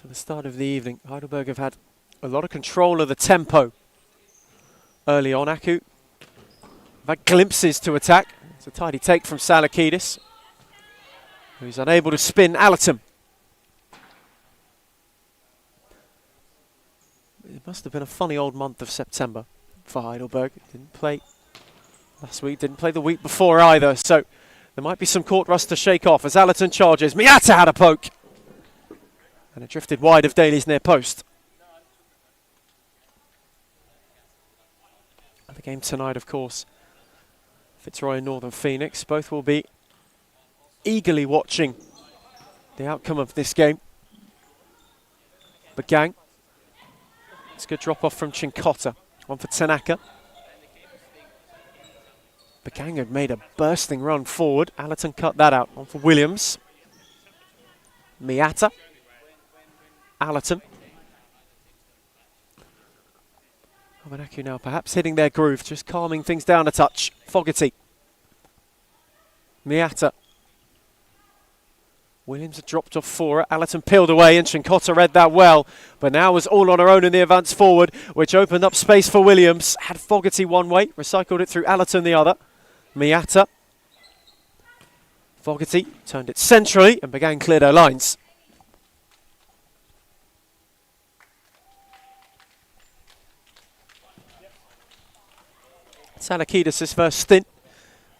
So the start of the evening, Heidelberg have had a lot of control of the tempo early on. Aku have had glimpses to attack. It's a tidy take from Salakidis, who's unable to spin Allerton. It must have been a funny old month of September for Heidelberg. Didn't play last week, didn't play the week before either, so there might be some court rust to shake off as Allerton charges. Miata had a poke, and it drifted wide of Daly's near post. The game tonight, of course, Fitzroy and Northern Phoenix. Both will be eagerly watching the outcome of this game. Bagang. It's a good drop off from Chincotta. One for Tanaka. Bagang had made a bursting run forward. Allerton cut that out. One for Williams. Miata. Allerton. Aku now perhaps hitting their groove, just calming things down a touch. Fogarty. Miata. Williams had dropped off for it. Allerton peeled away and Chincotta read that well. But now was all on her own in the advance forward, which opened up space for Williams. Had Fogarty one way, recycled it through Allerton the other. Miata. Fogarty turned it centrally and began cleared her lines. Salakidis' first stint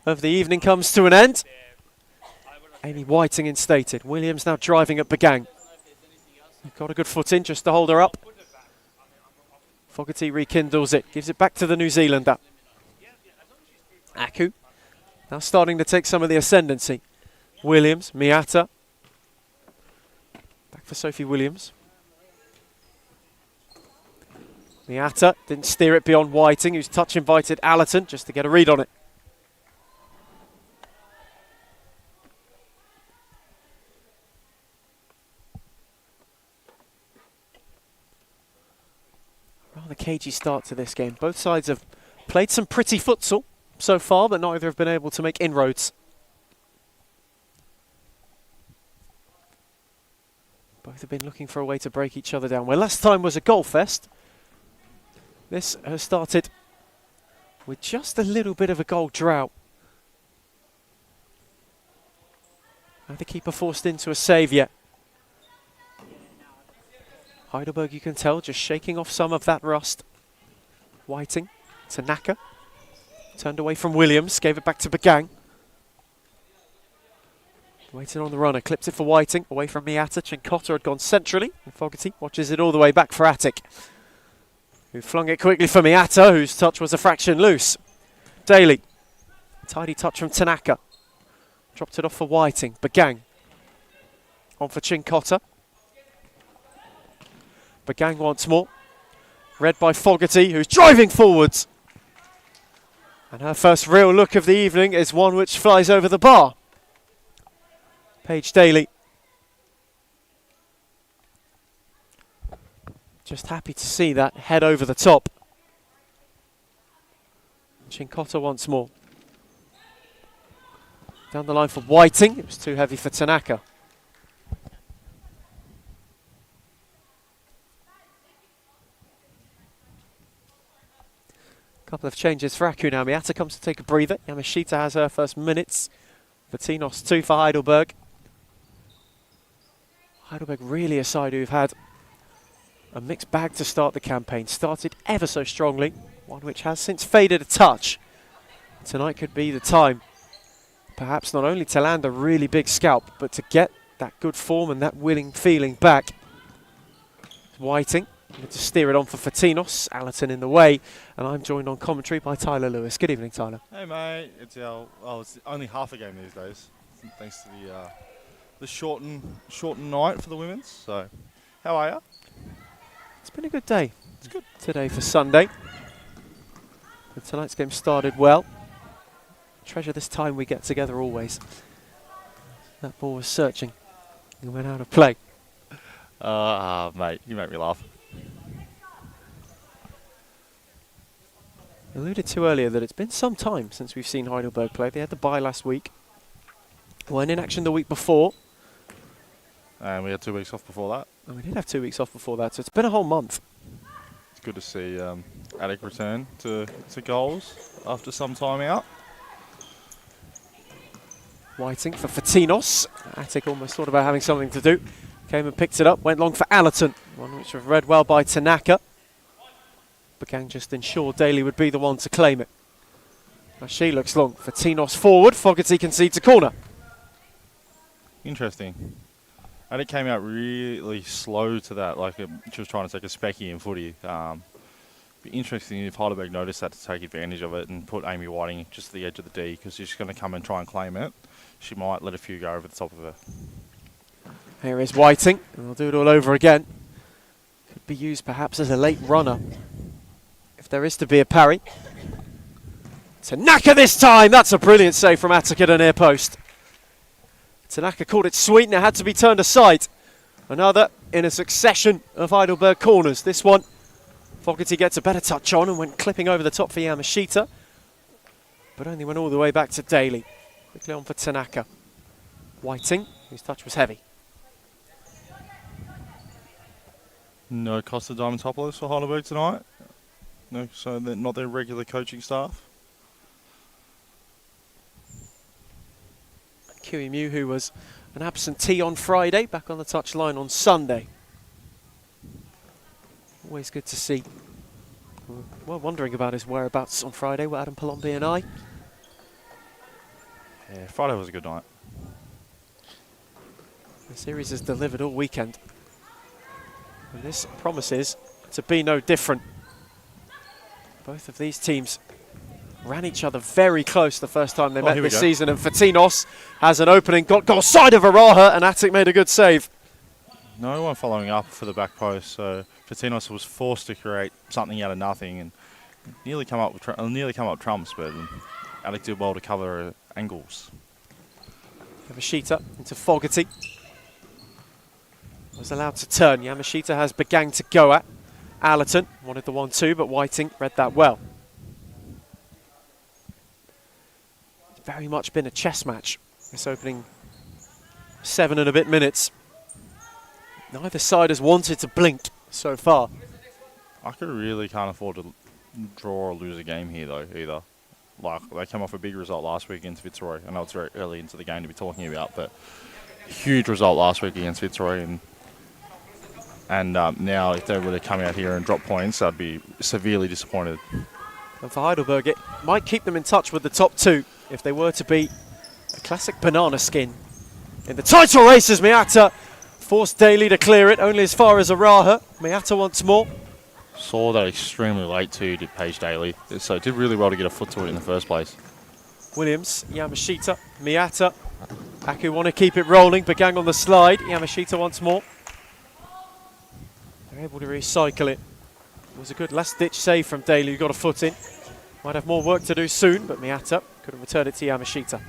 of the evening comes to an end. Amy Whiting instated. Williams now driving at Bagang. Got a good foot in just to hold her up. Fogarty rekindles it, gives it back to the New Zealander. Aku now starting to take some of the ascendancy. Williams, Miata. Back for Sophie Williams. Miata didn't steer it beyond Whiting, who's touch invited Allerton just to get a read on it. Rather cagey start to this game. Both sides have played some pretty futsal so far, but neither have been able to make inroads. Both have been looking for a way to break each other down. Where last time was a goal fest, this has started with just a little bit of a goal drought. Now the keeper forced into a save yet. Heidelberg, you can tell, just shaking off some of that rust. Whiting, Tanaka. Turned away from Williams, gave it back to Bagang. Waiting on the runner, clips it for Whiting, away from Miata. Chincotta had gone centrally, and Fogarty watches it all the way back for Attic, who flung it quickly for Miata, whose touch was a fraction loose. Daly, tidy touch from Tanaka. Dropped it off for Whiting. Bagang. On for Chincotta. Bagang once more. Read by Fogarty, who's driving forwards. And her first real look of the evening is one which flies over the bar. Paige Daly. Just happy to see that head over the top. Chincotta once more. Down the line for Whiting. It was too heavy for Tanaka. Couple of changes for Aku now. Miata comes to take a breather. Yamashita has her first minutes. Vatinos 2 for Heidelberg. Heidelberg really a side who've had a mixed bag to start the campaign. Started ever so strongly, one which has since faded a touch. Tonight could be the time, perhaps not only to land a really big scalp, but to get that good form and that winning feeling back. Whiting to steer it on for Fatinos. Allerton in the way, and I'm joined on commentary by Tyler Lewis. Good evening, Tyler. Hey mate, it's only half a game these days, thanks to the shortened night for the women's. So, how are you? It's been a good day. It's good today for Sunday. And tonight's game started well. Treasure this time we get together always. That ball was searching and went out of play. Mate, you make me laugh. Alluded to earlier that it's been some time since we've seen Heidelberg play. They had the bye last week. Weren't in action the week before. And we had 2 weeks off before that. And we did have 2 weeks off before that, so it's been a whole month. It's good to see Attic return to goals after some time out. Whiting for Fatinos. Attic almost thought about having something to do. Came and picked it up, went long for Allerton. One which was read well by Tanaka. Begang just ensured Daly would be the one to claim it. Now she looks long. Fatinos forward. Fogarty concedes a corner. Interesting. And it came out really slow to that, like she was trying to take a specky in footy. Be interesting if Heidelberg noticed that to take advantage of it and put Amy Whiting just at the edge of the D, because she's going to come and try and claim it. She might let a few go over the top of her. Here is Whiting, and they'll do it all over again. Could be used perhaps as a late runner, if there is to be a parry. Tanaka this time! That's a brilliant save from Attic at a near post. Tanaka called it sweet and it had to be turned aside. Another in a succession of Heidelberg corners. This one, Fogarty gets a better touch on and went clipping over the top for Yamashita, but only went all the way back to Daly. Quickly on for Tanaka. Whiting, whose touch was heavy. No Costa Diamantopoulos for Heidelberg tonight. No, so they're not their regular coaching staff. QEMU, who was an absentee on Friday, back on the touchline on Sunday. Always good to see. Well, wondering about his whereabouts on Friday with Adam Palombi and I. Yeah, Friday was a good night. The series has delivered all weekend. And this promises to be no different. Both of these teams ran each other very close the first time they met this season, and Fatinos has an opening, got goal side of Araha, and Attic made a good save. No one following up for the back post, so Fatinos was forced to create something out of nothing and nearly come up with trumps, but Attic did well to cover angles. Yamashita into Fogarty. Was allowed to turn. Yamashita has Begang to go at. Allerton wanted the 1-2, but Whiting read that well. Very much been a chess match this opening 7 and a bit minutes. Neither side has wanted to blink so far. I really can't afford to draw or lose a game here though either. Like, they came off a big result last week against Fitzroy. I know it's very early into the game to be talking about, but huge result last week against Fitzroy, and now if they were to come out here and drop points, I'd be severely disappointed. And for Heidelberg, it might keep them in touch with the top two if they were to be a classic banana skin. In the title races, Miata forced Daly to clear it, only as far as Araha. Miata once more. Saw that extremely late too, did Paige Daly. So it did really well to get a foot to it in the first place. Williams, Yamashita, Miata. Aku want to keep it rolling, Begang on the slide. Yamashita once more. They're able to recycle it. It was a good last-ditch save from Daly, who got a foot in. Might have more work to do soon, but Miata could have returned it to Yamashita.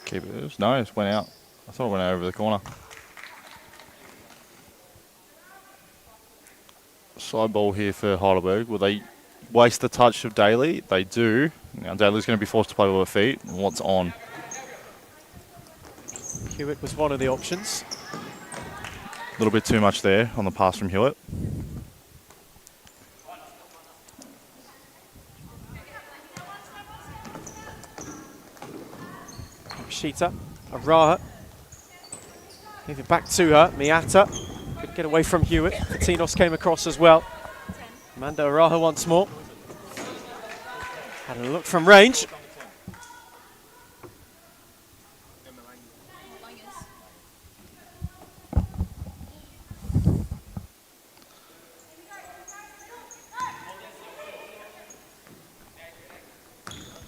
Keep it. No, it went out. I thought it went over the corner. Side ball here for Heidelberg. Will they waste the touch of Daly? They do. Now Daly's going to be forced to play with her feet. What's on? Hewitt was one of the options. A little bit too much there on the pass from Hewitt. Shita, Araha. Give it back to her. Miata could get away from Hewitt. Fatinos came across as well. Amanda Araha once more. Had a look from range.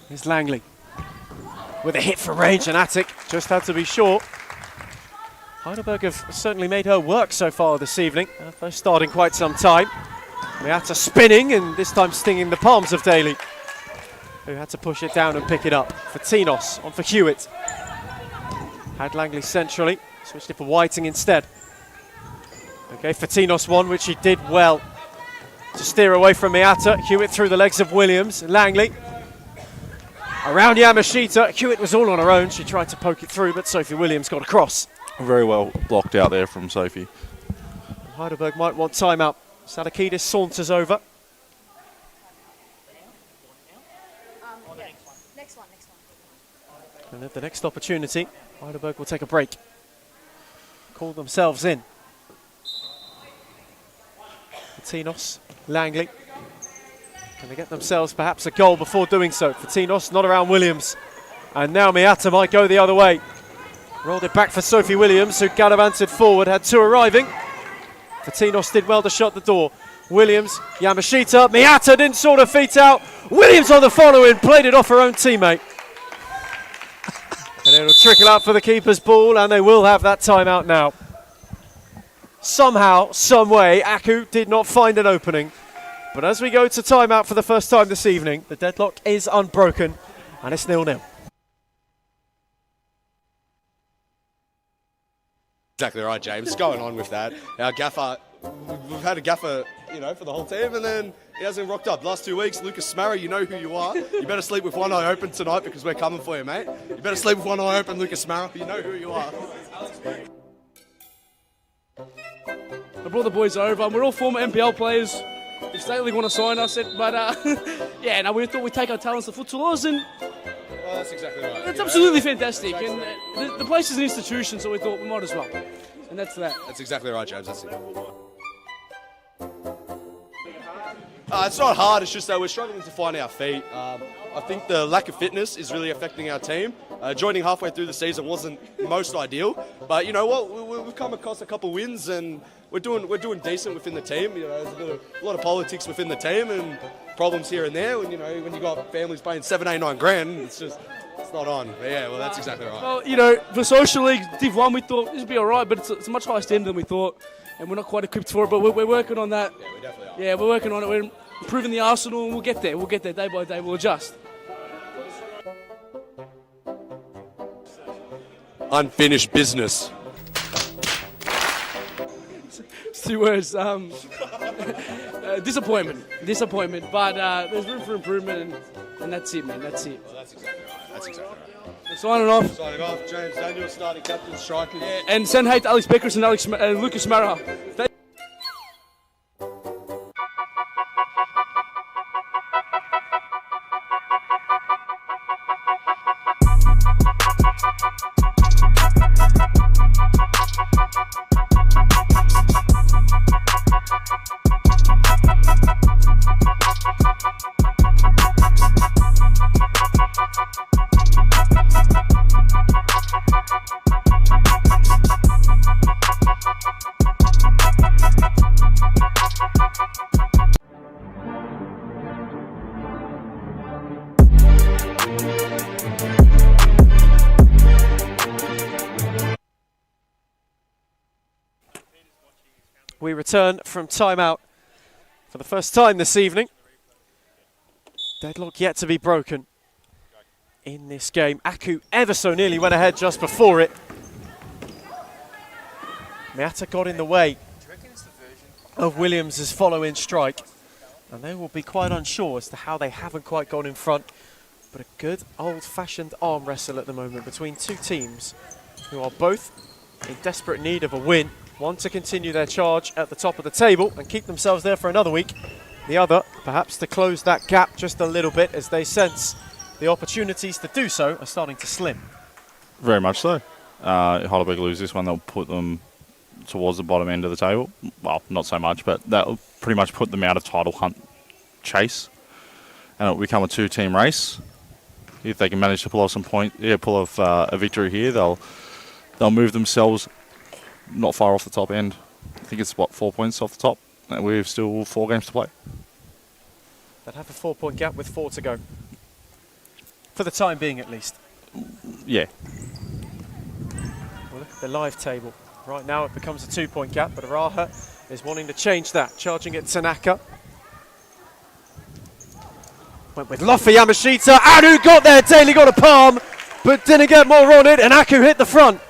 Here's Langley with a hit from range, and Attic just had to be short. Heidelberg have certainly made her work so far this evening. First start in quite some time. Miata spinning, and this time stinging the palms of Daly, who had to push it down and pick it up. Fatinos on for Hewitt. Had Langley centrally, switched it for Whiting instead. Okay, Fatinos one, which he did well to steer away from Miata. Hewitt through the legs of Williams. Langley around Yamashita. Hewitt was all on her own. She tried to poke it through, but Sophie Williams got across. Very well blocked out there from Sophie. Heidelberg might want timeout. Sadakidis saunters over. Next one. And at the next opportunity, Heidelberg will take a break. Call themselves in. Fatinos, Langley. Can they get themselves perhaps a goal before doing so? Fatinos not around Williams. And now Miata might go the other way. Rolled it back for Sophie Williams, who gallivanted forward, had two arriving. Fatinos did well to shut the door. Williams, Yamashita, Miata didn't sort her feet out. Williams on the follow-in, played it off her own teammate. And it'll trickle out for the keeper's ball, and they will have that timeout now. Somehow, some way, Aku did not find an opening. But as we go to timeout for the first time this evening, the deadlock is unbroken, and it's 0-0. Exactly right, James. Going on with that. Our gaffer, we've had a gaffer, for the whole team, and then he hasn't rocked up. Last 2 weeks, Lucas Smarra, you know who you are. You better sleep with one eye open tonight because we're coming for you, mate. You better sleep with one eye open, Lucas Smarra. You know who you are. I brought the boys over, and we're all former NPL players. If State League want to sign us, we thought we'd take our talents to futsalers, and Well, that's exactly right. it's absolutely fantastic. And the place is an institution, so we thought we might as well. And that's that. That's exactly right, James. That's it. It's not hard, it's just that we're struggling to find our feet. I think the lack of fitness is really affecting our team. Joining halfway through the season wasn't most ideal, but you know what? We've come across a couple wins and we're doing decent within the team. There's a lot of politics within the team and problems here and there. When when you got families paying 7, 8, 9 grand, it's not on. But yeah, well, that's exactly right. Well, for Social League Div 1, we thought this would be all right, but it's a much higher standard than we thought, and we're not quite equipped for it, but we're working on that. Yeah, we definitely are. Yeah, we're working on it. We're improving the arsenal, and we'll get there. We'll get there day by day. We'll adjust. Unfinished business. It's 2 words. Disappointment. But there's room for improvement, and that's it, man. That's it. Well, that's exactly right. That's exactly right. Signing off. Signing off, James Daniel, starting captain, strikers. Yeah, and send hate to Alex Beckers and Lucas Mara. We return from timeout for the first time this evening. Deadlock yet to be broken in this game. Aku ever so nearly went ahead just before it. Miata got in the way of Williams' follow-in strike, and they will be quite unsure as to how they haven't quite gone in front. But a good old-fashioned arm wrestle at the moment between two teams who are both in desperate need of a win. One to continue their charge at the top of the table and keep themselves there for another week. The other, perhaps to close that gap just a little bit as they sense the opportunities to do so are starting to slim. Very much so. If Heidelberg lose this one, they'll put them towards the bottom end of the table. Well, not so much, but that'll pretty much put them out of title hunt chase. And it'll become a two-team race. If they can manage to pull off a victory here, they'll move themselves not far off the top end. I think it's 4 points off the top, and we've still 4 games to play. They'd have a 4-point gap with 4 to go. For the time being, at least. Yeah. Well, look at the live table. Right now it becomes a 2-point gap, but Araha is wanting to change that. Charging at Tanaka. Went with love for Yamashita. Anu got there. Daly got a palm, but didn't get more on it, and Aku hit the front.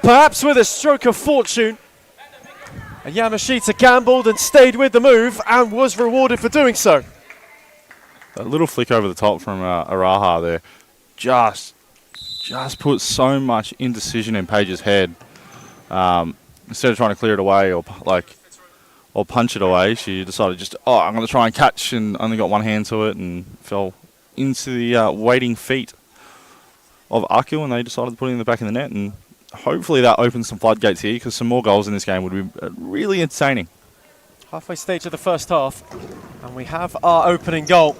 Perhaps with a stroke of fortune. And Yamashita gambled and stayed with the move and was rewarded for doing so. A little flick over the top from Araha there. Just put so much indecision in Page's head. instead of trying to clear it away or punch it away, she decided just, I'm going to try and catch, and only got one hand to it and fell into the waiting feet of Aku, and they decided to put it in the back of the net, and hopefully that opens some floodgates here, because some more goals in this game would be really entertaining. Halfway stage of the first half, and we have our opening goal.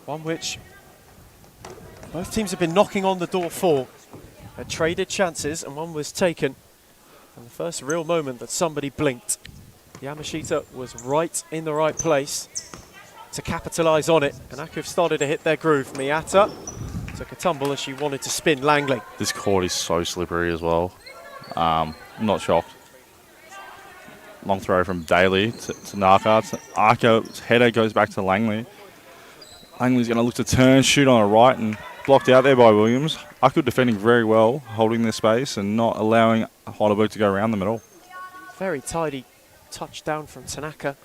One which both teams have been knocking on the door for. They traded chances, and one was taken. And the first real moment that somebody blinked. Yamashita was right in the right place to capitalise on it, and Aku started to hit their groove. Miyata took a tumble as she wanted to spin Langley. This court is so slippery as well. I'm not shocked. Long throw from Daly to Naka. Arco's header goes back to Langley. Langley's going to look to turn, shoot on a right, and blocked out there by Williams. Aku defending very well, holding their space and not allowing Heidelberg to go around them at all. Very tidy touchdown from Tanaka.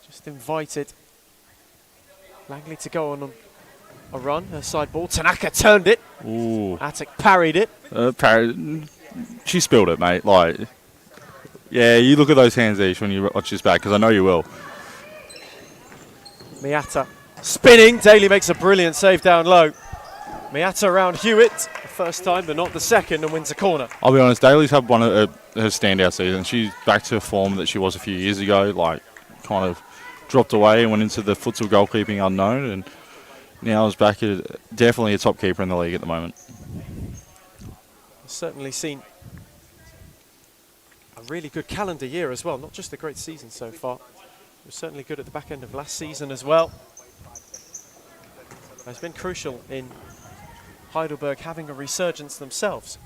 Just invited Langley to go on a run, her side ball. Tanaka turned it. Ooh. Attic parried it. She spilled it, mate. Yeah, you look at those hands, Ish, when you watch this back, because I know you will. Miyata spinning. Daly makes a brilliant save down low. Miyata around Hewitt, the first time but not the second, and wins a corner. I'll be honest, Daly's had one of her standout seasons. She's back to form that she was a few years ago, kind of dropped away and went into the futsal goalkeeping unknown, and now is back at definitely a top keeper in the league at the moment. Certainly seen a really good calendar year as well, not just a great season so far. It was certainly good at the back end of last season as well. It's been crucial in Heidelberg having a resurgence themselves.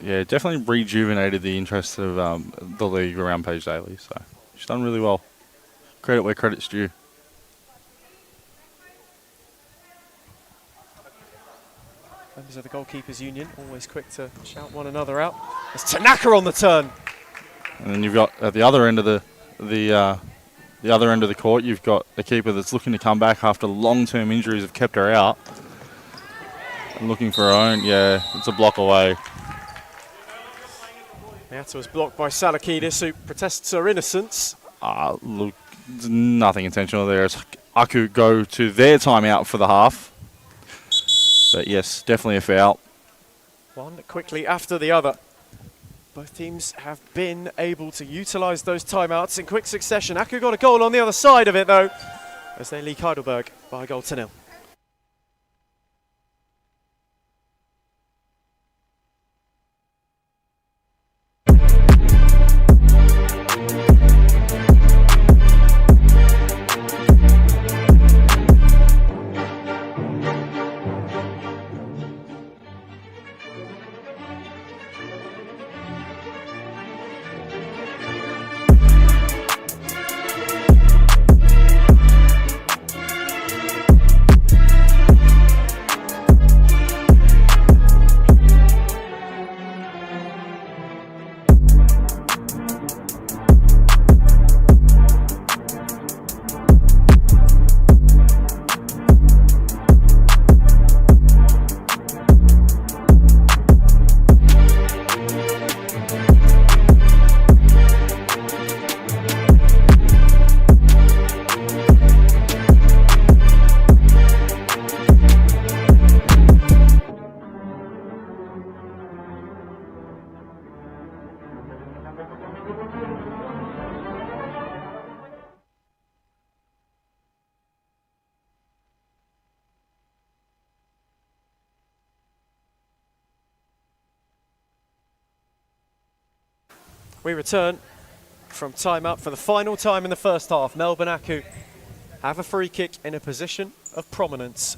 Yeah, definitely rejuvenated the interest of the league around Paige Daly, so she's done really well. Credit where credit's due. Members of the Goalkeepers Union always quick to shout one another out. There's Tanaka on the turn. And then you've got at the other end of the other end of the court, you've got a keeper that's looking to come back after long-term injuries have kept her out. And looking for her own. Yeah, it's a block away. Miyata was blocked by Salakidis, who protests her innocence. Look, nothing intentional there. As Aku go to their timeout for the half. But yes, definitely a foul. One quickly after the other. Both teams have been able to utilise those timeouts in quick succession. Aku got a goal on the other side of it, though, as they lead Heidelberg by a goal to nil. We return from timeout for the final time in the first half. Melbourne Aku have a free kick in a position of prominence.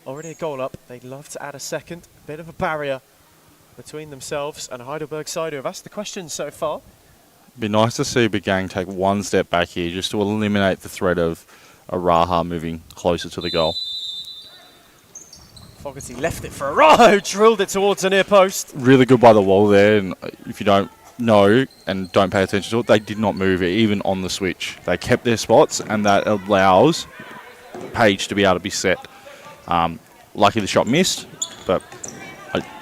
Already a goal up. They'd love to add a second. A bit of a barrier between themselves and a Heidelberg side who have asked the questions so far. Be nice to see Begang take one step back here just to eliminate the threat of Araha moving closer to the goal. Fogarty left it for Araha, who drilled it towards the near post. Really good by the wall there, and if you don't know and don't pay attention to it, they did not move it even on the switch. They kept their spots, and that allows Paige to be able to be set. Lucky the shot missed, but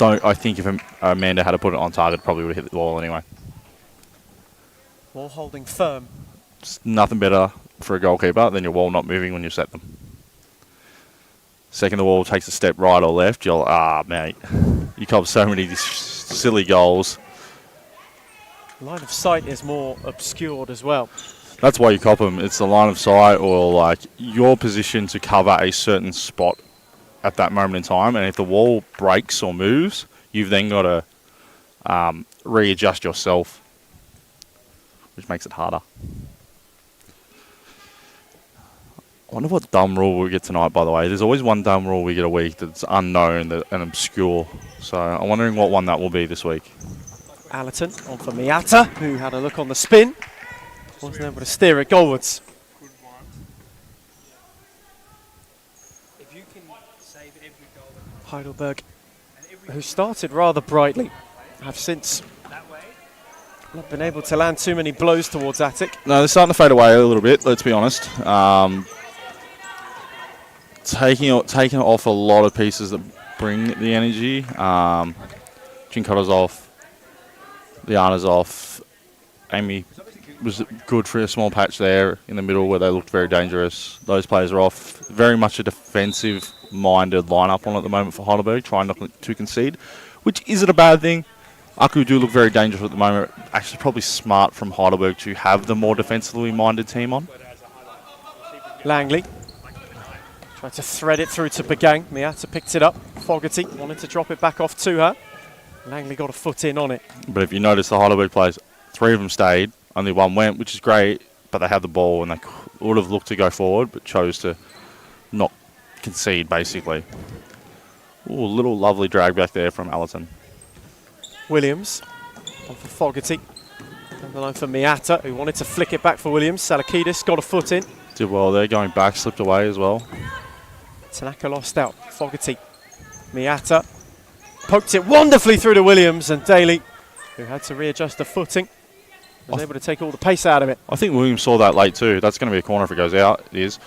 I think if Amanda had to put it on target, probably would have hit the ball anyway. Wall holding firm. It's nothing better for a goalkeeper than your wall not moving when you set them. Second the wall takes a step right or left, you'll, mate, you cop so many silly goals. Line of sight is more obscured as well. That's why you cop them. It's the line of sight or like your position to cover a certain spot at that moment in time. And if the wall breaks or moves, you've then got to readjust yourself, which makes it harder. I wonder what dumb rule we get tonight, by the way. There's always one dumb rule we get a week that's unknown and obscure. So I'm wondering what one that will be this week. Allerton on for Miata, who had a look on the spin. Wasn't able to steer it goalwards. Heidelberg, who started rather brightly, have since not been able to land too many blows towards Attic. No, they're starting to fade away a little bit, let's be honest. Taking off a lot of pieces that bring the energy. Chincotta's off. Liana's off. Amy was good for a small patch there in the middle where they looked very dangerous. Those players are off. Very much a defensive-minded lineup on at the moment for Heidelberg, trying not to concede, which isn't a bad thing. Aku do look very dangerous at the moment. Actually, probably smart from Heidelberg to have the more defensively-minded team on. Langley tried to thread it through to Begang. Miata picked it up. Fogarty wanted to drop it back off to her. Langley got a foot in on it. But if you notice the Heidelberg players, 3 of them stayed, only 1 went, which is great, but they had the ball and they would have looked to go forward, but chose to not concede, basically. Ooh, a little lovely drag back there from Allerton. Williams on for Fogarty. Down the line for Miata, who wanted to flick it back for Williams. Salakidis got a foot in. Did well there, going back, slipped away as well. Tanaka lost out. Fogarty. Miata poked it wonderfully through to Williams, and Daly, who had to readjust the footing, was able to take all the pace out of it. I think Williams saw that late too. That's going to be a corner if it goes out, it is.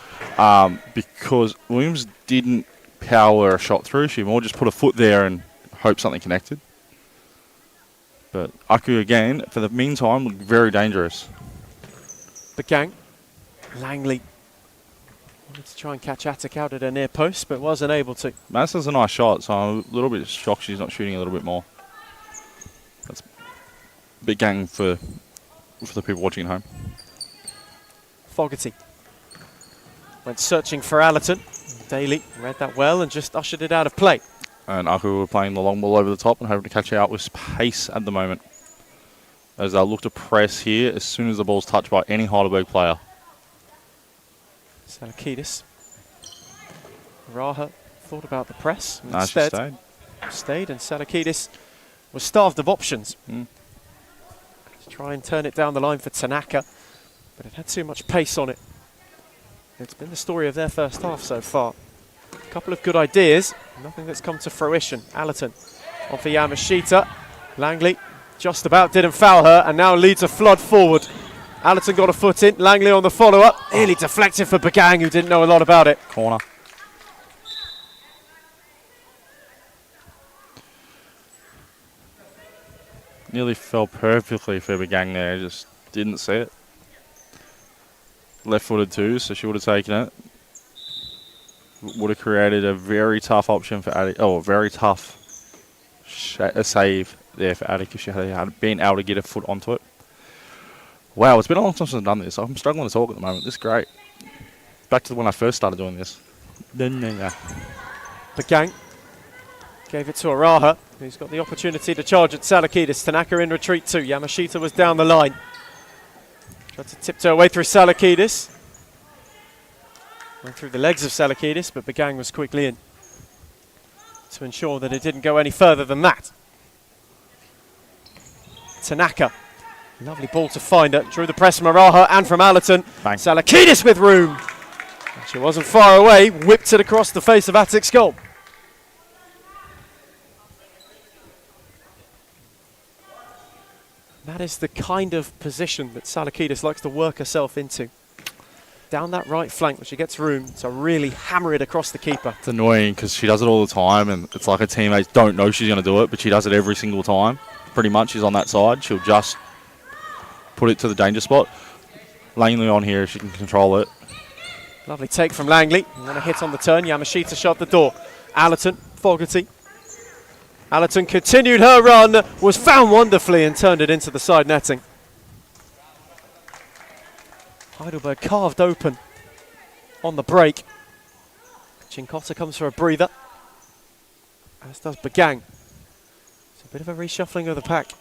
Because Williams didn't power a shot through. She more just put a foot there and hope something connected. But Aku, again, for the meantime, looked very dangerous. Begang. Langley wanted to try and catch Attic out at her near post, but wasn't able to. Massa's a nice shot, so I'm a little bit shocked she's not shooting a little bit more. That's Begang for the people watching at home. Fogarty went searching for Allerton. Daly read that well and just ushered it out of play. And Aku were playing the long ball over the top and hoping to catch out with pace at the moment. As they'll look to press here as soon as the ball's touched by any Heidelberg player. Salakidis. Raha thought about the press. No, Instead, she stayed, and Salakidis was starved of options. To try and turn it down the line for Tanaka, but it had too much pace on it. It's been the story of their first half so far. A couple of good ideas, nothing that's come to fruition. Allerton on for Yamashita. Langley just about didn't foul her and now leads a flood forward. Allerton got a foot in, Langley on the follow-up. Nearly deflected for Begang, who didn't know a lot about it. Corner. Nearly fell perfectly for Begang there, just didn't see it. Left-footed too, so she would have taken it. Would have created a very tough option for Attic. Oh, a very tough a save there for Attic if she had been able to get a foot onto it. Wow, it's been a long time since I've done this. I'm struggling to talk at the moment. This is great. Back to when I first started doing this. Begang gave it to Araha, who's got the opportunity to charge at Salakidis. Tanaka in retreat too. Yamashita was down the line. Tried to tiptoe away through Salakidis. Went through the legs of Salakidis, but Begang was quickly in to ensure that it didn't go any further than that. Tanaka, lovely ball to find her. Drew the press from Araha and from Allerton. Bang. Salakidis with room. She wasn't far away, whipped it across the face of Attic's goal. That is the kind of position that Salakidis likes to work herself into. Down that right flank, where she gets room to really hammer it across the keeper. It's annoying because she does it all the time and it's like her teammates don't know she's going to do it, but she does it every single time. Pretty much she's on that side. She'll just put it to the danger spot. Langley on here, she can control it. Lovely take from Langley. And then a hit on the turn. Yamashita shut the door. Allerton, Fogarty. Allerton continued her run, was found wonderfully and turned it into the side netting. Heidelberg carved open on the break. Chincotta comes for a breather, as does Bagang. It's a bit of a reshuffling of the pack.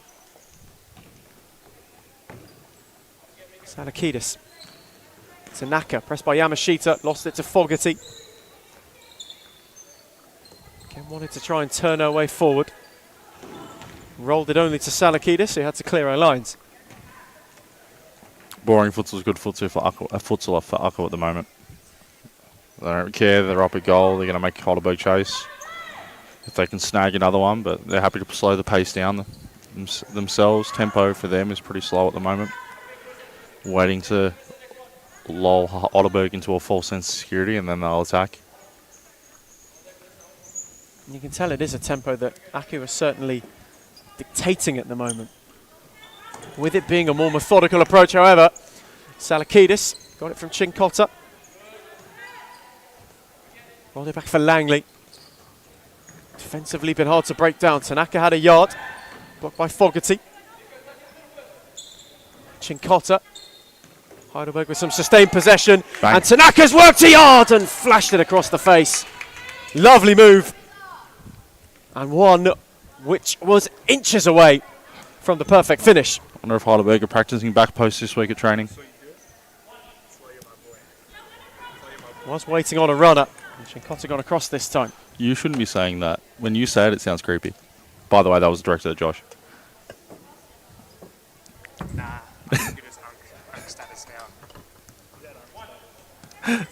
Salakidis. Tanaka, pressed by Yamashita, lost it to Fogarty. Again, wanted to try and turn her way forward. Rolled it only to Salakidis, who had to clear her lines. Boring futsal is good futsal for Akko at the moment. They don't care, they're up a goal, they're going to make Heidelberg chase. If they can snag another one, but they're happy to slow the pace down themselves. Tempo for them is pretty slow at the moment. Waiting to lull Heidelberg into a false sense of security and then they'll attack. You can tell it is a tempo that Aku is certainly dictating at the moment. With it being a more methodical approach, however, Salakidis got it from Chincotta. Rolled it back for Langley. Defensively been hard to break down. Tanaka had a yard, blocked by Fogarty. Chincotta. Heidelberg with some sustained possession. Bang. And Tanaka's worked a yard and flashed it across the face. Lovely move. And one which was inches away from the perfect finish. I wonder if Heidelberg are practicing back post this week at training. Was waiting on a runner. And Chincotta got across this time. You shouldn't be saying that. When you say it, it sounds creepy. By the way, that was directed at Josh. Nah, I think it is unk status now.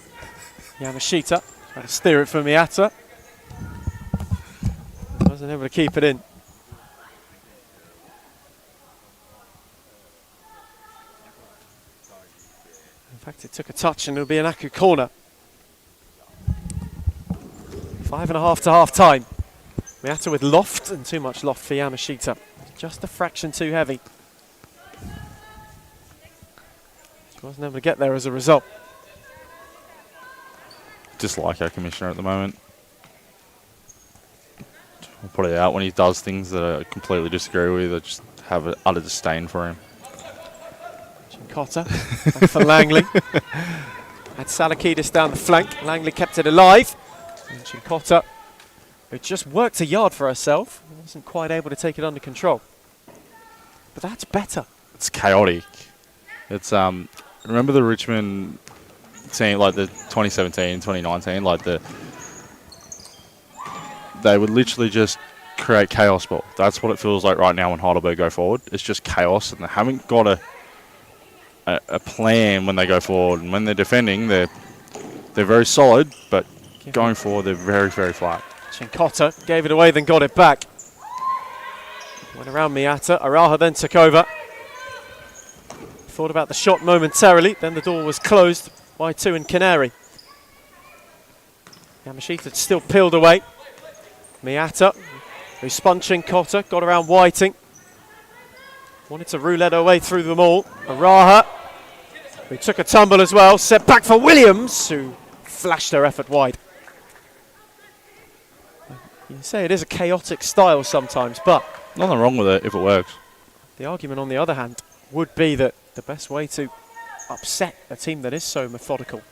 Yamashita trying to steer it for Miyata. Wasn't able to keep it in. In fact, it took a touch and it'll be an Aku corner. 5.5 to half time. Miyata with loft and too much loft for Yamashita. Just a fraction too heavy. She wasn't able to get there as a result. Dislike our commissioner at the moment. I'll put it out when he does things that I completely disagree with. I just have an utter disdain for him. Chincotta back for Langley. Had Salakidis down the flank. Langley kept it alive. And Chincotta, who just worked a yard for herself, wasn't quite able to take it under control. But that's better. It's chaotic. It's remember the Richmond team, like the 2017, 2019, like they would literally just create chaos ball. That's what it feels like right now when Heidelberg go forward. It's just chaos, and they haven't got a plan when they go forward. And when they're defending, they're very solid, but going forward, they're very, very flat. Chincotta gave it away, then got it back. Went around Miyata. Araha then took over. Thought about the shot momentarily, then the door was closed by two in Canary. Yamashita still peeled away. Miyata, who spun Chincotta, got around Whiting. Wanted to roulette her way through them all. Araha, who took a tumble as well, set back for Williams, who flashed her effort wide. You can say it is a chaotic style sometimes, but Nothing wrong with it if it works. the argument on the other hand would be that the best way to upset a team that is so methodical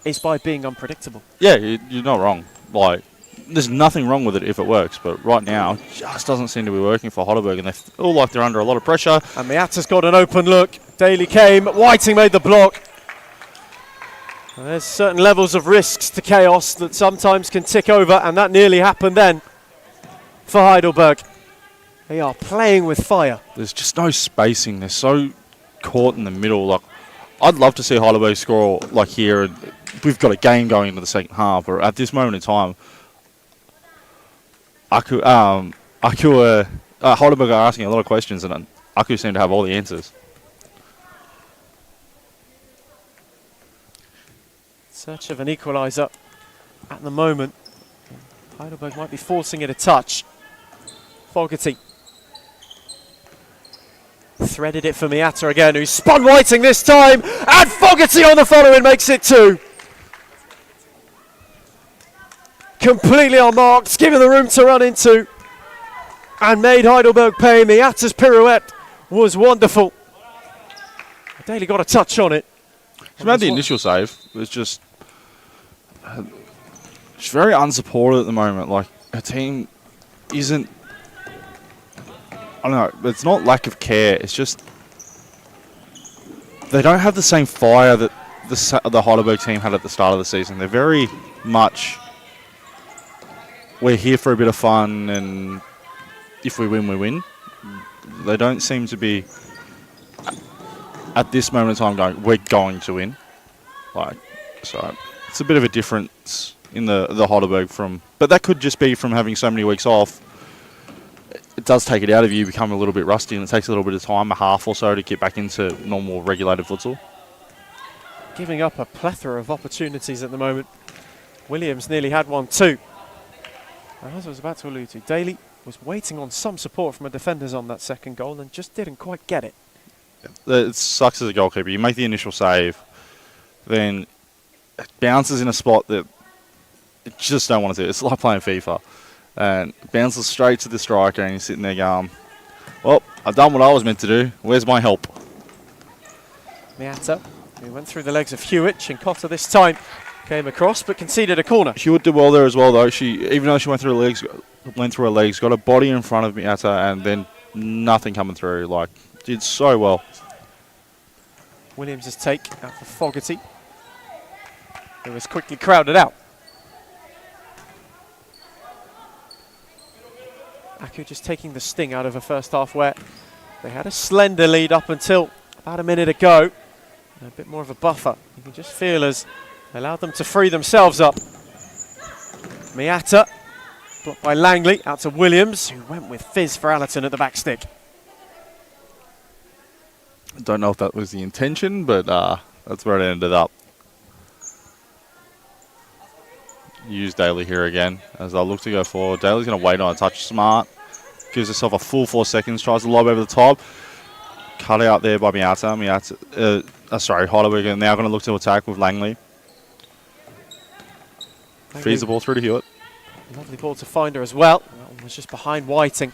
is by being unpredictable. Yeah, you're not wrong. Like, there's nothing wrong with it if it works, but right now, it just doesn't seem to be working for Heidelberg, and they feel like they're under a lot of pressure. And Miyata's got an open look. Daly came, Whiting made the block. And there's certain levels of risks to chaos that sometimes can tick over, and that nearly happened then for Heidelberg. They are playing with fire. There's just no spacing. They're so caught in the middle. Like, I'd love to see Heidelberg score like here. And we've got a game going into the second half, or at this moment in time, Heidelberg are asking a lot of questions, and Aku seem to have all the answers. Search of an equaliser at the moment. Heidelberg might be forcing it a touch. Fogarty. Threaded it for Miata again, who spun Whiting this time, and Fogarty on the following makes it 2. Completely unmarked, given the room to run into, and made Heidelberg pay. Miata's pirouette was wonderful. Daly got a touch on it. She made the initial save. It was just... she's very unsupported at the moment. Like, her team isn't... I don't know. It's not lack of care. It's just... they don't have the same fire that the Heidelberg team had at the start of the season. They're very much... we're here for a bit of fun, and if we win, we win. They don't seem to be... at this moment in time going, we're going to win. Like, so it's a bit of a difference in the Heidelberg from... but that could just be from having so many weeks off. It does take it out of you, become a little bit rusty, and it takes a little bit of time, a half or so, to get back into normal regulated futsal. Giving up a plethora of opportunities at the moment. Williams nearly had one too. And as I was about to allude to, Daly was waiting on some support from the defenders on that second goal and just didn't quite get it. It sucks as a goalkeeper. You make the initial save, then it bounces in a spot that you just don't want to do. It's like playing FIFA. And it bounces straight to the striker, and you're sitting there going, well, I've done what I was meant to do. Where's my help? Miata, who went through the legs of Hewitt. Chincotta this time came across, but conceded a corner. Hewitt did well there as well, though. Even though she went through her legs, got a body in front of Miata, and then nothing coming through. Like, did so well. Williams' take out for Fogarty, who was quickly crowded out. Aku just taking the sting out of a first half where they had a slender lead up until about a minute ago. And a bit more of a buffer. You can just feel as allowed them to free themselves up. Miata, blocked by Langley, out to Williams, who went with Fizz for Allerton at the back stick. I don't know if that was the intention, but that's where it ended up. Use Daly here again as they'll look to go forward. Daly's going to wait on a touch. Smart. Gives herself a full 4 seconds. Tries to lob over the top. Cut out there by Miata. Heidelberg are now going to look to attack with Langley. Feeds the ball through to Hewitt. Lovely ball to find her as well. That one was just behind Whiting.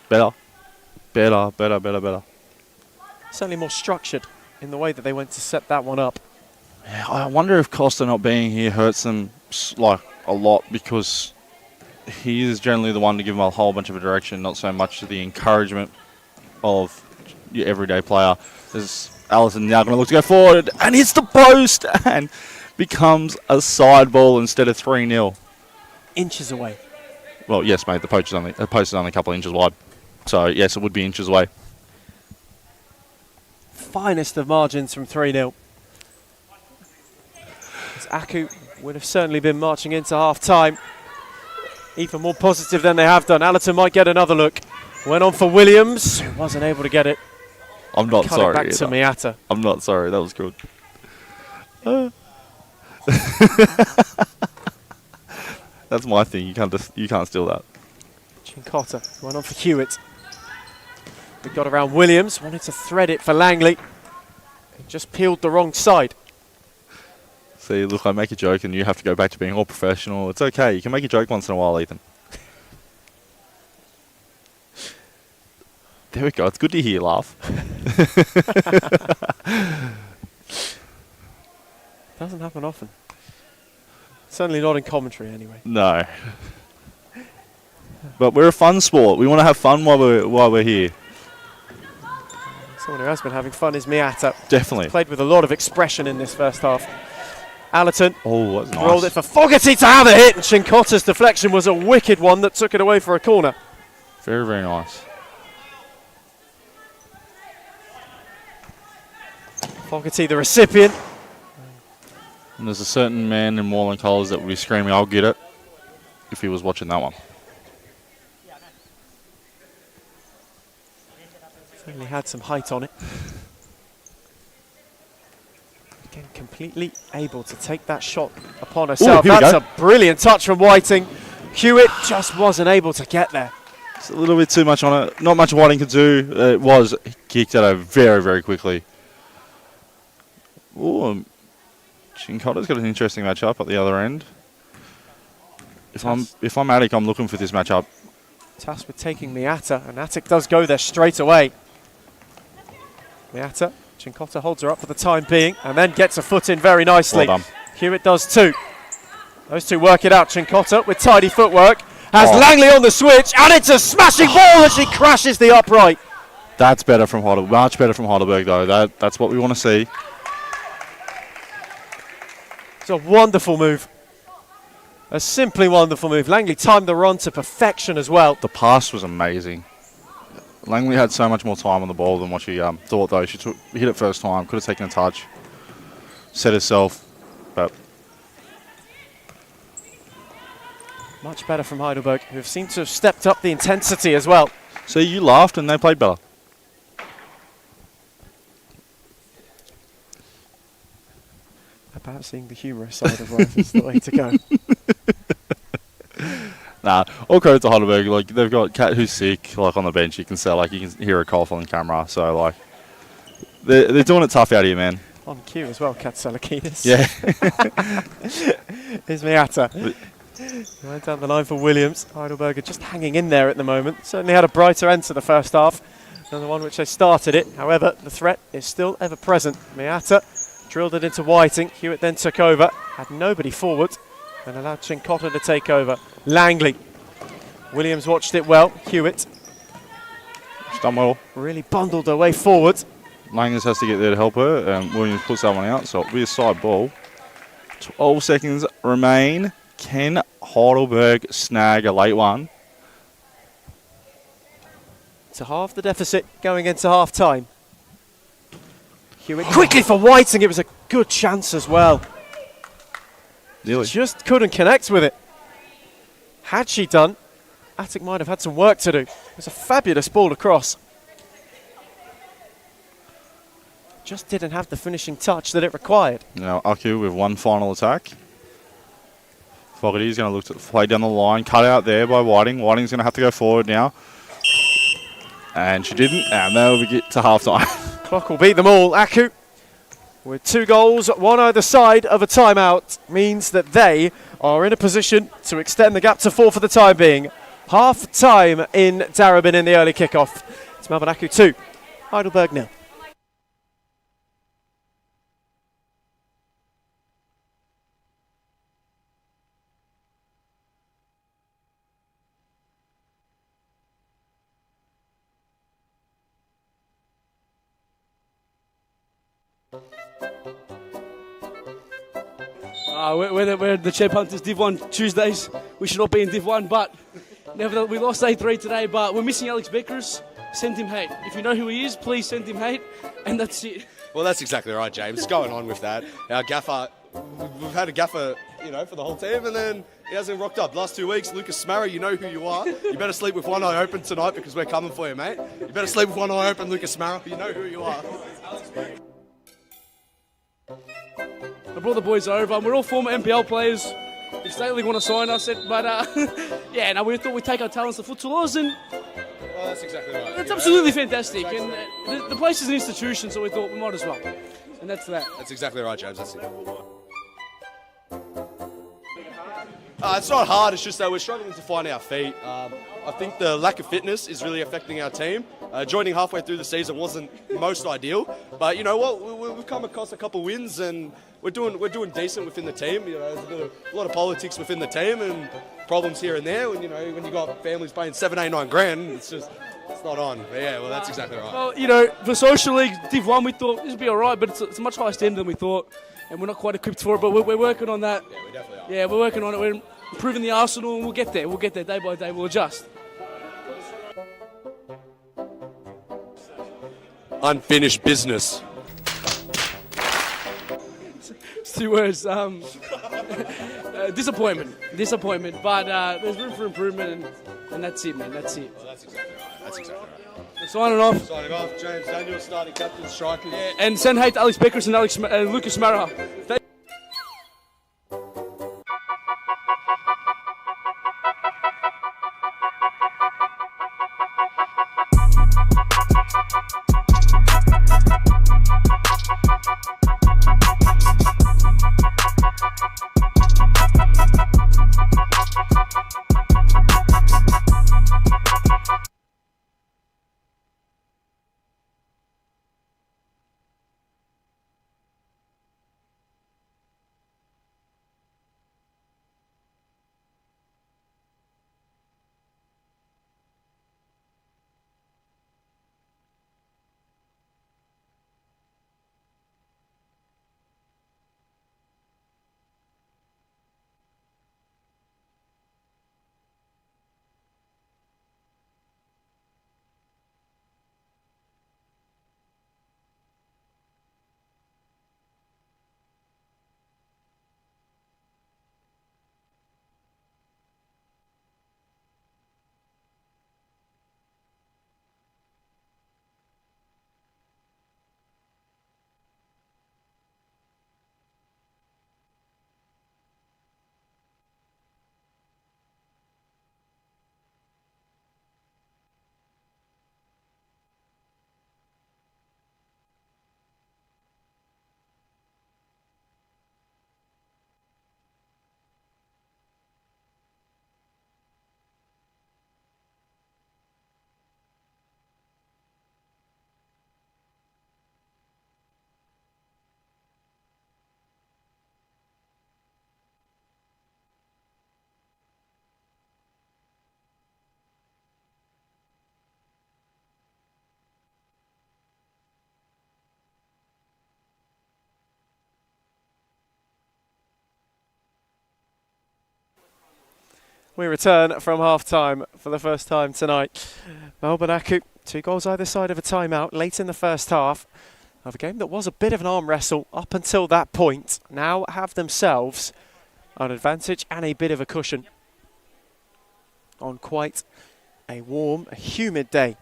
Better. Certainly more structured in the way that they went to set that one up. Yeah, I wonder if Costa not being here hurts them like a lot, because he is generally the one to give them a whole bunch of a direction, not so much the encouragement of your everyday player. There's Allison now going to look to go forward and hits the post and becomes a side ball instead of 3-0. Inches away. Well, yes, mate, the post is only a couple of inches wide. So, yes, it would be inches away. Finest of margins from 3-0. As Aku would have certainly been marching into half-time. Even more positive than they have done. Allerton might get another look. Went on for Williams, who wasn't able to get it. I'm not Cut sorry. it back to Miata. I'm not sorry. That was good. That's my thing. You can't steal that. Chincotta went on for Hewitt. We got around Williams. Wanted to thread it for Langley. Just peeled the wrong side. See, look, I make a joke and you have to go back to being all professional. It's okay. You can make a joke once in a while, Ethan. There we go. It's good to hear you laugh. Doesn't happen often. Certainly not in commentary, anyway. No. But we're a fun sport. We want to have fun while we're here. Someone who has been having fun is Miata. Definitely. Played with a lot of expression in this first half. Allerton that's nice. rolled it for Fogarty to have a hit, and Chincotta's deflection was a wicked one that took it away for a corner. Very, very nice. Fogarty, the recipient. And there's a certain man in Moreland colours that would be screaming, I'll get it, if he was watching that one. Certainly had some height on it. Again, completely able to take that shot upon herself. Ooh, That's a brilliant touch from Whiting. Hewitt just wasn't able to get there. It's a little bit too much on it. Not much Whiting could do. It was kicked at her very, very quickly. Ooh, Chincotta's got an interesting matchup at the other end. If I'm Attic, I'm looking for this matchup. Tasked with taking Miata, and Attic does go there straight away. Miata, Chincotta holds her up for the time being, and then gets a foot in very nicely. Well done. Hewitt does too. Those two work it out. Chincotta with tidy footwork has Langley on the switch, and it's a smashing ball as she crashes the upright. That's better from Heidelberg. Much better from Heidelberg, though. That's what we want to see. It's a wonderful move. A simply wonderful move. Langley timed the run to perfection as well. The pass was amazing. Langley had so much more time on the ball than what she thought, though. She hit it first time, could have taken a touch, set herself, but much better from Heidelberg, who have seemed to have stepped up the intensity as well. so you laughed and they played better. Perhaps seeing the humorous side of life is the way to go. Nah, all credit to Heidelberg. Like, they've got Kat who's sick, like, on the bench. You can see, like, you can hear her cough on camera. So, like, they're doing it tough out here, man. On cue as well, Kat Salakinis. Yeah. Here's Miata. Right down the line for Williams. Heidelberg are just hanging in there at the moment. Certainly had a brighter end to the first half than the one which they started it. However, the threat is still ever present. Miata drilled it into Whiting. Hewitt then took over. Had nobody forward and allowed Chincotta to take over. Langley. Williams watched it well. Hewitt She's done well. really bundled her way forward. Langers has to get there to help her. Williams puts that one out, so it'll be a side ball. 12 seconds remain. Can Heidelberg snag a late one? To half the deficit going into half time. Hewitt quickly for Whiting. It was a good chance as well. Nearly. Just couldn't connect with it. Had she done, Attic might have had some work to do. It was a fabulous ball across. Just didn't have the finishing touch that it required. Now, Aku with one final attack. Fogarty's going to look to play down the line. Cut out there by Whiting. Whiting's going to have to go forward now. And she didn't. And they'll get to half-time. Clock will beat them all. Aku, with 2 goals, one either side of a timeout, means that they are in a position to extend the gap to 4 for the time being. Half-time in Darabin in the early kickoff. It's Melbourne Aku 2, Heidelberg 0. We're the Champ Hunters Div 1 Tuesdays. We should not be in Div 1, but nevertheless, we lost 8-3 today, but we're missing Alex Beckers. Send him hate. If you know who he is, please send him hate, and that's it. Well, that's exactly right, James. Going on with that, our gaffer, we've had a gaffer, for the whole team, and then he hasn't rocked up. Last 2 weeks, Lucas Smarra, you know who you are. You better sleep with one eye open tonight because we're coming for you, mate. You better sleep with one eye open, Lucas Smarra. You know who you are. I brought the boys over, and we're all former NPL players. If State League want to sign us, we thought we'd take our talents to futsalers, and Well, that's exactly right. it's absolutely fantastic. And the place is an institution, so we thought we might as well. And that's that. That's exactly right, James. That's it. It's not hard, it's just that we're struggling to find our feet. I think the lack of fitness is really affecting our team. Joining halfway through the season wasn't most ideal, but you know what? We've come across a couple wins and we're doing decent within the team. There's a lot of politics within the team and problems here and there. When when you got families paying 7, 8, 9 grand, it's not on. But yeah, well, that's exactly right. Well, for Social League Div 1, we thought this would be all right, but it's a much higher standard than we thought, and we're not quite equipped for it, but we're working on that. Yeah, we definitely are. Yeah, we're working on it. We're improving the arsenal, and we'll get there. We'll get there day by day. We'll adjust. Unfinished business. It's 2 words. Disappointment. But there's room for improvement, and that's it, man. That's it. Well, that's exactly right. That's exactly right. Signing off. Signing off, James Daniel, starting captain, strikers. Yeah, and send hate to Alex Beckers and Lucas Mara. We return from half-time for the first time tonight. Melbourne Aku, 2 goals either side of a timeout late in the first half of a game that was a bit of an arm wrestle up until that point. Now have themselves an advantage and a bit of a cushion on quite a warm, a humid day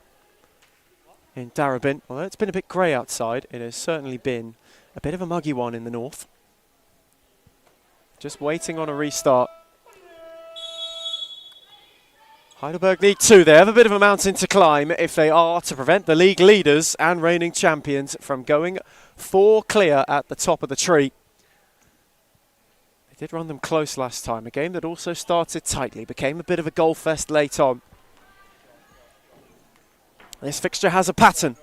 in Darebin. Although it's been a bit grey outside, it has certainly been a bit of a muggy one in the north. Just waiting on a restart. Heidelberg need 2. They have a bit of a mountain to climb if they are to prevent the league leaders and reigning champions from going 4 clear at the top of the tree. They did run them close last time. A game that also started tightly, became a bit of a goal fest late on. This fixture has a pattern.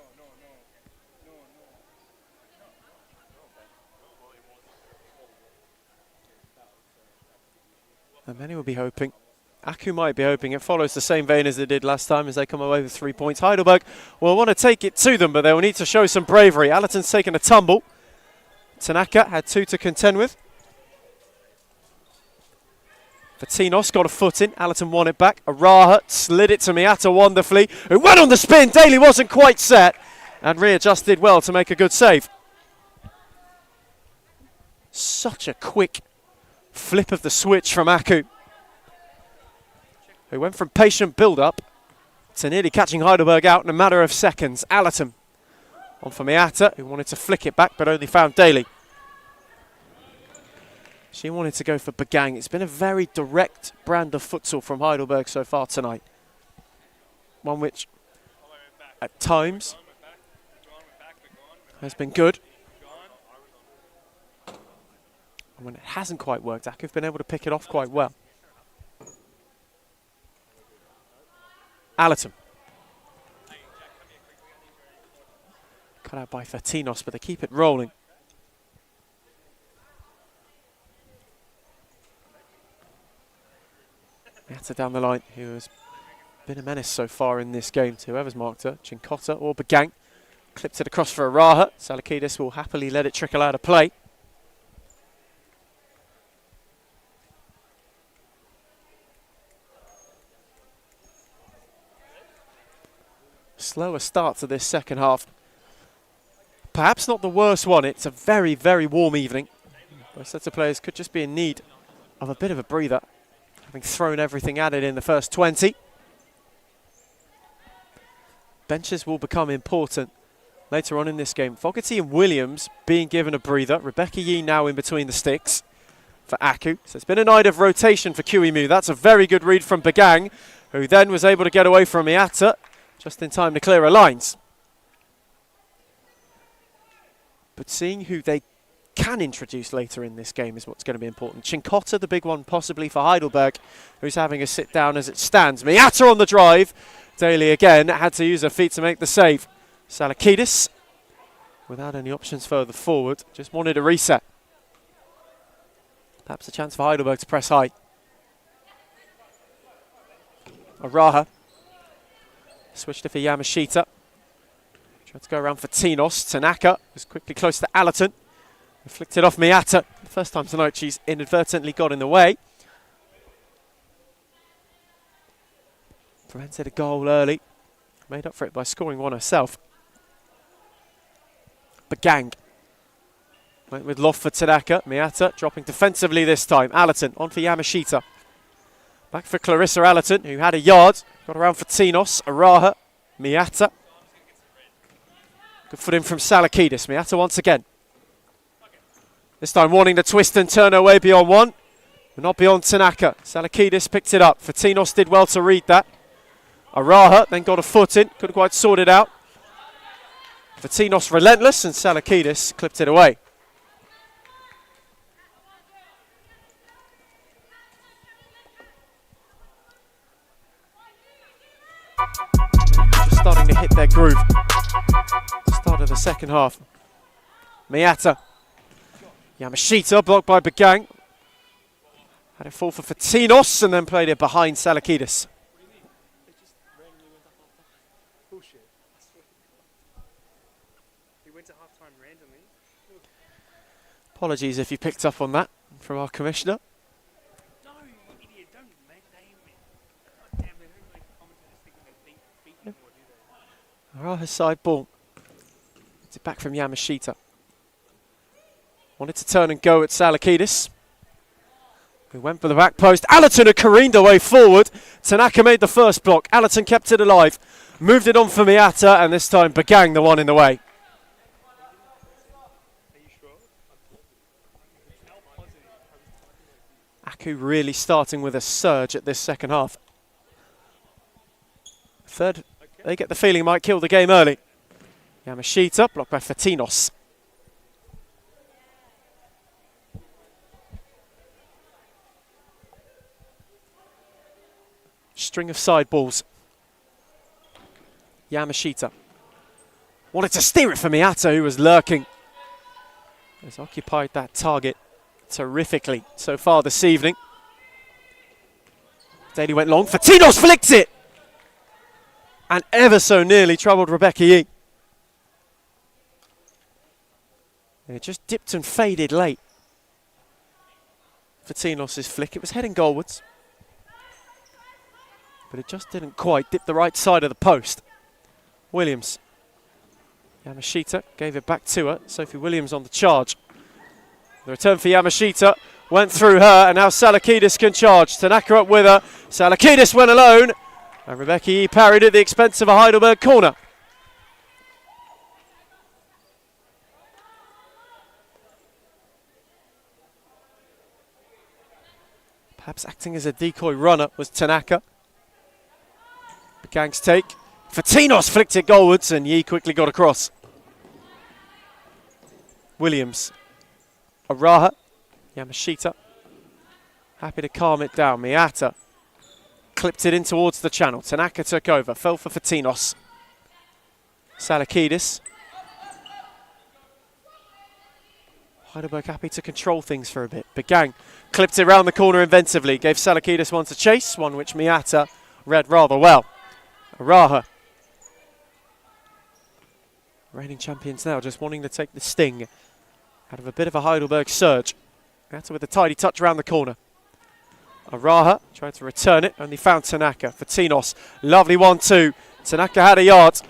And many will be hoping, Aku might be hoping it follows the same vein as they did last time as they come away with 3 points. Heidelberg will want to take it to them, but they will need to show some bravery. Allerton's taken a tumble. Tanaka had 2 to contend with. Fatinos got a foot in. Allerton won it back. Araha slid it to Miata wonderfully, who went on the spin. Daly wasn't quite set and readjusted well to make a good save. Such a quick flip of the switch from Aku, who went from patient build-up to nearly catching Heidelberg out in a matter of seconds. Allerton on for Miata, who wanted to flick it back but only found Daly. She wanted to go for Bagang. It's been a very direct brand of futsal from Heidelberg so far tonight. One which, at times, has been good. And when it hasn't quite worked, Aku have been able to pick it off quite well. Allerton. Cut out by Fatinos, but they keep it rolling. Miata down the line, who has been a menace so far in this game to whoever's marked her, Chinkota or Bagang. Clipped it across for Araha. Salakidis will happily let it trickle out of play. Slower start to this second half. Perhaps not the worst one. It's a very, very warm evening. Both sets of players could just be in need of a bit of a breather, having thrown everything at it in the first 20. Benches will become important later on in this game. Fogarty and Williams being given a breather. Rebecca Yee now in between the sticks for Aku. So it's been a night of rotation for Kiwimu. That's a very good read from Bagang, who then was able to get away from Miata just in time to clear her lines. But seeing who they can introduce later in this game is what's going to be important. Chinkota, the big one possibly for Heidelberg, who's having a sit down as it stands. Miata on the drive. Daly again had to use her feet to make the save. Salakidis, without any options further forward, just wanted a reset. Perhaps a chance for Heidelberg to press high. Araha switched it for Yamashita. Tried to go around for Tinos. Tanaka was quickly close to Allerton. Flicked it off Miata. The first time tonight she's inadvertently got in the way. Prevented a goal early. Made up for it by scoring one herself. Bagang went with loft for Tanaka. Miata dropping defensively this time. Allerton on for Yamashita. Back for Clarissa Allerton, who had a yard. Got around for Tinos. Araha. Miata. Good foot in from Salakidis. Miata once again. This time wanting to twist and turn her way beyond one, but not beyond Tanaka. Salakidis picked it up. Fatinos did well to read that. Araha then got a foot in. Couldn't quite sort it out. Fatinos relentless, and Salakidis clipped it away. Just starting to hit their groove. Start of the second half. Miata. Yamashita blocked by Bagang. Had it fall for Fatinos and then played it behind Salakidis. Apologies if you picked up on that from our commissioner. No, you idiot, don't make name Araha's side ball. It's back from Yamashita. Wanted to turn and go at Salakidis. Who went for the back post. Allerton had careened away forward. Tanaka made the first block. Allerton kept it alive. Moved it on for Miata, and this time Bagang the one in the way. Aku really starting with a surge at this second half. Third, they get the feeling it might kill the game early. Yamashita, blocked by Fatinos. String of side balls. Yamashita wanted to steer it for Miata, who was lurking. Has occupied that target terrifically so far this evening. Daly went long. Fatinos flicked it! And ever so nearly troubled Rebecca Yee. It just dipped and faded late. Fatinos' flick. It was heading goalwards. But it just didn't quite dip the right side of the post. Williams. Yamashita gave it back to her. Sophie Williams on the charge. The return for Yamashita went through her, and now Salakidis can charge. Tanaka up with her. Salakidis went alone, and Rebecca Yee parried at the expense of a Heidelberg corner. Perhaps acting as a decoy runner was Tanaka. Bagang's take. Fatinos flicked it goalwards, and Yee quickly got across. Williams. Araha. Yamashita. Happy to calm it down. Miata clipped it in towards the channel. Tanaka took over. Fell for Fatinos. Salakidis. Heidelberg happy to control things for a bit. Bagang clipped it round the corner inventively. Gave Salakidis one to chase. One which Miata read rather well. Araha. Reigning champions now just wanting to take the sting out of a bit of a Heidelberg surge. Miata with a tidy touch around the corner. Araha tried to return it, only found Tanaka. Fatinos, lovely 1-2. Tanaka had a yard.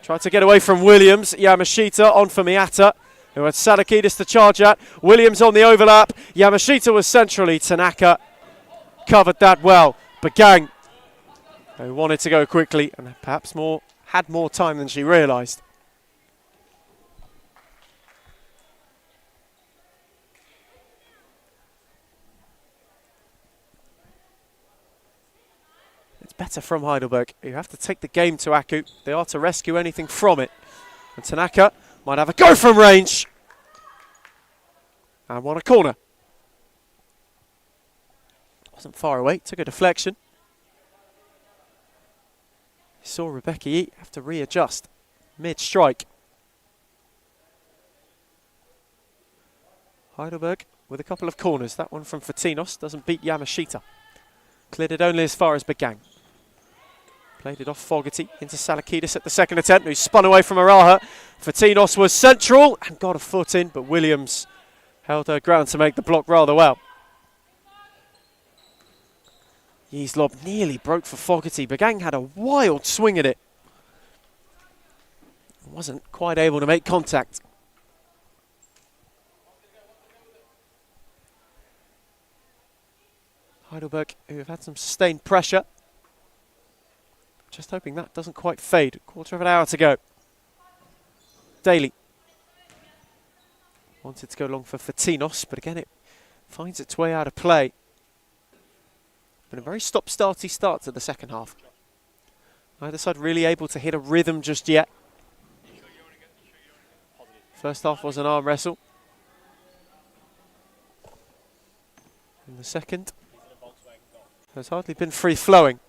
Tried to get away from Williams. Yamashita on for Miata, who had Salakidis to charge at. Williams on the overlap. Yamashita was centrally. Tanaka covered that well. Bagang, who wanted to go quickly and perhaps had more time than she realised. Better from Heidelberg. You have to take the game to Aku. They are to rescue anything from it. And Tanaka might have a go from range. And won a corner. Wasn't far away. Took a deflection. Saw Rebecca Yee have to readjust mid-strike. Heidelberg with a couple of corners. That one from Fatinos doesn't beat Yamashita. Cleared it only as far as Bagang. Played it off Fogarty into Salakidis at the second attempt, who spun away from Araha. Fatinos was central and got a foot in, but Williams held her ground to make the block rather well. Yee's lob nearly broke for Fogarty. Bagang had a wild swing at it. Wasn't quite able to make contact. Heidelberg, who have had some sustained pressure. Just hoping that doesn't quite fade. Quarter of an hour to go. Daly. Wanted to go long for Fatinos, but again it finds its way out of play. Been a very stop-starty start to the second half. Neither side really able to hit a rhythm just yet. First half was an arm wrestle. In the second, has hardly been free-flowing.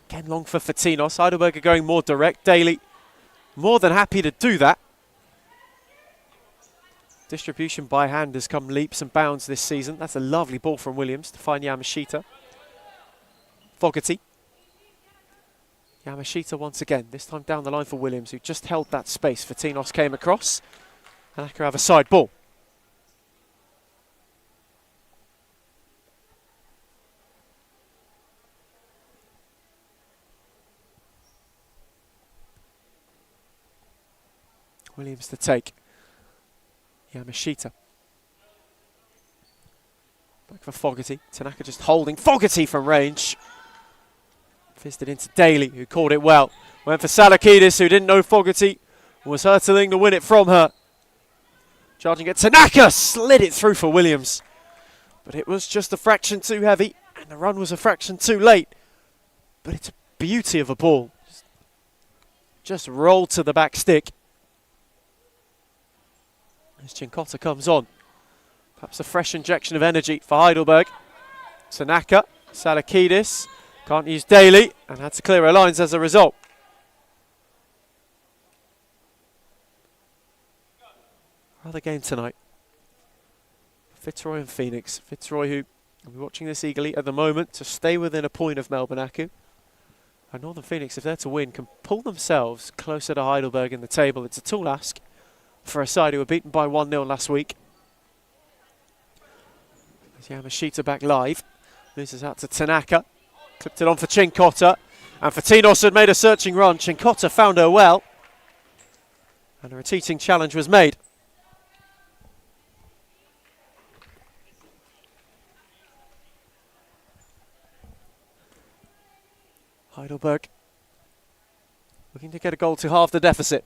Again long for Fatinos. Heidelberg are going more direct. Daly more than happy to do that. Distribution by hand has come leaps and bounds this season. That's a lovely ball from Williams to find Yamashita. Fogarty. Yamashita once again, this time down the line for Williams, who just held that space. Fatinos came across, and Acker have a side ball. Williams to take. Yamashita. Back for Fogarty. Tanaka just holding. Fogarty from range. Fisted into Daly, who caught it well. Went for Salakidis, who didn't know Fogarty was hurtling to win it from her. Charging it, Tanaka slid it through for Williams. But it was just a fraction too heavy, and the run was a fraction too late. But it's a beauty of a ball. Just rolled to the back stick. As Chincotta comes on. Perhaps a fresh injection of energy for Heidelberg. Tanaka, Salakidis, can't use Daly, and had to clear her lines as a result. Another game tonight. Fitzroy and Phoenix. Fitzroy, who will be watching this eagerly at the moment to stay within a point of Melbourne Aku. And Northern Phoenix, if they're to win, can pull themselves closer to Heidelberg in the table. It's a tall ask for a side who were beaten by 1-0 last week. As Yamashita back live. Loses out to Tanaka. Clipped it on for Chincotta. And Fatinos had made a searching run. Chincotta found her well. And a reteaching challenge was made. Heidelberg looking to get a goal to halve the deficit.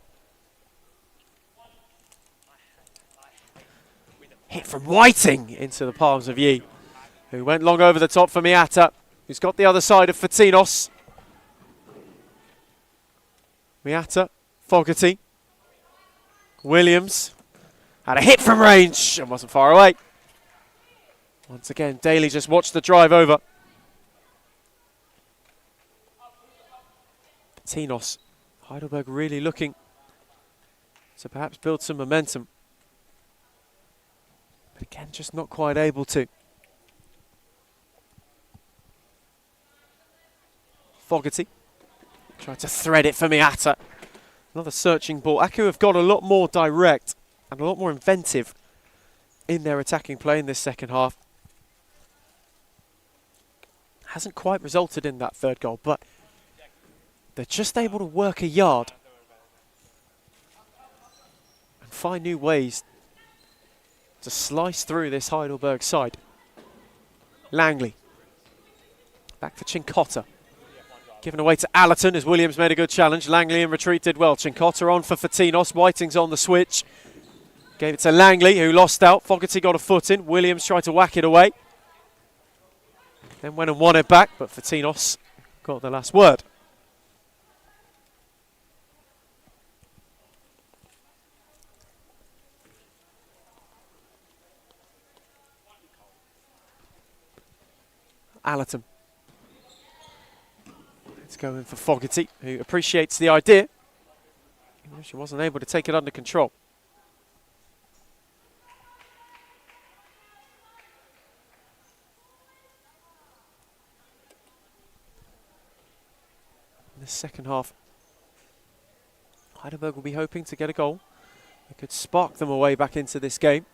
Hit from Whiting into the palms of Yi, who went long over the top for Miata, who's got the other side of Fatinos. Miata, Fogarty, Williams had a hit from range and wasn't far away. Once again, Daly just watched the drive over. Fatinos, Heidelberg really looking to perhaps build some momentum. But again, just not quite able to. Fogarty tried to thread it for Miata. Another searching ball. Aku have got a lot more direct and a lot more inventive in their attacking play in this second half. Hasn't quite resulted in that third goal, but they're just able to work a yard and find new ways to slice through this Heidelberg side. Langley. Back for Chincotta. Given away to Allerton as Williams made a good challenge. Langley in retreat did well. Chincotta on for Fatinos. Whiting's on the switch. Gave it to Langley, who lost out. Fogarty got a foot in. Williams tried to whack it away. Then went and won it back, but Fatinos got the last word. Allerton. Let's go in for Fogarty, who appreciates the idea, even if she wasn't able to take it under control. In the second half, Heidelberg will be hoping to get a goal that could spark them away back into this game.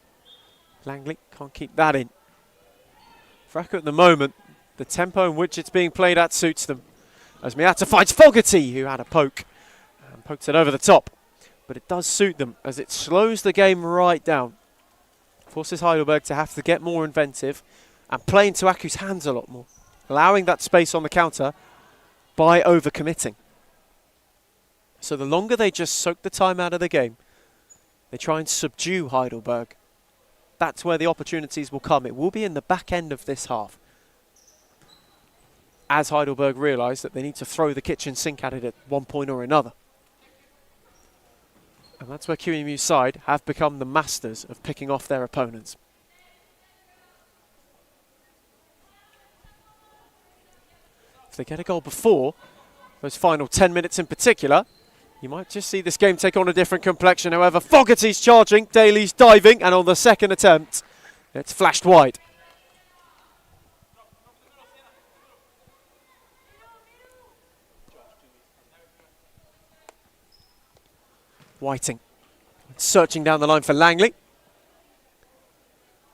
Langley can't keep that in. For Aku at the moment, the tempo in which it's being played at suits them. As Miata finds Fogarty, who had a poke and poked it over the top. But it does suit them as it slows the game right down. Forces Heidelberg to have to get more inventive and play into Aku's hands a lot more, allowing that space on the counter by overcommitting. So the longer they just soak the time out of the game, they try and subdue Heidelberg. That's where the opportunities will come. It will be in the back end of this half, as Heidelberg realise that they need to throw the kitchen sink at it at one point or another. And that's where QEMU's side have become the masters of picking off their opponents. If they get a goal before those final 10 minutes in particular, you might just see this game take on a different complexion. However, Fogarty's charging, Daly's diving, and on the second attempt, it's flashed wide. Whiting searching down the line for Langley.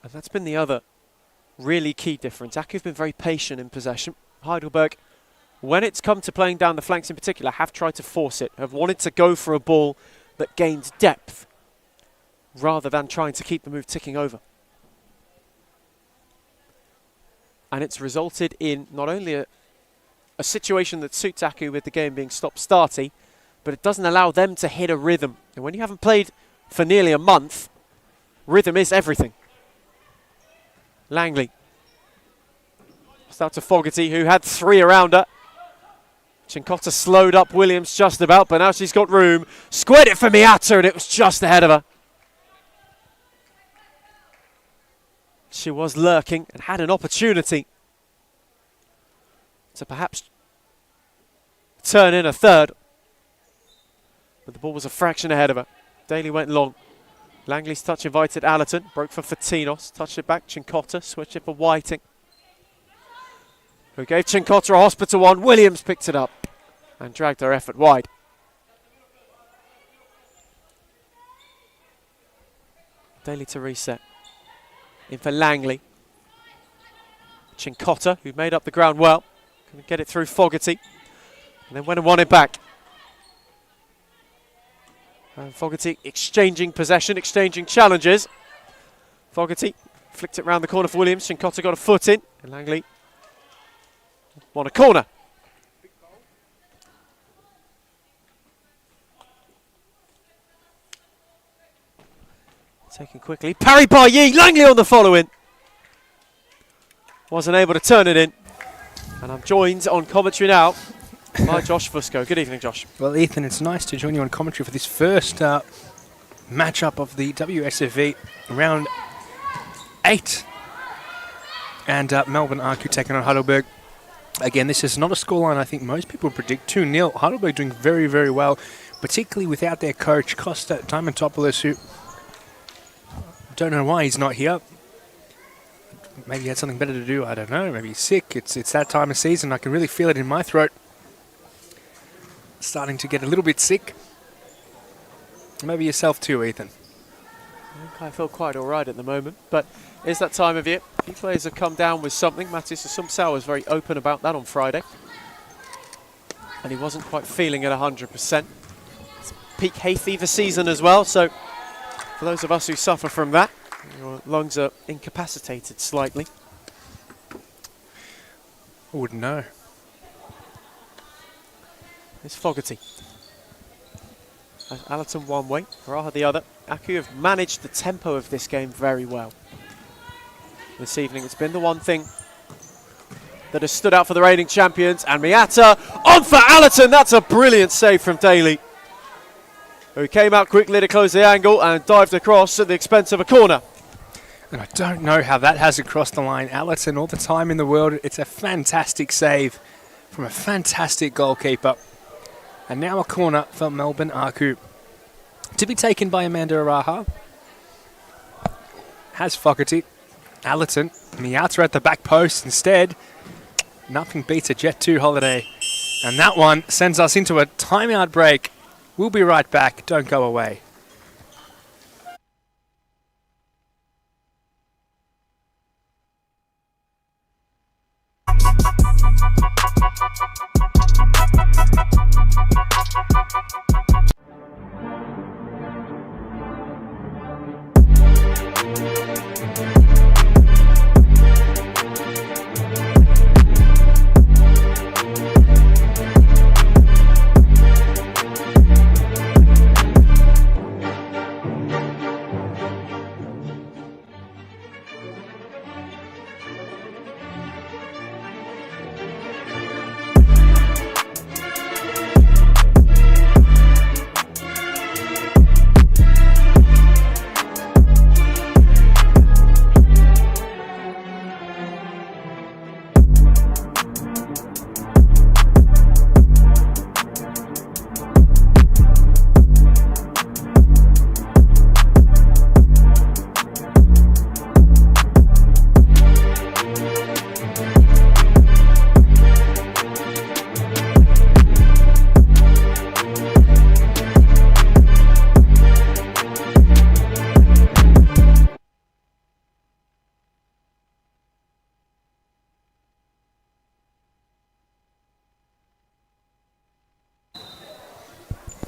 And that's been the other really key difference. Aku have been very patient in possession. Heidelberg, when it's come to playing down the flanks in particular, have tried to force it, have wanted to go for a ball that gained depth rather than trying to keep the move ticking over. And it's resulted in not only a situation that suits Aku with the game being stop-starty, but it doesn't allow them to hit a rhythm. And when you haven't played for nearly a month, rhythm is everything. Langley. Just out to Fogarty, who had 3 around her. Chincotta slowed up Williams just about, but now she's got room. Squared it for Miata, and it was just ahead of her. She was lurking and had an opportunity to perhaps turn in a third, but the ball was a fraction ahead of her. Daly went long. Langley's touch invited Allerton, broke for Fatinos, touched it back, Chincotta, switched it for Whiting, who gave Chincotta a hospital one. Williams picked it up and dragged her effort wide. Daly to reset. In for Langley. Chincotta, who made up the ground well, can get it through Fogarty, and then went and won it back. And Fogarty exchanging possession, exchanging challenges. Fogarty flicked it round the corner for Williams. Chincotta got a foot in, and Langley won a corner. Taken quickly, parried by Yi, Langley on the follow-in. Wasn't able to turn it in. And I'm joined on commentary now by Josh Fusco. Good evening, Josh. Well, Ethan, it's nice to join you on commentary for this first matchup of the WSFV round 8. And Melbourne Arcu taking on Heidelberg. Again, this is not a scoreline I think most people predict. 2-0. Heidelberg doing very, very well, particularly without their coach, Costa Diamantopoulos, who don't know why he's not here. Maybe he had something better to do, I don't know. Maybe he's sick. It's that time of season. I can really feel it in my throat. Starting to get a little bit sick. Maybe yourself too, Ethan. I think I feel quite all right at the moment, but it's that time of year. A few players have come down with something. Matthias Sumsau was very open about that on Friday, and he wasn't quite feeling at 100%. It's peak hay fever season as well, so for those of us who suffer from that, your lungs are incapacitated slightly. I wouldn't know. It's Fogarty. Allerton one way, Raha the other. Aku have managed the tempo of this game very well this evening. It's been the one thing that has stood out for the reigning champions. And Miata on for Allerton. That's a brilliant save from Daly, who came out quickly to close the angle and dived across at the expense of a corner. And I don't know how that hasn't crossed the line. Allerton, all the time in the world. It's a fantastic save from a fantastic goalkeeper. And now a corner for Melbourne Arcu. To be taken by Amanda Araha. Has Fogarty. Allerton. Miata at the back post instead. Nothing beats a Jet 2 holiday. And that one sends us into a timeout break. We'll be right back. Don't go away.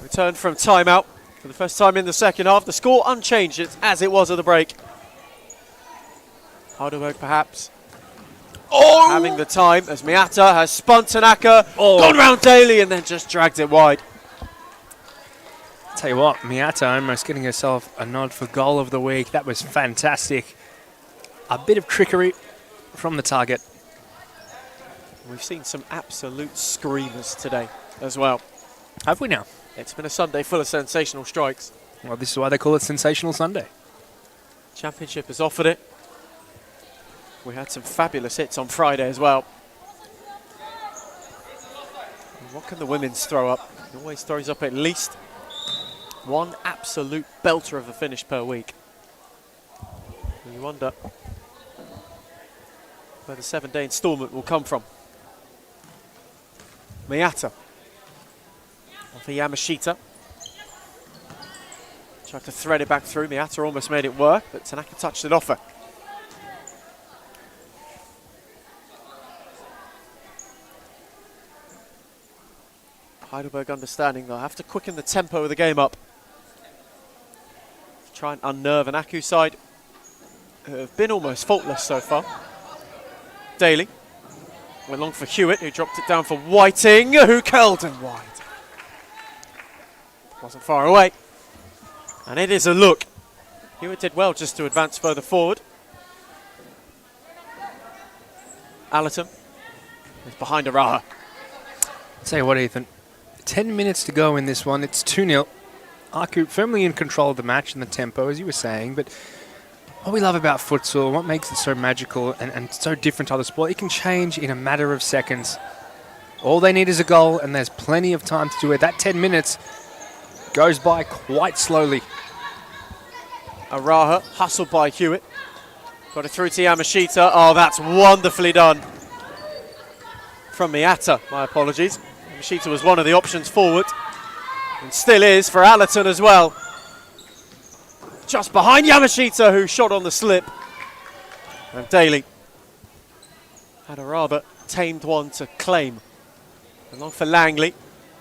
Return from timeout. For the first time in the second half, the score unchanged as it was at the break. Heidelberg perhaps having the time as Miata has spun Tanaka, gone round Daly and then just dragged it wide. Tell you what, Miata almost getting herself a nod for goal of the week. That was fantastic. A bit of trickery from the target. We've seen some absolute screamers today as well. Have we now? It's been a Sunday full of sensational strikes. Well, this is why they call it Sensational Sunday. Championship has offered it. We had some fabulous hits on Friday as well. And what can the women's throw up? It always throws up at least one absolute belter of a finish per week. And you wonder where the 7-day instalment will come from. Miata for Yamashita. Tried to thread it back through. Miata almost made it work, but Tanaka touched it off her. Heidelberg understanding they'll have to quicken the tempo of the game up. Try and unnerve an Aku side who have been almost faultless so far. Daly went long for Hewitt, who dropped it down for Whiting, who curled and wide. Wasn't far away. And it is a look. Hewitt did well just to advance further forward. Allerton is behind Araha. Tell you what, Ethan. 10 minutes to go in this one. It's 2-0. Aku firmly in control of the match and the tempo, as you were saying. But what we love about futsal, what makes it so magical and so different to other sport, it can change in a matter of seconds. All they need is a goal, and there's plenty of time to do it. That 10 minutes goes by quite slowly. Araha, hustled by Hewitt. Got it through to Yamashita. Oh, that's wonderfully done. From Miata, my apologies. Yamashita was one of the options forward. And still is for Allerton as well. Just behind Yamashita, who shot on the slip. And Daly had a rather tamed one to claim. And long for Langley.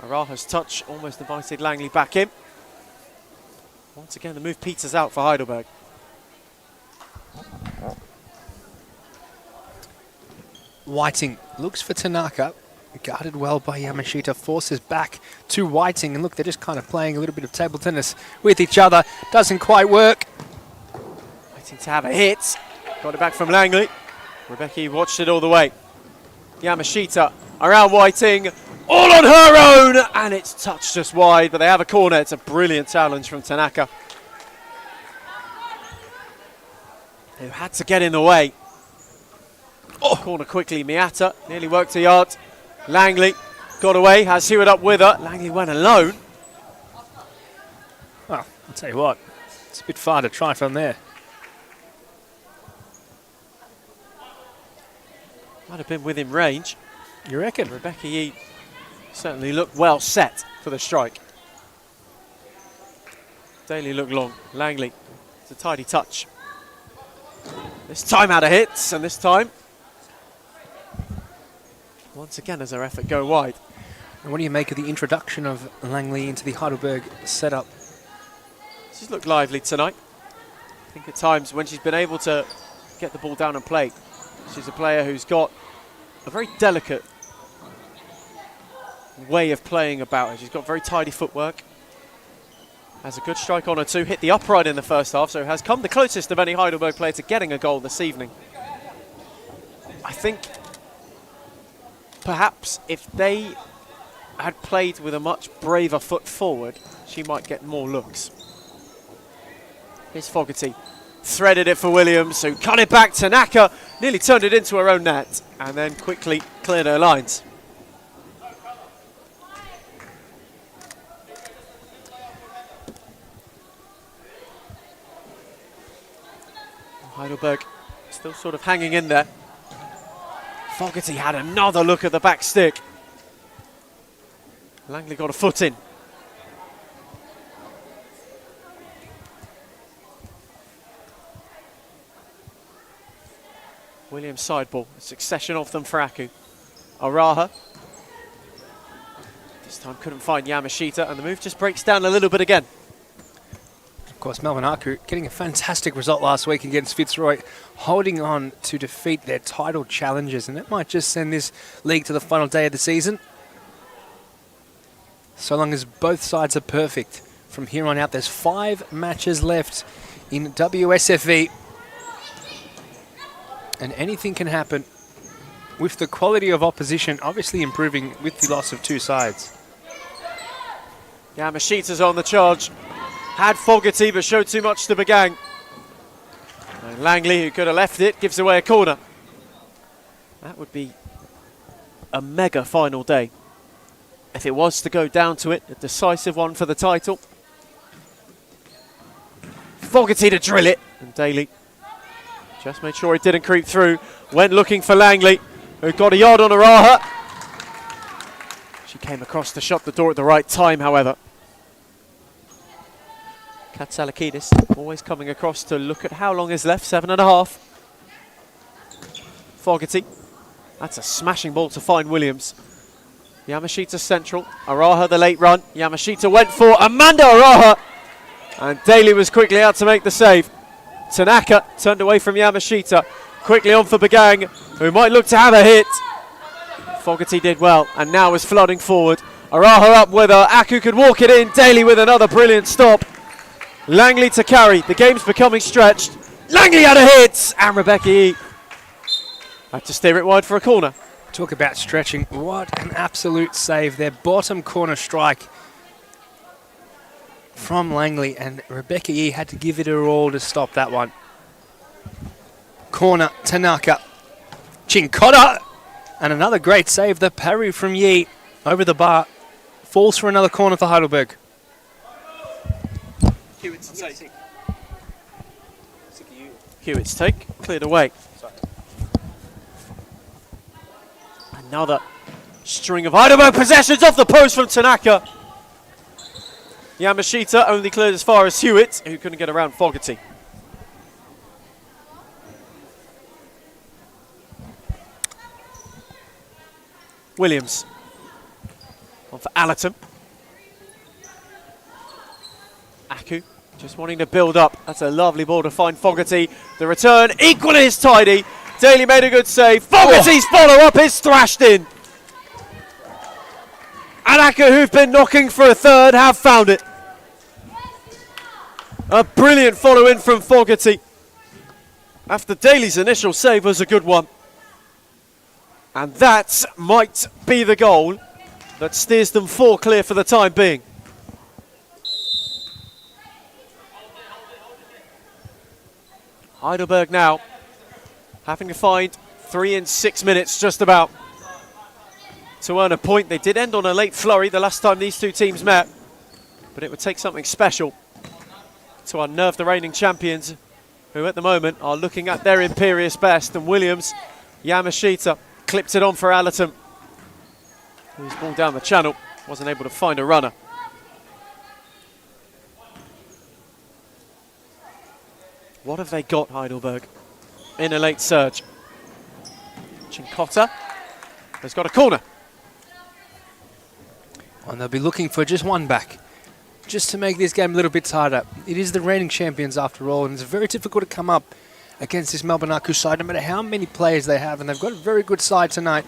Araha's touch almost invited Langley back in. Once again, the move peters out for Heidelberg. Whiting looks for Tanaka. Guarded well by Yamashita. Forces back to Whiting. And look, they're just kind of playing a little bit of table tennis with each other. Doesn't quite work. Waiting to have a hit. Got it back from Langley. Rebecca watched it all the way. Yamashita around Whiting. All on her own. And it's touched just wide. But they have a corner. It's a brilliant challenge from Tanaka, who had to get in the way. Oh. Corner quickly. Miata nearly worked a yard. Langley got away, has Hewitt up with her. Langley went alone. Well, I'll tell you what, it's a bit far to try from there. Might have been within range. You reckon? Rebecca Yee certainly looked well set for the strike. Daly looked long. Langley, it's a tidy touch. This time out of hits, and this time once again as our effort go wide. And what do you make of the introduction of Langley into the Heidelberg setup? She's looked lively tonight. I think at times when she's been able to get the ball down and play, she's a player who's got a very delicate way of playing about her. She's got very tidy footwork. Has a good strike on her too. Hit the upright in the first half, so has come the closest of any Heidelberg player to getting a goal this evening. I think perhaps if they had played with a much braver foot forward, she might get more looks. Here's Fogarty. Threaded it for Williams, who cut it back. Tanaka nearly turned it into her own net and then quickly cleared her lines. Heidelberg still sort of hanging in there. Fogarty had another look at the back stick. Langley got a foot in. Williams sideball, a succession of them for Aku. Araha. This time couldn't find Yamashita, and the move just breaks down a little bit again. course, Melbourne Aku getting a fantastic result last week against Fitzroy, holding on to defeat their title challengers, and that might just send this league to the final day of the season. So long as both sides are perfect. From here on out, there's 5 matches left in WSFV, and anything can happen with the quality of opposition obviously improving with the loss of 2 sides. Yamashita's on the charge. Had Fogarty, but showed too much to Bagang. And Langley, who could have left it, gives away a corner. That would be a mega final day. If it was to go down to it, a decisive one for the title. Fogarty to drill it, and Daly just made sure it didn't creep through. Went looking for Langley, who got a yard on Araha. She came across to shut the door at the right time, however. Katsalakidis always coming across to look at how long is left, 7.5. Fogarty, that's a smashing ball to find Williams. Yamashita central, Araha the late run. Yamashita went for Amanda Araha, and Daly was quickly out to make the save. Tanaka turned away from Yamashita, quickly on for Bagang, who might look to have a hit. Fogarty did well, and now is flooding forward. Araha up with her, Aku could walk it in, Daly with another brilliant stop. Langley to carry, the game's becoming stretched. Langley had a hit, and Rebecca E had to steer it wide for a corner. Talk about stretching, what an absolute save. Their bottom corner strike from Langley, and Rebecca E had to give it her all to stop that one. Corner, Tanaka, Chinkota, and another great save, the parry from Yi over the bar. Falls for another corner for Heidelberg. Hewitt's take, cleared away. Another string of Heidelberg possessions off the post from Tanaka. Yamashita only cleared as far as Hewitt, who couldn't get around Fogarty. Williams on for Allerton. Aku just wanting to build up. That's a lovely ball to find Fogarty. The return equally as tidy. Daly made a good save. Fogarty's follow-up is thrashed in. And Aku, who've been knocking for a third, have found it. A brilliant follow-in from Fogarty. After Daly's initial save was a good one. And that might be the goal that steers them 4 clear for the time being. Heidelberg now having to find 3 in 6 minutes just about to earn a point. They did end on a late flurry the last time these two teams met, but it would take something special to unnerve the reigning champions, who at the moment are looking at their imperious best. And Williams, Yamashita clipped it on for Allerton, who's ball down the channel, wasn't able to find a runner. What have they got, Heidelberg, in a late surge? Chinkota has got a corner. And they'll be looking for just one back, just to make this game a little bit tighter. It is the reigning champions after all, and it's very difficult to come up against this Melbourne Aku side, no matter how many players they have, and they've got a very good side tonight.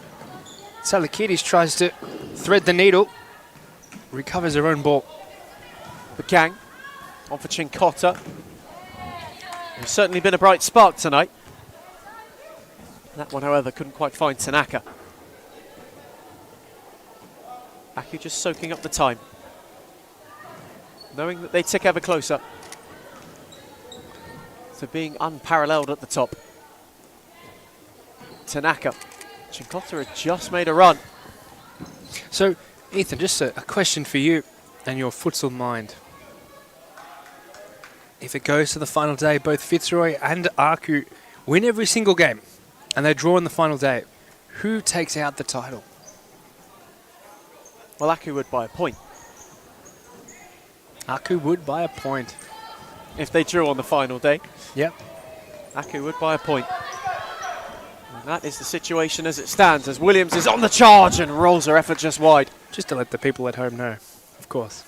Salakidis tries to thread the needle, recovers her own ball. Bagang on for Chinkota. There's certainly been a bright spark tonight. That one, however, couldn't quite find Tanaka. Aku just soaking up the time, knowing that they tick ever closer to being unparalleled at the top. Tanaka. Chinkota had just made a run. So, Ethan, just a question for you and your futsal mind. If it goes to the final day, both Fitzroy and Aku win every single game, and they draw in the final day, who takes out the title? Well, Aku would by a point. Aku would by a point. If they drew on the final day, Yep. Aku would by a point. And that is the situation as it stands, as Williams is on the charge and rolls her effort just wide. Just to let the people at home know, of course.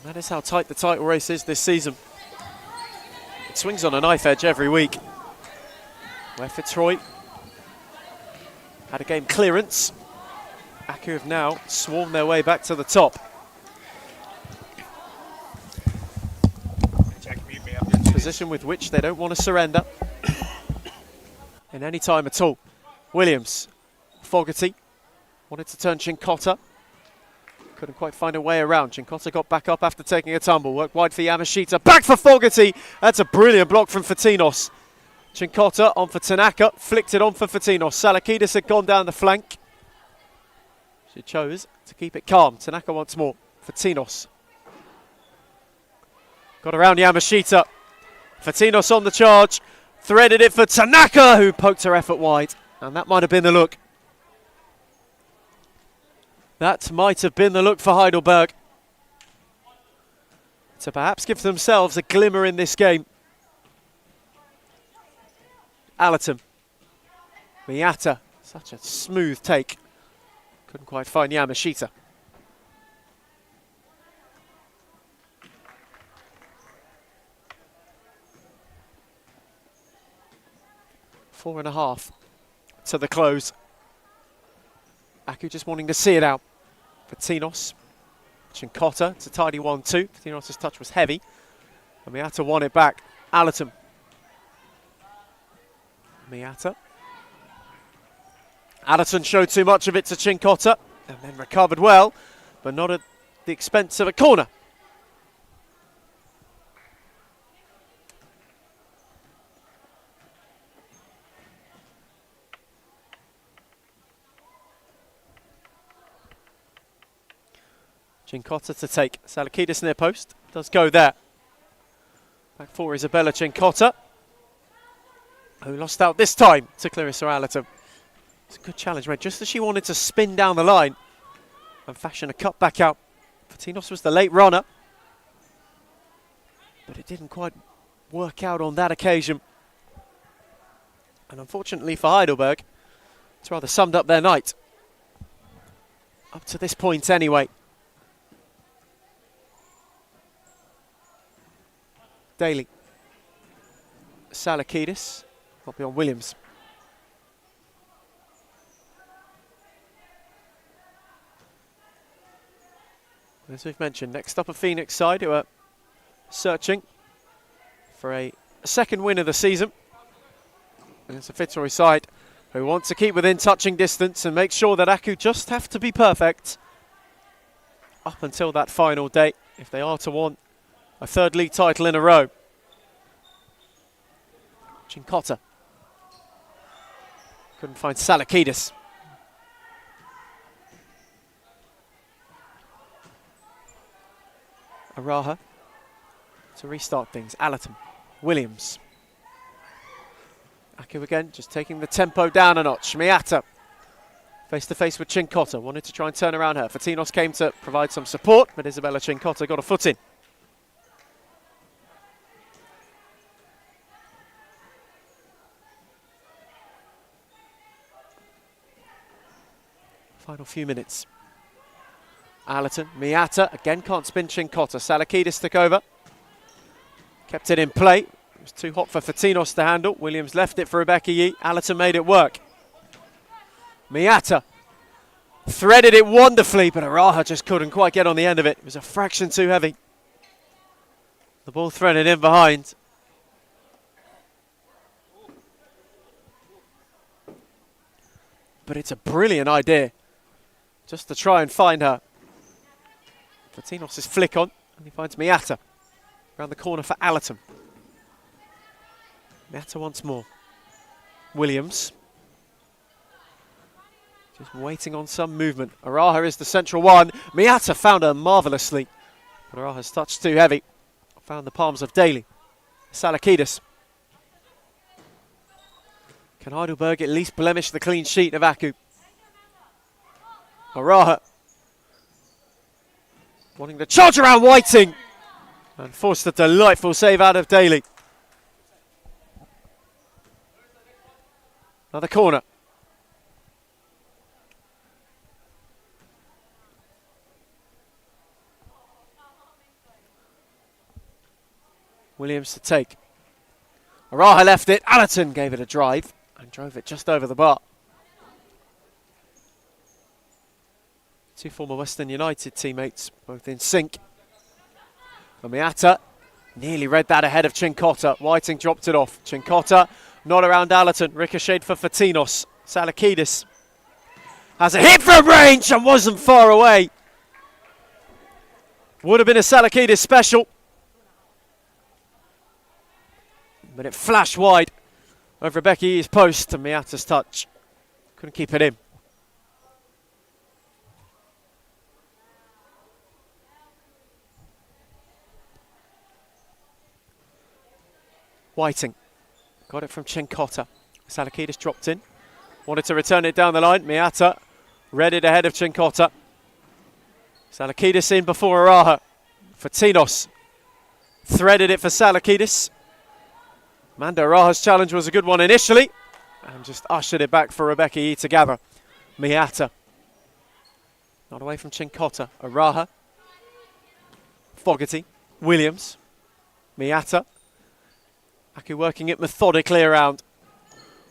That is how tight the title race is this season. It swings on a knife edge every week. Where Fitzroy had a game clearance. Aku have now swarmed their way back to the top. Position with which they don't want to surrender in any time at all. Williams, Fogarty, wanted to turn Chincotta. Couldn't quite find a way around. Chincotta got back up after taking a tumble. Worked wide for Yamashita. Back for Fogarty. That's a brilliant block from Fatinos. Chincotta on for Tanaka. Flicked it on for Fatinos. Salakidis had gone down the flank. She chose to keep it calm. Tanaka once more. Fatinos. Got around Yamashita. Fatinos on the charge. Threaded it for Tanaka, who poked her effort wide. And that might have been the look. That might have been the look for Heidelberg. To perhaps give themselves a glimmer in this game. Allerton. Miyata. Such a smooth take. Couldn't quite find Yamashita. Four and a half to the close. Aku just wanting to see it out. Fatinos. Chincotta. It's a tidy 1-2. Fatinos' touch was heavy. And Miyata won it back. Allerton. Miyata. Allerton showed too much of it to Chincotta. And then recovered well. But not at the expense of a corner. Chincotta to take. Salakidis near post. Does go there. Back for Isabella Chincotta, who lost out this time to Clarissa Allerton. It's a good challenge, mate. Just as she wanted to spin down the line and fashion a cut back out. Fatinos was the late runner. But it didn't quite work out on that occasion. And unfortunately for Heidelberg, it's rather summed up their night. Up to this point anyway. Daly. Salakidis. Not beyond Williams. As we've mentioned, next up a Phoenix side who are searching for a second win of the season. And it's a Fitzroy side who want to keep within touching distance and make sure that Aku just have to be perfect up until that final day if they are to want a third league title in a row. Chincotta. Couldn't find Salakidis. Araha to restart things. Allerton. Williams. Aku again, just taking the tempo down a notch. Miyata. Face to face with Chincotta. Wanted to try and turn around her. Fatinos came to provide some support, but Isabella Chincotta got a foot in. Final few minutes. Allerton, Miyata, again can't spin Chincotta. Salakidis took over. Kept it in play. It was too hot for Fatinos to handle. Williams left it for Rebecca Yee. Allerton made it work. Miyata threaded it wonderfully, but Araha just couldn't quite get on the end of it. It was a fraction too heavy. The ball threaded in behind. But it's a brilliant idea just to try and find her. Fatinos' flick on, and he finds Miyata around the corner for Allerton. Miyata once more. Williams. Just waiting on some movement. Araha is the central one. Miyata found her marvellously. But Araha's touch too heavy. Found the palms of Daly. Salakidis. Can Heidelberg at least blemish the clean sheet of Aku? Araha wanting to charge around Whiting and forced a delightful save out of Daly. Another corner. Williams to take. Araha left it. Allerton gave it a drive and drove it just over the bar. Two former Western United teammates, both in sync. Miata nearly read that ahead of Chincotta. Whiting dropped it off. Chincotta not around Allerton. Ricocheted for Fatinos. Salakidis has a hit from range and wasn't far away. Would have been a Salakidis special. But it flashed wide over Rebecca Yee's post and Miata's touch. Couldn't keep it in. Whiting got it from Chincotta. Salakidis dropped in. Wanted to return it down the line. Miata read it ahead of Chincotta. Salakidis in before Araha. Fatinos threaded it for Salakidis. Amanda Araha's challenge was a good one initially and just ushered it back for Rebecca Yee to gather. Miata not away from Chincotta. Araha. Fogarty. Williams. Miata. Aku working it methodically around.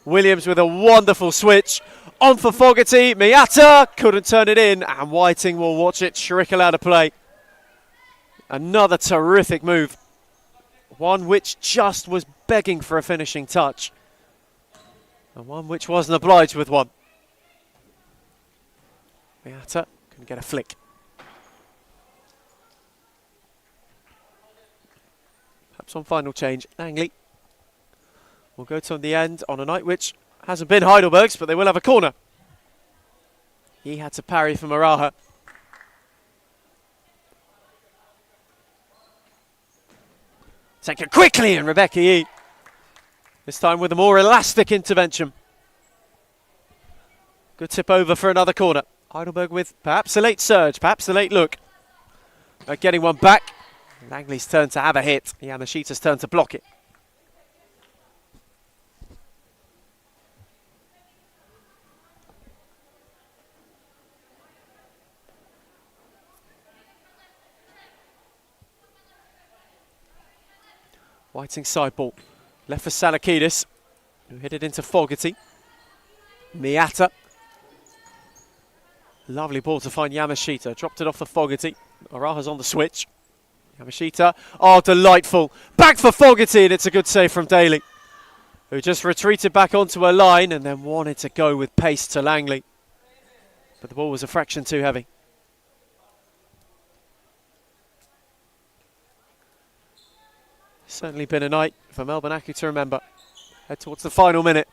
Williams with a wonderful switch. On for Fogarty. Miata couldn't turn it in, and Whiting will watch it trickle out of play. Another terrific move. One which just was begging for a finishing touch. And one which wasn't obliged with one. Miata couldn't get a flick. Perhaps on final change, Langley will go to the end on a night which hasn't been Heidelberg's, but they will have a corner. He had to parry from Araha. Taken quickly, and Rebecca Yee, this time with a more elastic intervention. Good tip over for another corner. Heidelberg with perhaps a late surge, perhaps a late look at getting one back. Langley's turn to have a hit. Yamashita's turn to block it. Whiting side ball. Left for Salakidis, who hit it into Fogarty. Miata. Lovely ball to find Yamashita. Dropped it off for Fogarty. Araha's on the switch. Yamashita. Oh, delightful. Back for Fogarty, and it's a good save from Daly, who just retreated back onto a line and then wanted to go with pace to Langley. But the ball was a fraction too heavy. Certainly been a night for Melbourne Aku to remember. Head towards the final minute.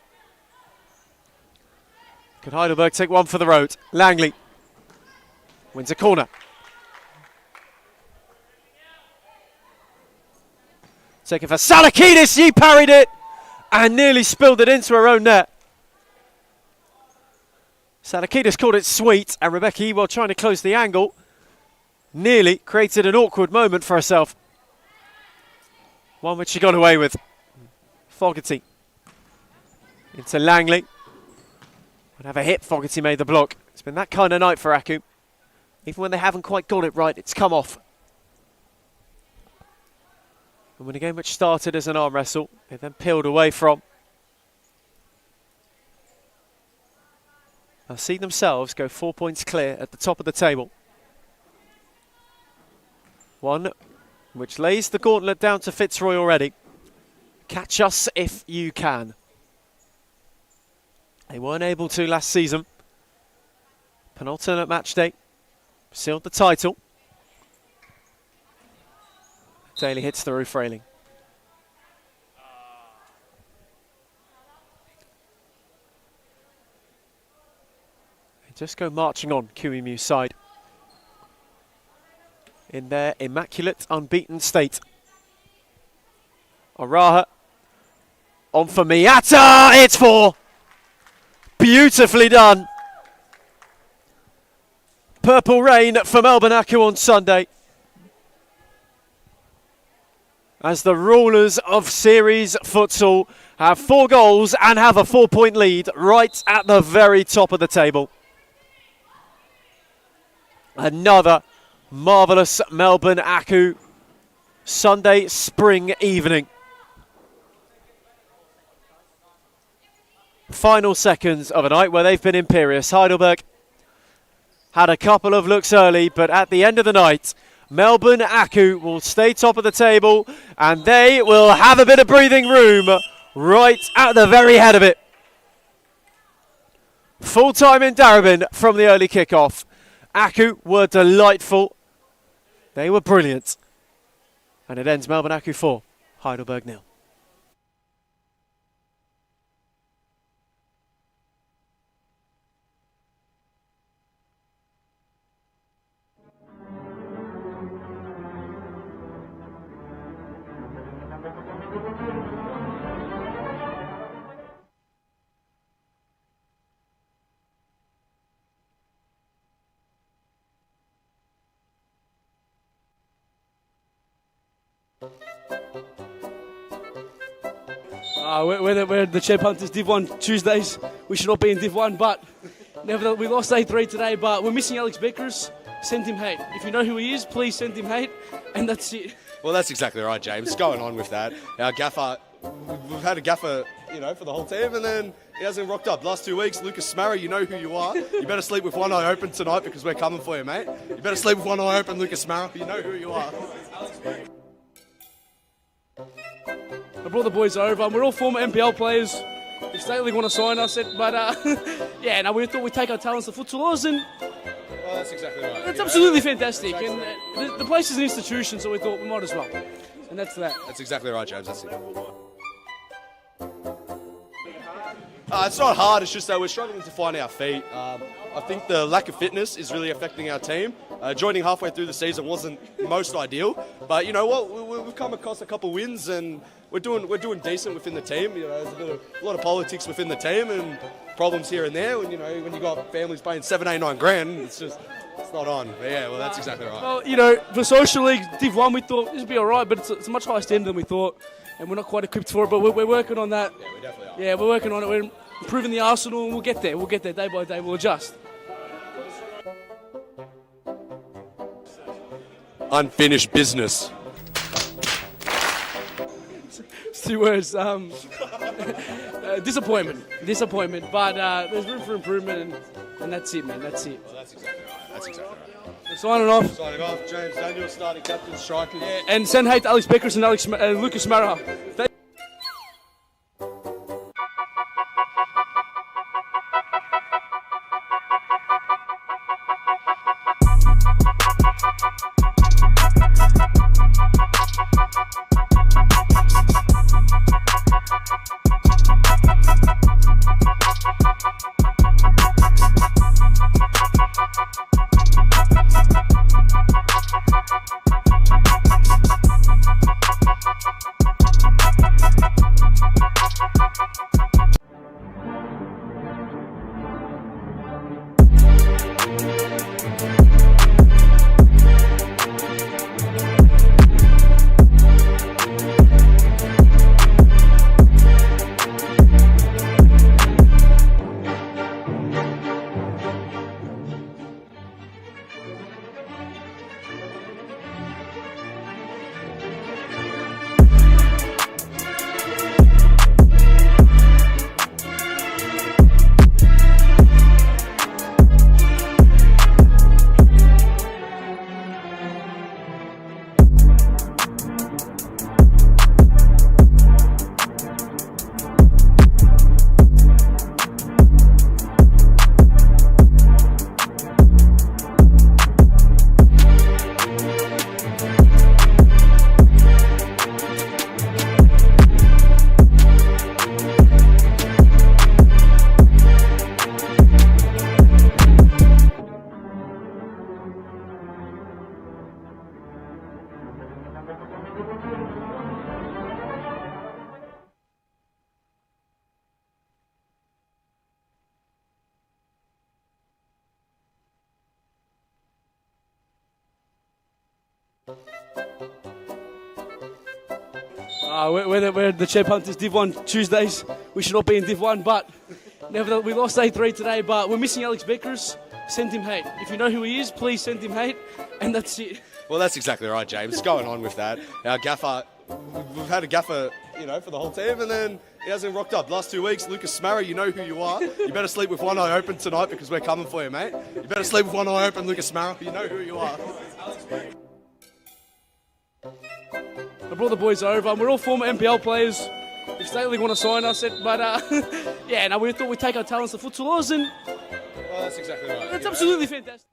Could Heidelberg take one for the road? Langley wins a corner. Taken for Salakidis. He parried it and nearly spilled it into her own net. Salakidis called it sweet, and Rebecca Yee, while trying to close the angle, nearly created an awkward moment for herself. One which she got away with. Fogarty into Langley. Would have a hit. Fogarty made the block. It's been that kind of night for Aku. Even when they haven't quite got it right, it's come off. And when a game which started as an arm wrestle, they then peeled away from. They'll see themselves go 4 points clear at the top of the table. One which lays the gauntlet down to Fitzroy already. Catch us if you can. They weren't able to last season. Penultimate match day. Sealed the title. Daly hits the roof railing. They just go marching on, QEMU side, in their immaculate, unbeaten state. Araha on for Miata. It's 4. Beautifully done. Purple rain for Melbourne Aku on Sunday, as the rulers of series futsal have 4 goals and have a 4-point lead right at the very top of the table. Another marvellous Melbourne Aku Sunday spring evening. Final seconds of a night where they've been imperious. Heidelberg had a couple of looks early, but at the end of the night, Melbourne Aku will stay top of the table and they will have a bit of breathing room right at the very head of it. Full time in Darabin from the early kickoff. Aku were delightful. They were brilliant. And it ends Melbourne Aku 4, Heidelberg 0. We're the Champ Hunters Div 1 Tuesdays. We should not be in Div 1, but nevertheless, we lost 8-3 today, but we're missing Alex Beckers. Send him hate. If you know who he is, please send him hate, and that's it. Well, that's exactly right, James. Going on with that. Our gaffer, we've had a gaffer, for the whole team, and then he hasn't rocked up. Last 2 weeks, Lucas Smarra, you know who you are. You better sleep with one eye open tonight because we're coming for you, mate. You better sleep with one eye open, Lucas Smarra. You know who you are. I brought the boys over, and we're all former NPL players. If State League want to sign us, we thought we'd take our talents to Futsalers, and Well, that's exactly right. it's absolutely fantastic. And the place is an institution, so we thought we might as well. And that's that. That's exactly right, James. That's it. It's not hard, it's just that we're struggling to find our feet. I think the lack of fitness is really affecting our team. Joining halfway through the season wasn't most ideal, but you know what? We've come across a couple wins and we're doing decent within the team. There's a lot of politics within the team and problems here and there. When when you got families paying 7, 8, 9 grand, it's not on. But yeah, well, that's exactly right. Well, for Social League Div 1, we thought this would be all right, but it's a much higher standard than we thought, and we're not quite equipped for it, but we're working on that. Yeah, we definitely are. Yeah, we're working on it. We're improving the arsenal, and we'll get there. We'll get there day by day. We'll adjust. Unfinished business. It's 2 words. Disappointment. But there's room for improvement, and that's it, man. That's it. Well, that's exactly right. That's exactly right. We're signing off. Signing off, James Daniel, starting captain, strikers. Yeah, and send hate to Alex Beckers and Lucas Maraha. We're the Champ Hunters Div 1 Tuesdays. We should not be in Div 1, but nevertheless, we lost 8-3 today, but we're missing Alex Beckers. send him hate. If you know who he is, please send him hate, and that's it. Well, that's exactly right, James. Going on with that, our gaffer, we've had a gaffer, for the whole team, and then he hasn't rocked up. Last 2 weeks, Lucas Smarra, you know who you are. You better sleep with one eye open tonight because we're coming for you, mate. You better sleep with one eye open, Lucas Smarra. You know who you are. I brought the boys over, and we're all former NPL players. If State League want to sign us, we thought we'd take our talents to futsalers, and Well, that's exactly right. it's absolutely fantastic.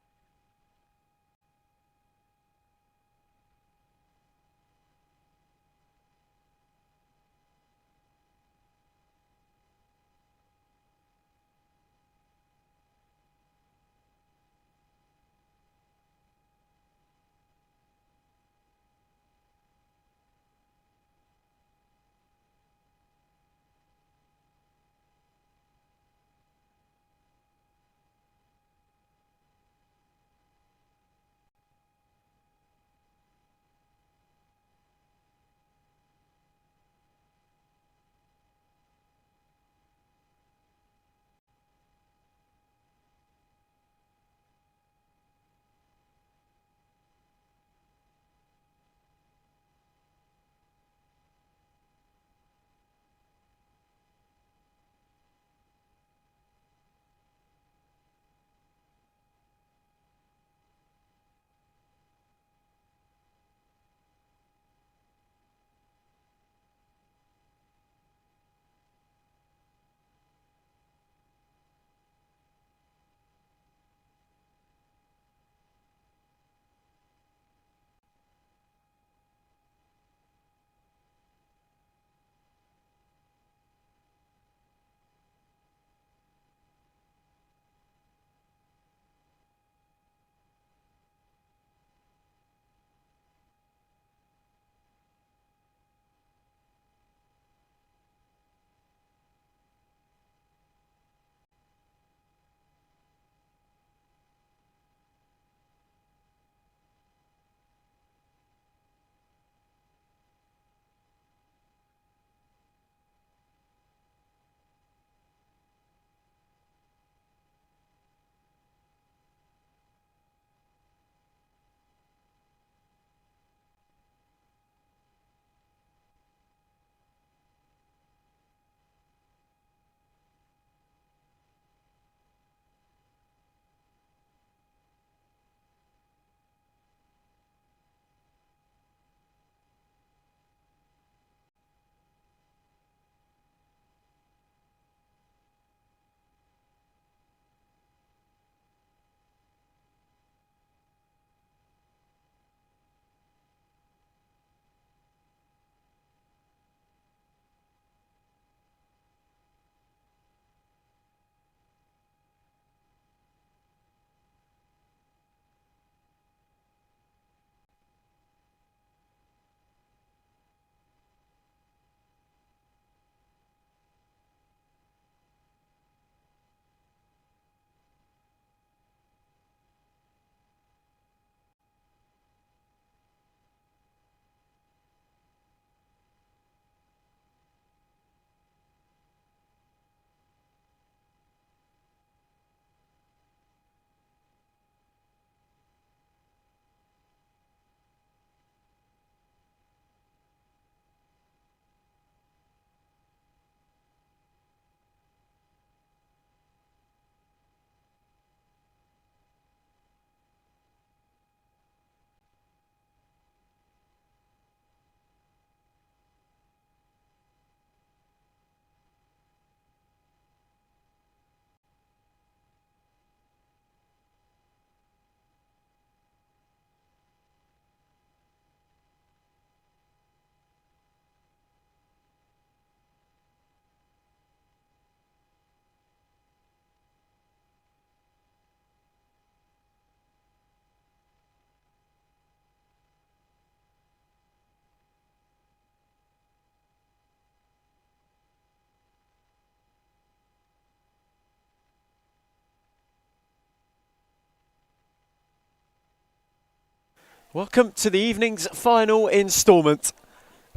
Welcome to the evening's final instalment.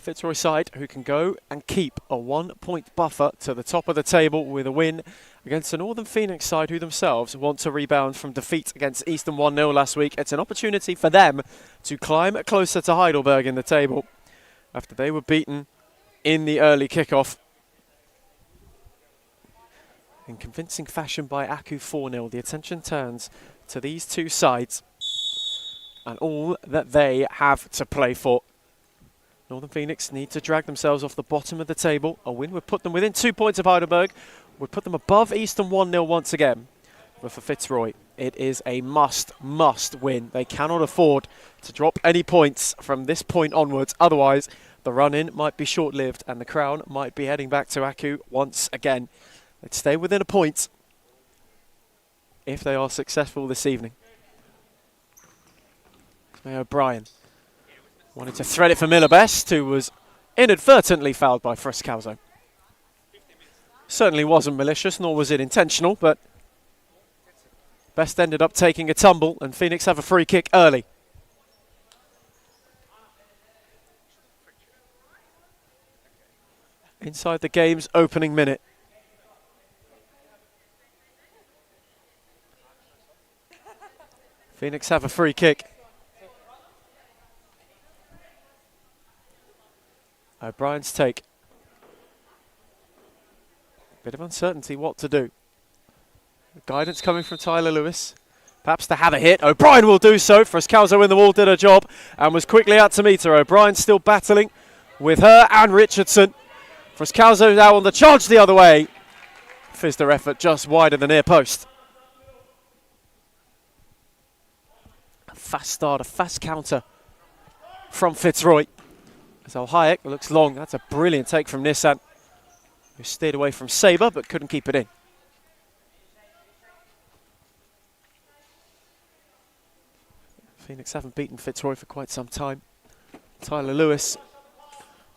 Fitzroy side who can go and keep a 1-point buffer to the top of the table with a win against the Northern Phoenix side who themselves want to rebound from defeat against Eastern 1-0 last week. It's an opportunity for them to climb closer to Heidelberg in the table after they were beaten in the early kickoff in convincing fashion by Aku 4-0. The attention turns to these two sides and all that they have to play for. Northern Phoenix need to drag themselves off the bottom of the table. A win would put them within 2 points of Heidelberg, would put them above Eastern 1-0 once again. But for Fitzroy, it is a must win. They cannot afford to drop any points from this point onwards. Otherwise, the run-in might be short-lived and the crown might be heading back to Aku once again. They'd stay within a point if they are successful this evening. O'Brien wanted to thread it for Miller Best, who was inadvertently fouled by Frescalzo. Certainly wasn't malicious, nor was it intentional, but Best ended up taking a tumble, and Phoenix have a free kick early. Inside the game's opening minute. Phoenix have a free kick. O'Brien's take. Bit of uncertainty what to do. Guidance coming from Tyler Lewis. Perhaps to have a hit. O'Brien will do so. Frescalzo in the wall did her job and was quickly out to meet her. O'Brien still battling with her and Richardson. Frescalzo now on the charge the other way. Fizzed her effort just wide of the near post. A fast start, a fast counter from Fitzroy. So Hayek looks long. That's a brilliant take from Nissan, who steered away from Sabre but couldn't keep it in. Phoenix haven't beaten Fitzroy for quite some time. Tyler Lewis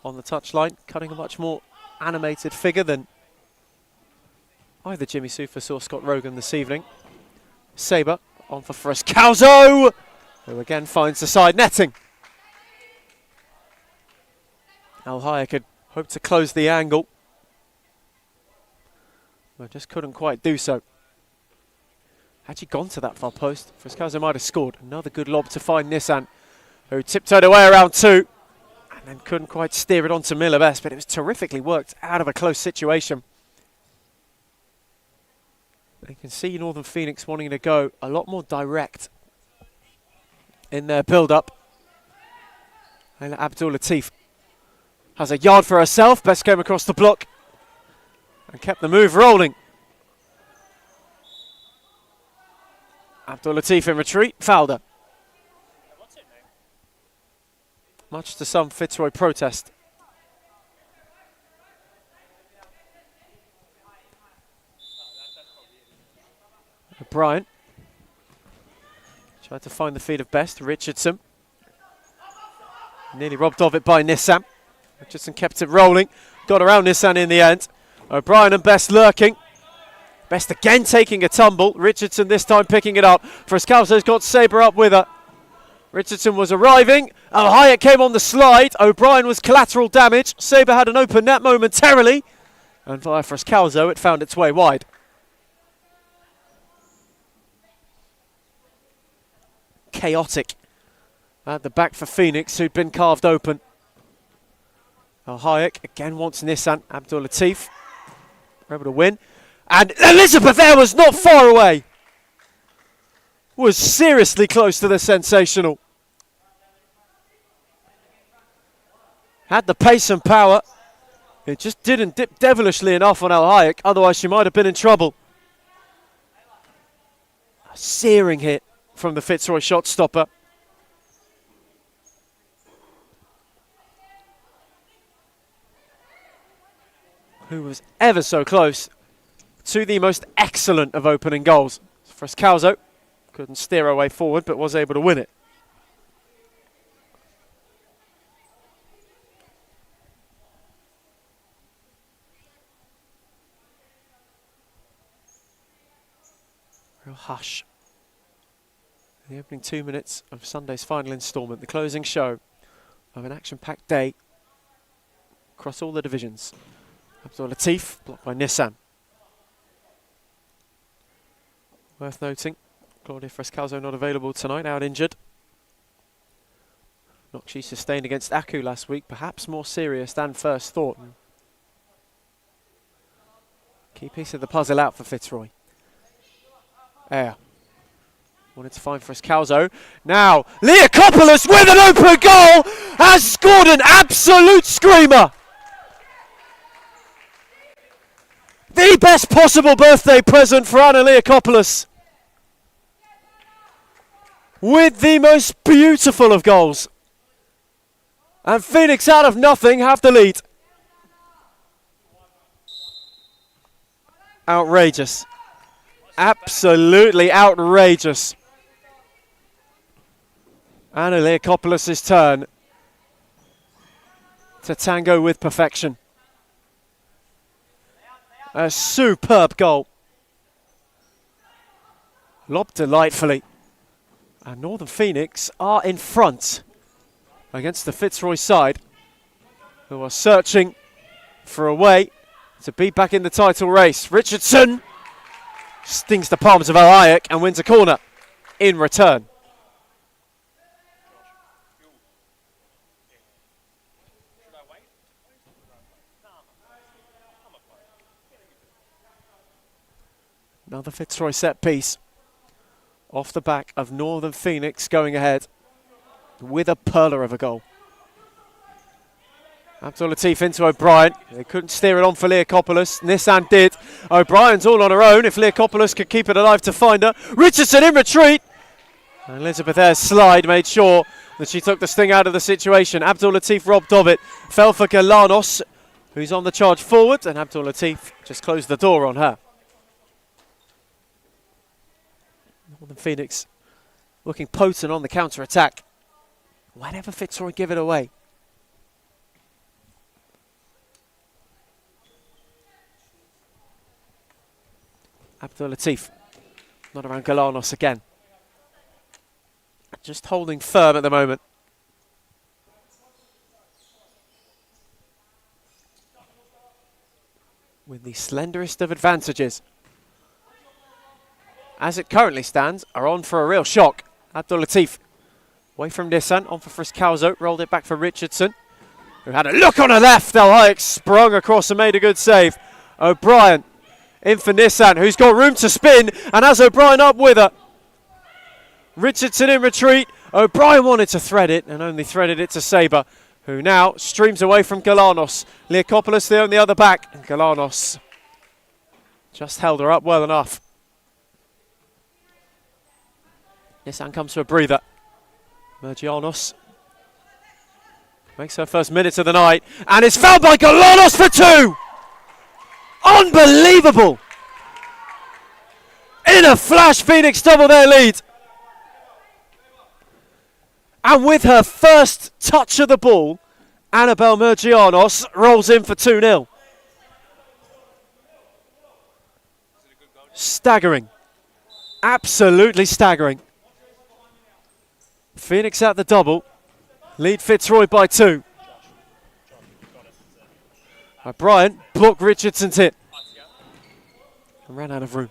on the touchline, cutting a much more animated figure than either Jimmy Sufas or Scott Rogan this evening. Sabre on for Frescalzo, who again finds the side netting. Al Hayek had hoped to close the angle, but just couldn't quite do so. Had she gone to that far post, Frescalzo might have scored. Another good lob to find Nissan, who tiptoed away around two, and then couldn't quite steer it onto Miller Best, but it was terrifically worked out of a close situation. You can see Northern Phoenix wanting to go a lot more direct in their build-up. Abdul Latif has a yard for herself. Best came across the block and kept the move rolling. Abdul Latif in retreat, fouled her. Much to some Fitzroy protest. O'Brien tried to find the feet of Best. Richardson nearly robbed of it by Nissan. Richardson kept it rolling, got around Nissan in the end. O'Brien and Best lurking. Best again taking a tumble. Richardson this time picking it up. Frescalzo's got Sabre up with her. Richardson was arriving. Hayek came on the slide. O'Brien was collateral damage. Sabre had an open net momentarily, and via Frescalzo it found its way wide. Chaotic at the back for Phoenix, who'd been carved open. Hayek again wants Nissan. Abdul Latif able to win. And Elizabeth Eyre was not far away. Was seriously close to the sensational. Had the pace and power. It just didn't dip devilishly enough on Al Hayek, otherwise she might have been in trouble. A searing hit from the Fitzroy shot stopper. Who was ever so close to the most excellent of opening goals. Frescalzo couldn't steer her way forward, but was able to win it. Real hush. The opening 2 minutes of Sunday's final instalment, the closing show of an action-packed day across all the divisions. Abdul Latif, blocked by Nissan. Worth noting, Claudia Frescalzo not available tonight, out injured. Knock she sustained against Aku last week, perhaps more serious than first thought. Key piece of the puzzle out for Fitzroy. Air. Wanted to find Frescalzo. Now, Leakopoulos with an open goal has scored an absolute screamer. The best possible birthday present for Anna Leakopoulos. With the most beautiful of goals. And Phoenix out of nothing have the lead. Outrageous. Absolutely outrageous. Anna Leakopoulos' turn to tango with perfection. A superb goal. Lobbed delightfully. And Northern Phoenix are in front against the Fitzroy side, who are searching for a way to be back in the title race. Richardson stings the palms of Alayak and wins a corner in return. Another Fitzroy set piece off the back of Northern Phoenix going ahead with a perler of a goal. Abdul Latif into O'Brien. They couldn't steer it on for Leakopoulos. Nissan did. O'Brien's all on her own. If Leakopoulos could keep it alive to find her. Richardson in retreat. And Elizabeth Ayres' slide made sure that she took the sting out of the situation. Abdul Latif robbed of it. Fell for Galanos, who's on the charge forward. And Abdul Latif just closed the door on her. Northern Phoenix looking potent on the counter-attack. Whenever Fitzroy give it away. Abdul Latif, not around Galanos again. Just holding firm at the moment. With the slenderest of advantages. As it currently stands, are on for a real shock. Abdul Latif, away from Nissan, on for Frescalzo, rolled it back for Richardson, who had a look on her left. Alayak sprung across and made a good save. O'Brien in for Nissan, who's got room to spin, and has O'Brien up with her. Richardson in retreat. O'Brien wanted to thread it, and only threaded it to Sabre, who now streams away from Galanos. Leakopoulos there on the other back, and Galanos just held her up well enough. Nissan comes to a breather. Mergianos makes her first minutes of the night, and is fouled by Galanos for two! Unbelievable! In a flash, Phoenix double their lead. And with her first touch of the ball, Annabelle Mergianos rolls in for 2-0. Staggering. Absolutely staggering. Phoenix at the double. Lead Fitzroy by 2. O'Brien blocked Richardson's hit. And ran out of room.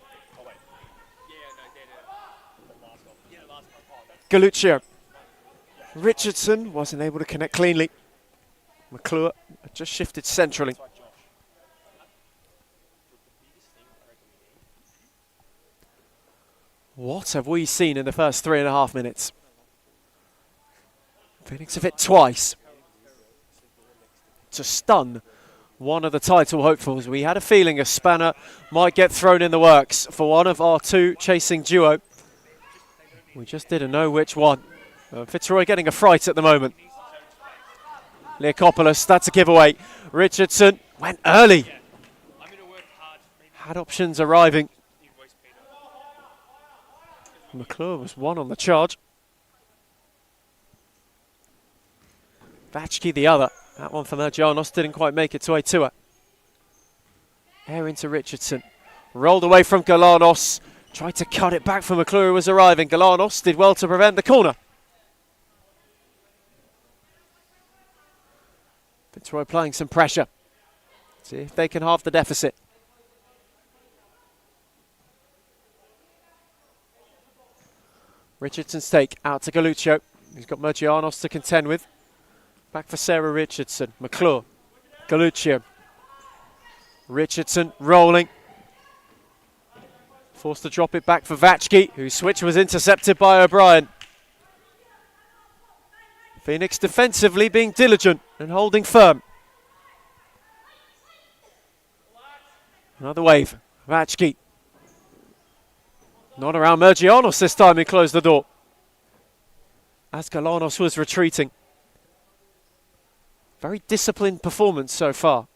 Galuccio. Richardson wasn't able to connect cleanly. McClure just shifted centrally. What have we seen in the first 3.5 minutes? Phoenix have hit twice to stun one of the title hopefuls. We had a feeling a spanner might get thrown in the works for one of our two chasing duo. We just didn't know which one. Fitzroy getting a fright at the moment. Leakopoulos, that's a giveaway. Richardson went early. Had options arriving. McClure was one on the charge. Vatchke the other. That one for Mergianos didn't quite make its way to her. Air into Richardson. Rolled away from Galanos. Tried to cut it back for McClure, who was arriving. Galanos did well to prevent the corner. Fitzroy applying some pressure. See if they can halve the deficit. Richardson's take out to Galuccio. He's got Mergianos to contend with. Back for Sarah Richardson. McClure. Galuccio. Richardson rolling. Forced to drop it back for Vachki, whose switch was intercepted by O'Brien. Phoenix defensively being diligent and holding firm. Another wave. Vachki. Not around Mergianos this time, he closed the door. As Galanos was retreating. Very disciplined performance so far.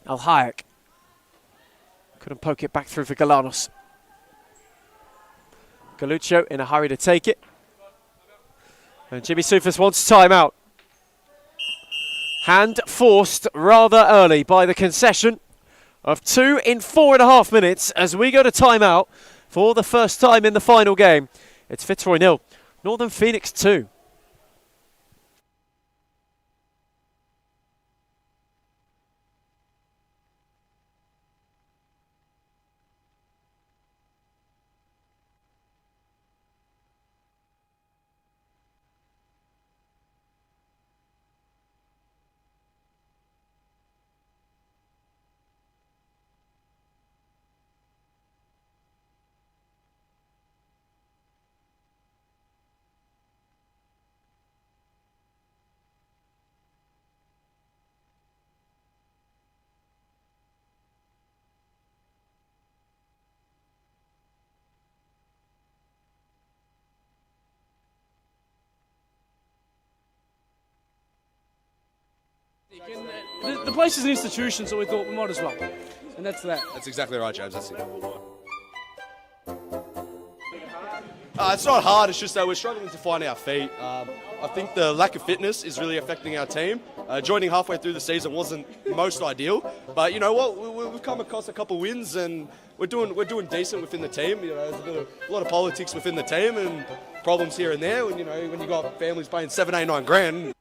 Al Hayek. Couldn't poke it back through for Galanos. Galuccio in a hurry to take it. And Jimmy Soufis wants timeout. Hand forced rather early by the concession of 2 in 4.5 minutes as we go to timeout for the first time in the final game. It's Fitzroy 0, Northern Phoenix 2. The place is an institution, so we thought we might as well. And that's that. That's exactly right, James. That's it. It's not hard, it's just that we're struggling to find our feet. I think the lack of fitness is really affecting our team. Joining halfway through the season wasn't most ideal, but you know what? We've come across a couple wins and we're doing decent within the team. You know, there's a lot of politics within the team and problems here and there. When you got families paying 7, 8, 9 grand.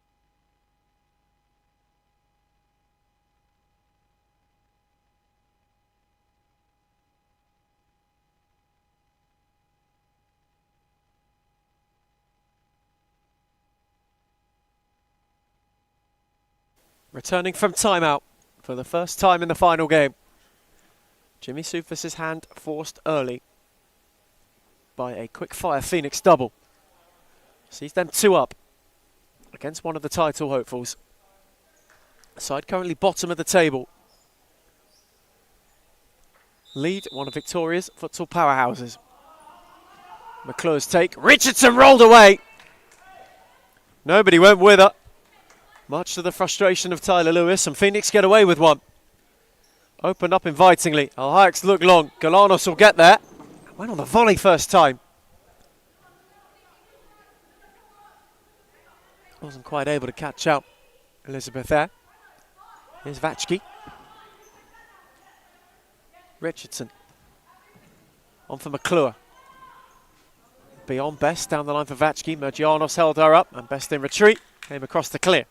Returning from timeout for the first time in the final game. Jimmy Soufis' hand forced early by a quick-fire Phoenix double. Sees them 2 up against one of the title hopefuls. Side currently bottom of the table. Lead one of Victoria's futsal powerhouses. McClure's take. Richardson rolled away. Nobody went with her. Much to the frustration of Tyler Lewis, and Phoenix get away with one. Opened up invitingly. Al-Hayek's look long. Galanos will get there. Went on the volley first time. Wasn't quite able to catch out Elizabeth there. Here's Vachki. Richardson. On for McClure. Beyond Best down the line for Vachki. Mergianos held her up, and Best in retreat. Came across the clear.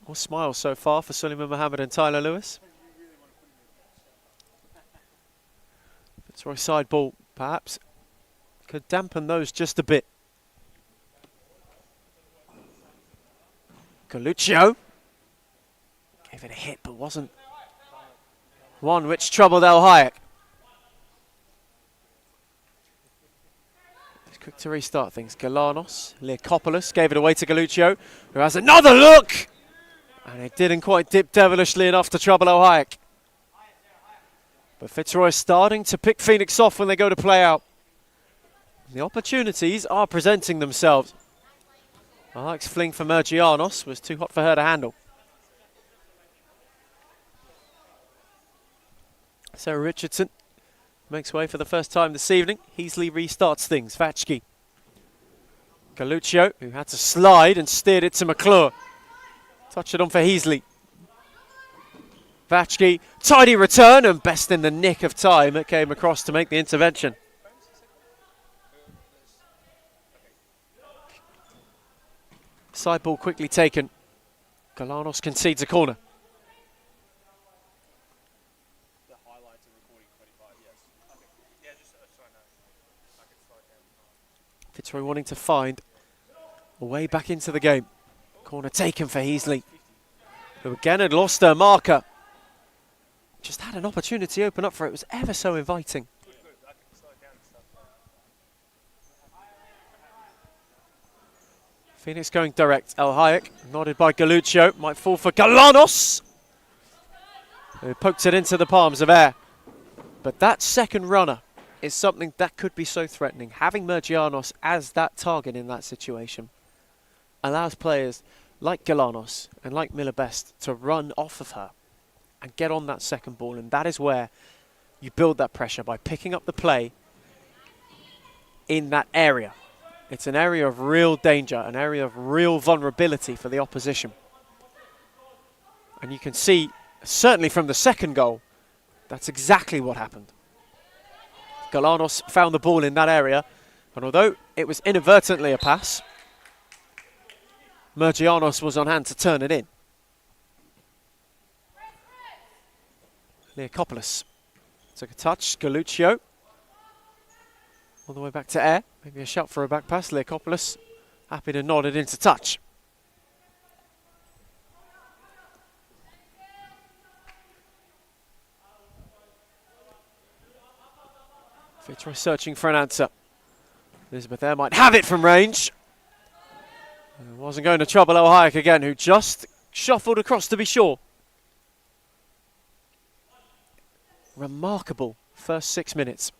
All smiles so far for Suleiman Mohammed and Tyler Lewis. Fitzroy side ball, perhaps, could dampen those just a bit. Galuccio gave it a hit, but wasn't one which troubled Al Hayek. He's quick to restart things. Galanos, Leokopoulos gave it away to Galuccio, who has another look! And it didn't quite dip devilishly enough to trouble Al Hayek. But Fitzroy is starting to pick Phoenix off when they go to play out. The opportunities are presenting themselves. Al Hayek's fling for Mergianos was too hot for her to handle. Sarah Richardson makes way for the first time this evening. Heasley restarts things. Vachki. Galuccio, who had to slide and steered it to McClure. Touch it on for Heasley. Vachki, tidy return, and Best in the nick of time it came across to make the intervention. Side ball quickly taken. Galanos concedes a corner. The highlights are recording 25, yes. Okay. Yeah, just sorry, no. I can slow it down. Fitzroy wanting to find a way back into the game. Corner taken for Heasley, who again had lost her marker. Just had an opportunity open up for it. It was ever so inviting. I can slow it down and stuff. Phoenix going direct. El Hayek, nodded by Galuccio, might fall for Galanos, who pokes it into the palms of air. But that second runner is something that could be so threatening. Having Mergianos as that target in that situation allows players like Galanos and like Miller Best to run off of her and get on that second ball, and that is where you build that pressure, by picking up the play in that area. It's an area of real danger, an area of real vulnerability for the opposition. And you can see, certainly from the second goal, that's exactly what happened. Galanos found the ball in that area, and although it was inadvertently a pass, Mergianos was on hand to turn it in. Leakopoulos took a touch. Galuccio all the way back to air. Maybe a shout for a back pass. Leakopoulos happy to nod it into touch. Fitzroy searching for an answer. Elizabeth Eyre might have it from range. Wasn't going to trouble El Hayek again, who just shuffled across to be sure. Remarkable first 6 minutes.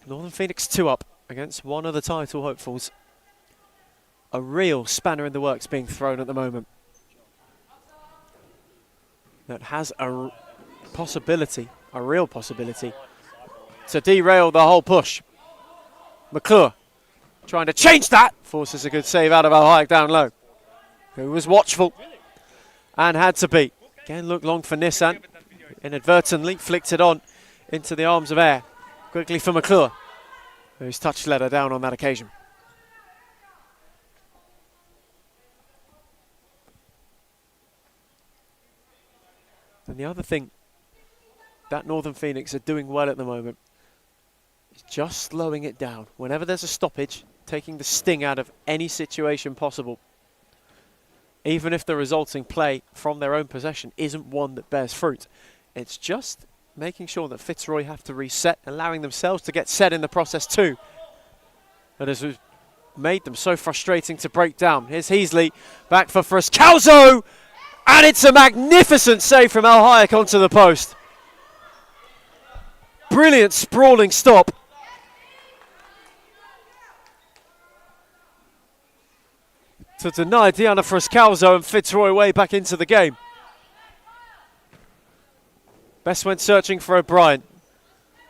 Northern Phoenix 2 up against one of the title hopefuls. A real spanner in the works being thrown at the moment. That has a possibility, a real possibility, to derail the whole push. McClure trying to change that. Forces a good save out of El Hayek down low, who was watchful and had to be. Again, looked long for Nissan. Inadvertently flicked it on into the arms of Air. Quickly for McClure, whose touch led her down on that occasion. And the other thing that Northern Phoenix are doing well at the moment is just slowing it down. Whenever there's a stoppage, taking the sting out of any situation possible. Even if the resulting play from their own possession isn't one that bears fruit. It's just making sure that Fitzroy have to reset, allowing themselves to get set in the process too. That has made them so frustrating to break down. Here's Heasley, back for Frascalzo, and it's a magnificent save from El Hayek onto the post. Brilliant sprawling stop. To deny Diana Frascalzo and Fitzroy way back into the game. Best went searching for O'Brien.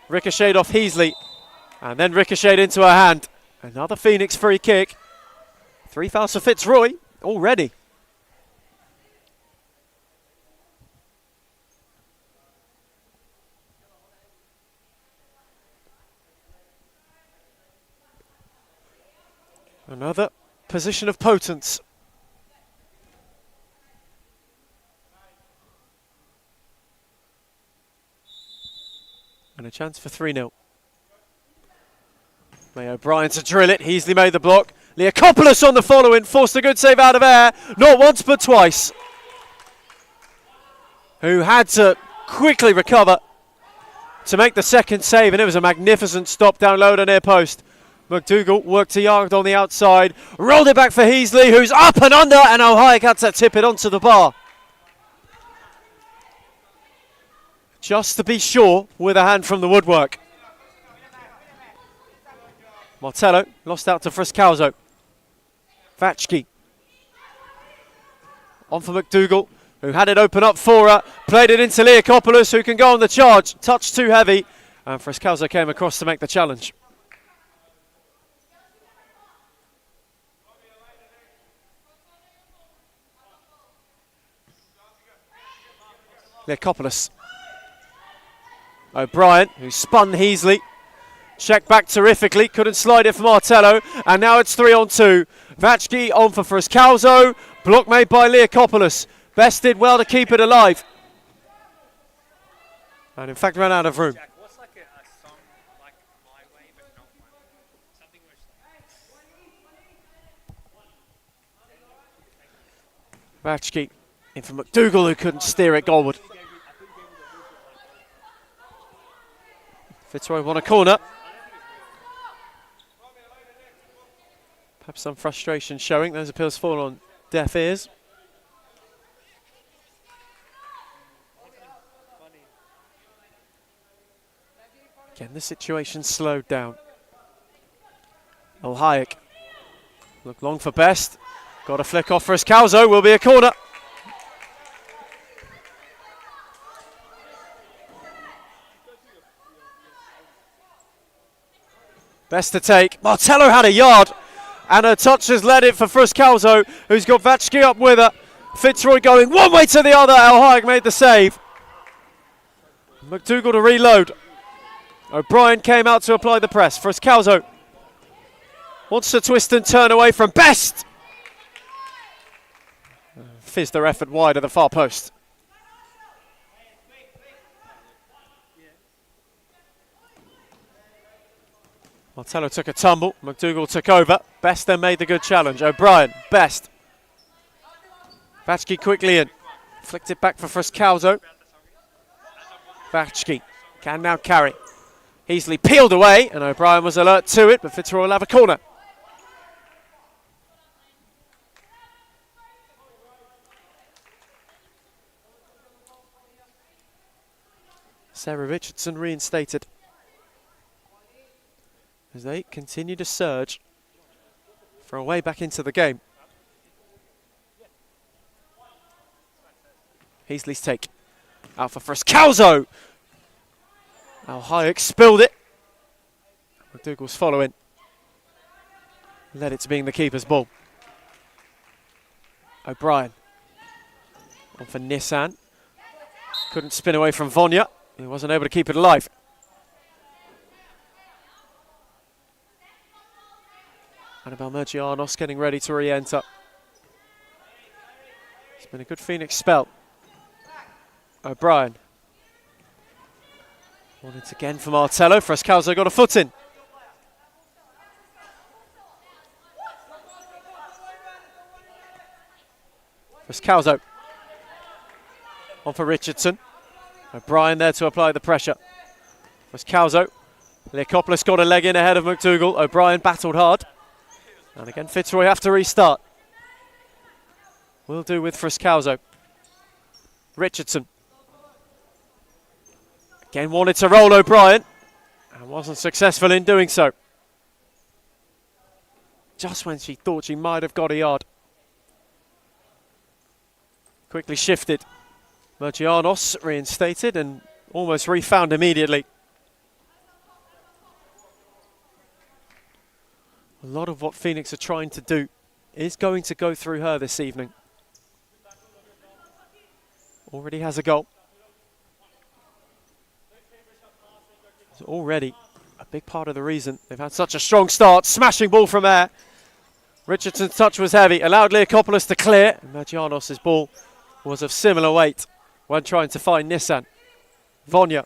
Ricocheted off Heasley, and then ricocheted into her hand. Another Phoenix free kick. 3 fouls for Fitzroy already. Another position of potence. And a chance for 3-0. May O'Brien to drill it. Heasley made the block. Leakopoulos on the follow-in. Forced a good save out of Air. Not once but twice. Who had to quickly recover to make the second save. And it was a magnificent stop down low to near post. McDougall worked a yard on the outside, rolled it back for Heasley, who's up and under, and El Hayek had to tip it onto the bar. Just to be sure, with a hand from the woodwork. Martello lost out to Frascalzo. Vatchke on for McDougall, who had it open up for her, played it into Leakopoulos, who can go on the charge, touch too heavy, and Frascalzo came across to make the challenge. Leakopoulos. O'Brien, who spun Heasley, Checked back terrifically, couldn't slide it for Martello, and now it's 3-on-2. Vachki on for Frascalzo, block made by Leakopoulos. Best did well to keep it alive. And in fact ran out of room. What's like a song like My Way but not one? Something which Vachki in for McDougall, who couldn't steer it goalward. Fitzroy won a corner. Perhaps some frustration showing. Those appeals fall on deaf ears. Again, the situation slowed down. El Hayek look long for best. Got a flick off for Escalzo. Will be a corner. Best to take. Martello had a yard. And a touch has led it for Frascalzo, who's got Vachki up with her. Fitzroy going one way to the other. El Hayek made the save. McDougall to reload. O'Brien came out to apply the press. Frascalzo wants to twist and turn away from Best. Fizzed their effort wide at the far post. Martello took a tumble. McDougall took over. Best then made the good challenge. O'Brien, Best. Vachki quickly in. Flicked it back for Frascalzo. Vachki can now carry. Easily peeled away, and O'Brien was alert to it, but Fitzroy will have a corner. Sarah Richardson reinstated as they continue to surge for a way back into the game. Heasley's take. Out for Frascalzo. El Hayek spilled it. McDougall's following. Led it to being the keeper's ball. O'Brien. On for Nissan. Couldn't spin away from Vonya. He wasn't able to keep it alive. Annabelle Mergianos getting ready to re-enter. It's been a good Phoenix spell. O'Brien. Won it again for Martello. Frascalzo got a foot in. Frascalzo. On for Richardson. O'Brien there to apply the pressure. Frascalzo. Leakopoulos got a leg in ahead of McDougall. O'Brien battled hard. And again, Fitzroy have to restart. Will do with Frascalzo. Richardson. Again, wanted to roll O'Brien. And wasn't successful in doing so. Just when she thought she might have got a yard. Quickly shifted. Mergianos reinstated and almost refound immediately. A lot of what Phoenix are trying to do is going to go through her this evening. Already has a goal. It's already a big part of the reason they've had such a strong start. Smashing ball from air. Richardson's touch was heavy. Allowed Leakopoulos to clear. And Mergianos' ball was of similar weight when trying to find Nissan. Vonya.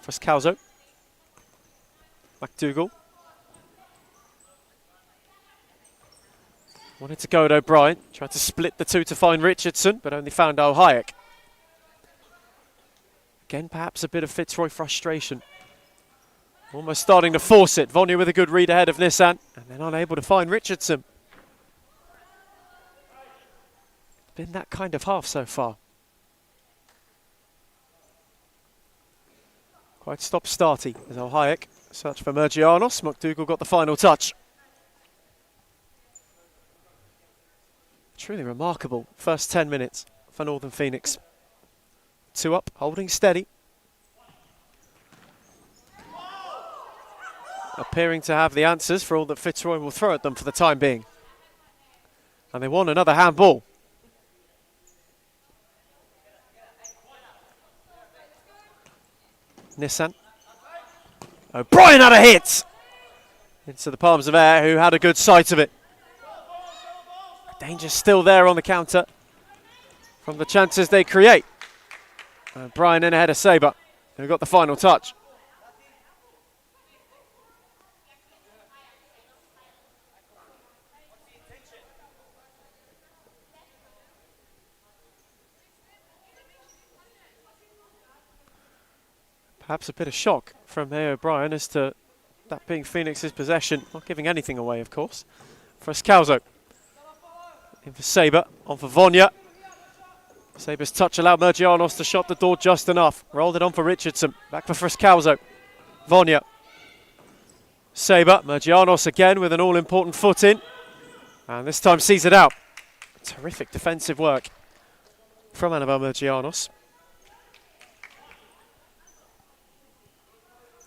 Frascalzo. McDougall. Wanted to go at O'Brien. Tried to split the two to find Richardson, but only found El Hayek. Again, perhaps a bit of Fitzroy frustration. Almost starting to force it. Vonya with a good read ahead of Nissan, and then unable to find Richardson. Been that kind of half so far. Quite stop-starty as El Hayek searched for Mergianos. McDougall got the final touch. Truly remarkable first 10 minutes for Northern Phoenix. 2 up, holding steady. Appearing to have the answers for all that Fitzroy will throw at them for the time being. And they want another handball. Nissan. O'Brien had a hit into the palms of Air, who had a good sight of it. Danger still there on the counter from the chances they create. O'Brien in ahead of Sabre, who got the final touch. Perhaps a bit of shock from O'Brien as to that being Phoenix's possession. Not giving anything away, of course. For Scalzo. In for Sabre, on for Vonya. Sabre's touch allowed Mergianos to shut the door just enough. Rolled it on for Richardson. Back for Friscalzo. Vonya. Sabre, Mergianos again with an all-important foot in. And this time sees it out. Terrific defensive work from Annabelle Mergianos.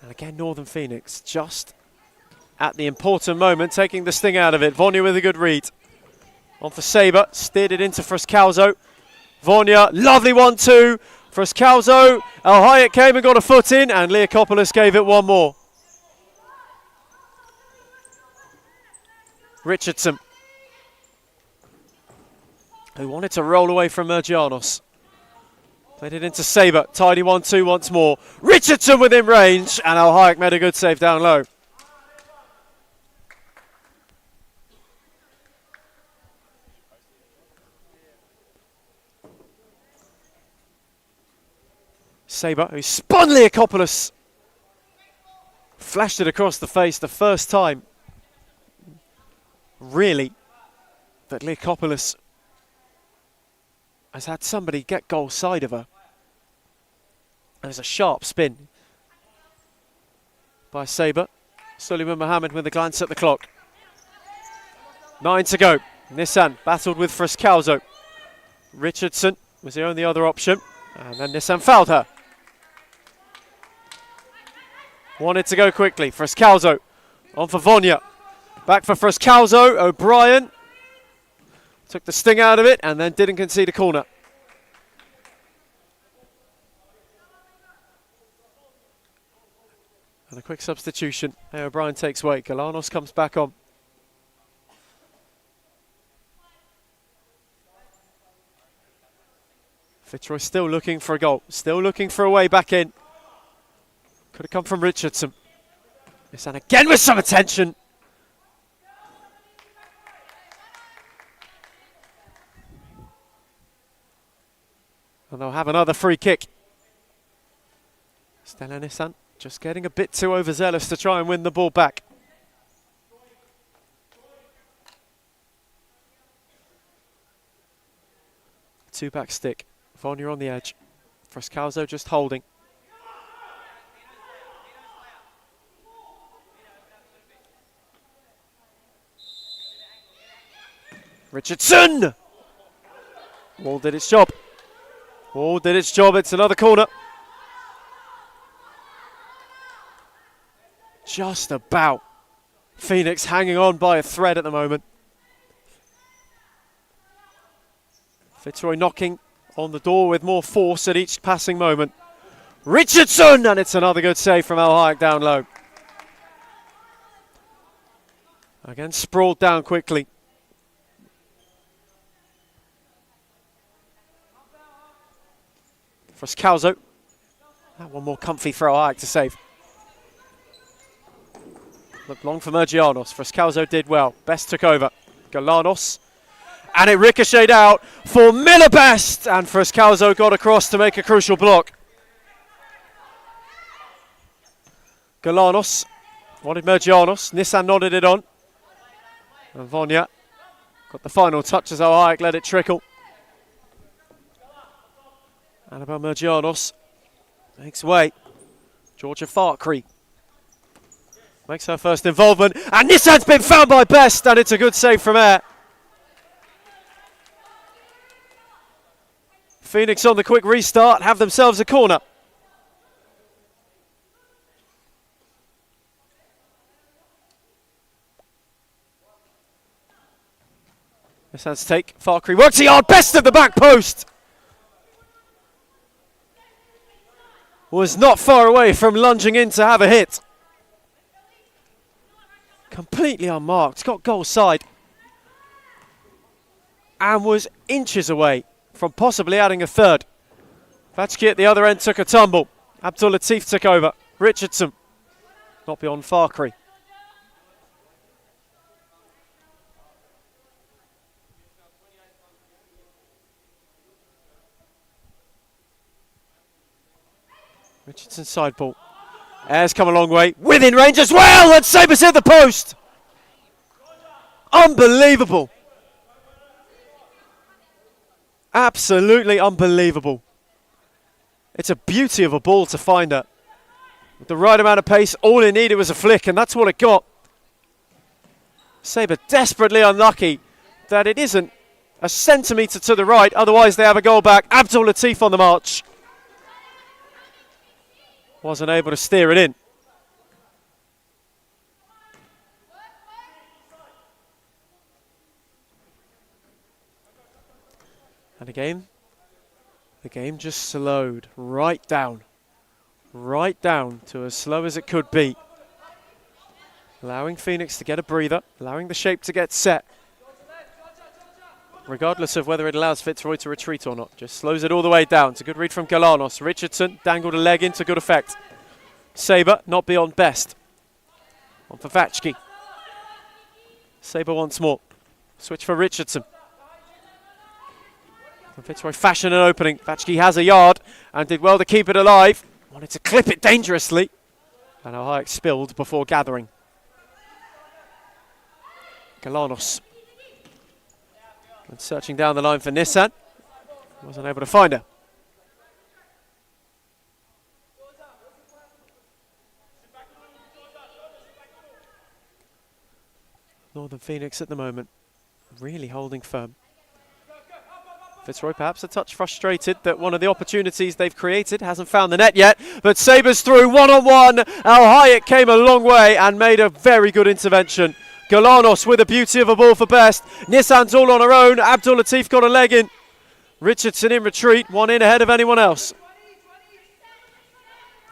And again, Northern Phoenix just at the important moment, taking the sting out of it. Vonya with a good read. On for Sabre, steered it into Friscalzo. Vonya, lovely 1-2. Friscalzo, El Hayek came and got a foot in, and Leakopoulos gave it one more. Richardson, who wanted to roll away from Mergianos. Played it into Sabre, tidy 1-2 once more. Richardson within range, and El Hayek made a good save down low. Sabre, who spun Leakopoulos. Flashed it across the face the first time, really, that Leakopoulos has had somebody get goal side of her. There's a sharp spin by Sabre. Suleiman Mohammed with a glance at the clock. 9 to go. Nissan battled with Friscalzo. Richardson was the only other option, and then Nissan fouled her. Wanted to go quickly. Friscalzo on for Vonya. Back for Friscalzo. O'Brien took the sting out of it and then didn't concede a corner. And a quick substitution. O'Brien takes weight. Galanos comes back on. Fitzroy still looking for a goal. Still looking for a way back in. Could have come from Richardson. Nissan again with some attention. And they'll have another free kick. Stella Nissan just getting a bit too overzealous to try and win the ball back. Two-back stick. Vonya on the edge. Friscalzo just holding. Richardson! Wall did its job. Wall did its job. It's another corner. Just about. Phoenix hanging on by a thread at the moment. Fitzroy knocking on the door with more force at each passing moment. Richardson! And it's another good save from El Hayek down low. Again, sprawled down quickly. Friscalzo. That one more comfy for El Hayek to save. Looked long for Mergianos. Friscalzo did well. Best took over. Galanos. And it ricocheted out for Miller Best. And Friscalzo got across to make a crucial block. Galanos wanted Mergianos. Nissan nodded it on. And Vonya got the final touch as El Hayek let it trickle. Annabelle Mergianos makes way. Georgia Farkry makes her first involvement. And Nissan's been found by Best, and it's a good save from Air. Phoenix on the quick restart have themselves a corner. Nissan's take. Farkry works it hard. Best of the back post. Was not far away from lunging in to have a hit. completely unmarked, got goal side, and was inches away from possibly adding a third. Vatchki at the other end took a tumble. Abdul Latif took over. Richardson, not beyond Farkery. Richardson side ball. Ayres come a long way. Within range as well, and Sabres hit the post. Unbelievable. Absolutely unbelievable. It's a beauty of a ball to find her. With the right amount of pace, all it needed was a flick, and that's what it got. Sabre desperately unlucky that it isn't a centimetre to the right, otherwise they have a goal back. Abdul Latif on the march. Wasn't able to steer it in. And again, the game just slowed right down to as slow as it could be. Allowing Phoenix to get a breather, allowing the shape to get set. Regardless of whether it allows Fitzroy to retreat or not. Just slows it all the way down. It's a good read from Galanos. Richardson dangled a leg into good effect. Sabre not beyond best. On for Vatchki. Sabre once more. Switch for Richardson. And Fitzroy fashion an opening. Vatchki has a yard and did well to keep it alive. Wanted to clip it dangerously. And Ohio spilled before gathering. Galanos. And searching down the line for Nissan. Wasn't able to find her. Northern Phoenix at the moment really holding firm. Fitzroy perhaps a touch frustrated that one of the opportunities they've created hasn't found the net yet, but Sabres through one-on-one. Al Hayek came a long way and made a very good intervention. Galanos with a beauty of a ball for best. Nissan's all on her own. Abdul Latif got a leg in. Richardson in retreat, one in ahead of anyone else.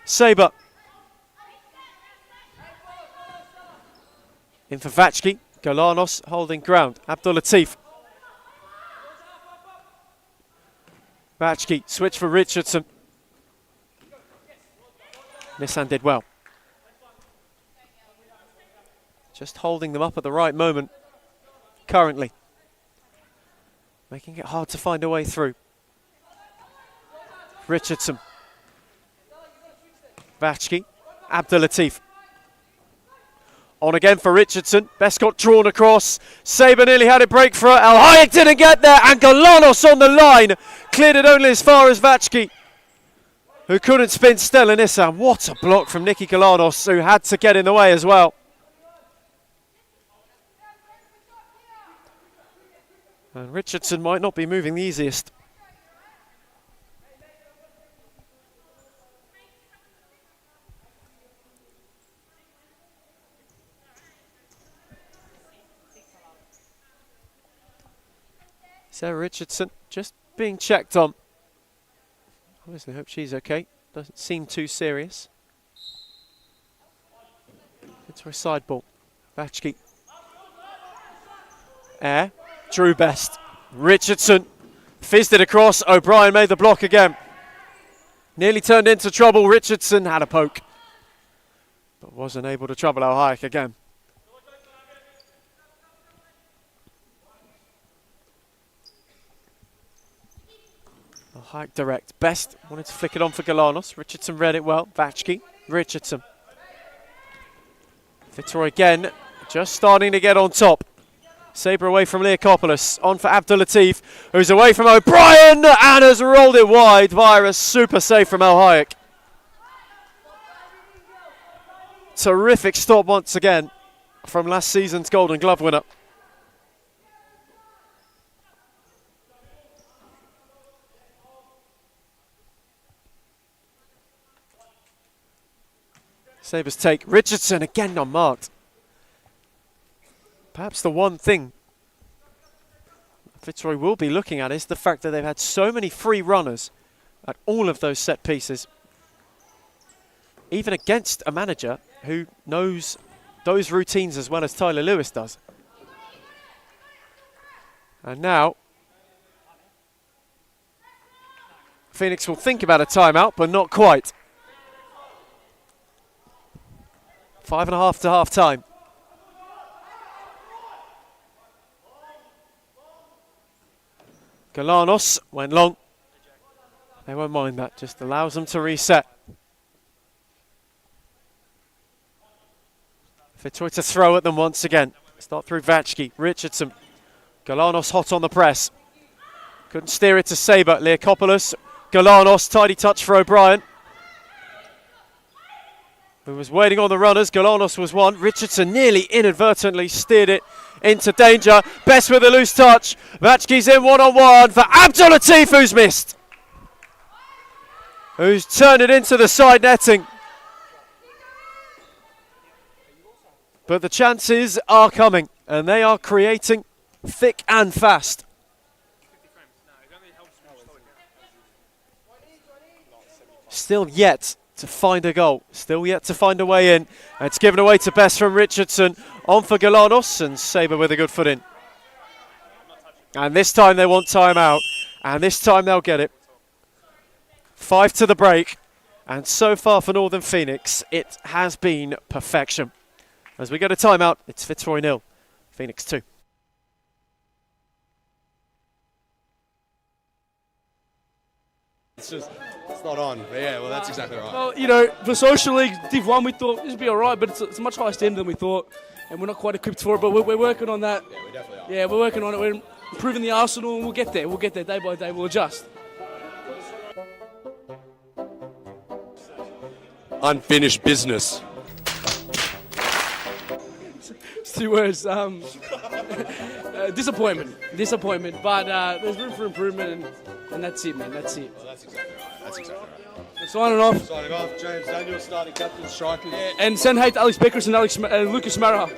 Sabre. In for Vatchki. Galanos holding ground. Abdul Latif. Vatchki, switch for Richardson. Nissan did well. Just holding them up at the right moment, currently. Making it hard to find a way through. Richardson. Vatchki. Abdul Latif. On again for Richardson. Best got drawn across. Sabre nearly had it break for her. El Hayek didn't get there. And Galanos on the line. Cleared it only as far as Vatchki, who couldn't spin Stella Nissan. What a block from Nicky Galanos, who had to get in the way as well. And Richardson might not be moving the easiest. Sarah Richardson just being checked on. Obviously hope she's okay. Doesn't seem too serious. It's her side ball. Vatchki. Ayre. Drew best. Richardson fizzed it across. O'Brien made the block again. Nearly turned into trouble. Richardson had a poke, but wasn't able to trouble Al Hayek again. Al Hayek direct. Best wanted to flick it on for Galanos. Richardson read it well. Vatchki. Richardson. Fitzroy again. Just starting to get on top. Sabre away from Leakopoulos, on for Abdul Latif, who's away from O'Brien and has rolled it wide via a super save from Al Hayek. Terrific stop once again from last season's Golden Glove winner. Sabres take. Richardson again unmarked. Perhaps the one thing Fitzroy will be looking at is the fact that they've had so many free runners at all of those set pieces. Even against a manager who knows those routines as well as Tyler Lewis does. And now, Phoenix will think about a timeout, but not quite. 5.5 to half time. Galanos went long. They won't mind that, just allows them to reset. Fitzroy to throw at them once again. Start through Vachki, Richardson. Galanos hot on the press. Couldn't steer it to Sabre. Leakopoulos, Galanos, tidy touch for O'Brien, who was waiting on the runners. Galanos was one. Richardson nearly inadvertently steered it into danger. Best with a loose touch. Vachki's in one-on-one for Abdul Latif, who's missed. Who's turned it into the side netting. But the chances are coming, and they are creating thick and fast. Still yet to find a goal, still yet to find a way in. And it's given away to Best from Richardson, on for Galanos, and Sabre with a good foot in. And this time they want timeout, and this time they'll get it. 5 to the break, and so far for Northern Phoenix, it has been perfection. As we go to timeout, it's Fitzroy 0, Phoenix 2. It's not on. But yeah, well, that's exactly right. Well, you know, for Social League Div 1, we thought this would be all right, but it's a much higher standard than we thought, and we're not quite equipped for it, but we're working on that. Yeah, we definitely are. Yeah, we're working on it. We're improving the arsenal, and we'll get there. We'll get there day by day. We'll adjust. Unfinished business. It's 2 words. Disappointment. But there's room for improvement, and that's it, man. That's it. Well, that's exactly right. That's exactly right. Signing off. Signing off, James Daniel, starting captain, strikers. And send hate to Alex Beckers and Lucas Mara.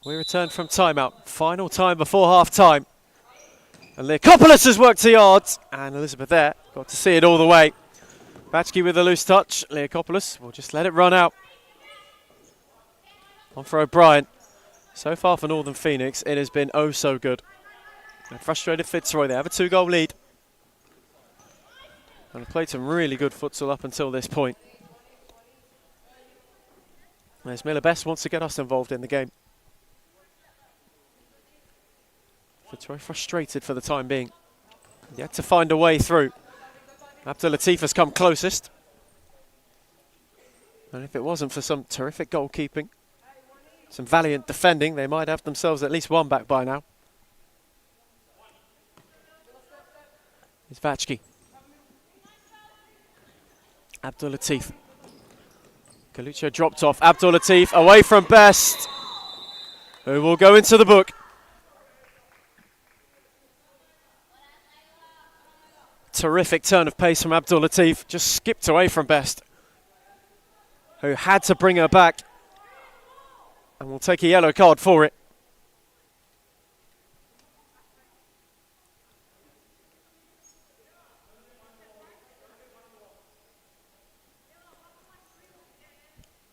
We return from timeout. Final time before half time. And Leakopoulos has worked the yards. And Elizabeth there got to see it all the way. Vachki with a loose touch. Leakopoulos will just let it run out. On for O'Brien. So far for Northern Phoenix, it has been oh so good. And frustrated Fitzroy. They have a 2-goal lead. And have played some really good futsal up until this point. As Miller Best wants to get us involved in the game. Fitzroy frustrated for the time being. Yet to find a way through. Abdul Latif has come closest. And if it wasn't for some terrific goalkeeping, some valiant defending, they might have themselves at least one back by now. It's Vachki. Abdul Latif. Galuccio dropped off. Abdul Latif away from Best, who will go into the book. Terrific turn of pace from Abdul Latif. Just skipped away from Best, who had to bring her back. And will take a yellow card for it.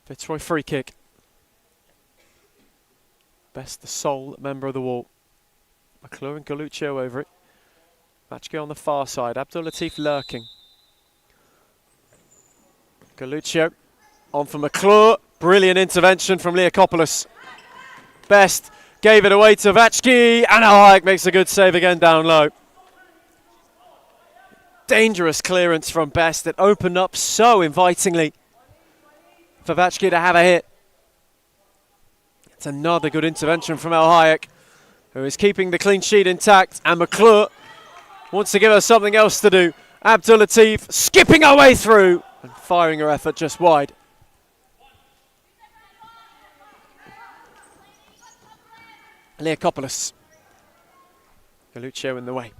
Fitzroy free kick. Best the sole member of the wall. McClure and Galuccio over it. Vachki on the far side. Abdul Latif lurking. Galuccio on for McClure. Brilliant intervention from Leakopoulos. Best gave it away to Vachki, and Alhajek makes a good save again down low. Dangerous clearance from Best. It opened up so invitingly for Vachki to have a hit. It's another good intervention from Alhajek, who is keeping the clean sheet intact, and McClure wants to give her something else to do. Abdulatif skipping her way through and firing her effort just wide. Leakopoulos. Galuccio in the way.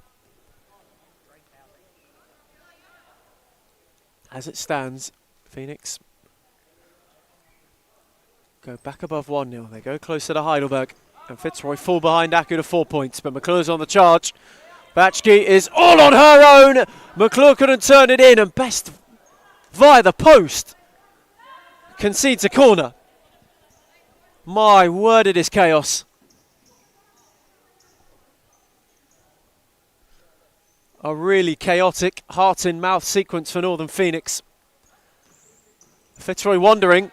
As it stands, Phoenix go back above 1-0. They go closer to Heidelberg. And Fitzroy fall behind Aku to 4 points. But McClure's on the charge. Vachki is all on her own. McClure couldn't turn it in. And Best via the post concedes a corner. My word, it is chaos. A really chaotic heart-in-mouth sequence for Northern Phoenix. Fitzroy wondering,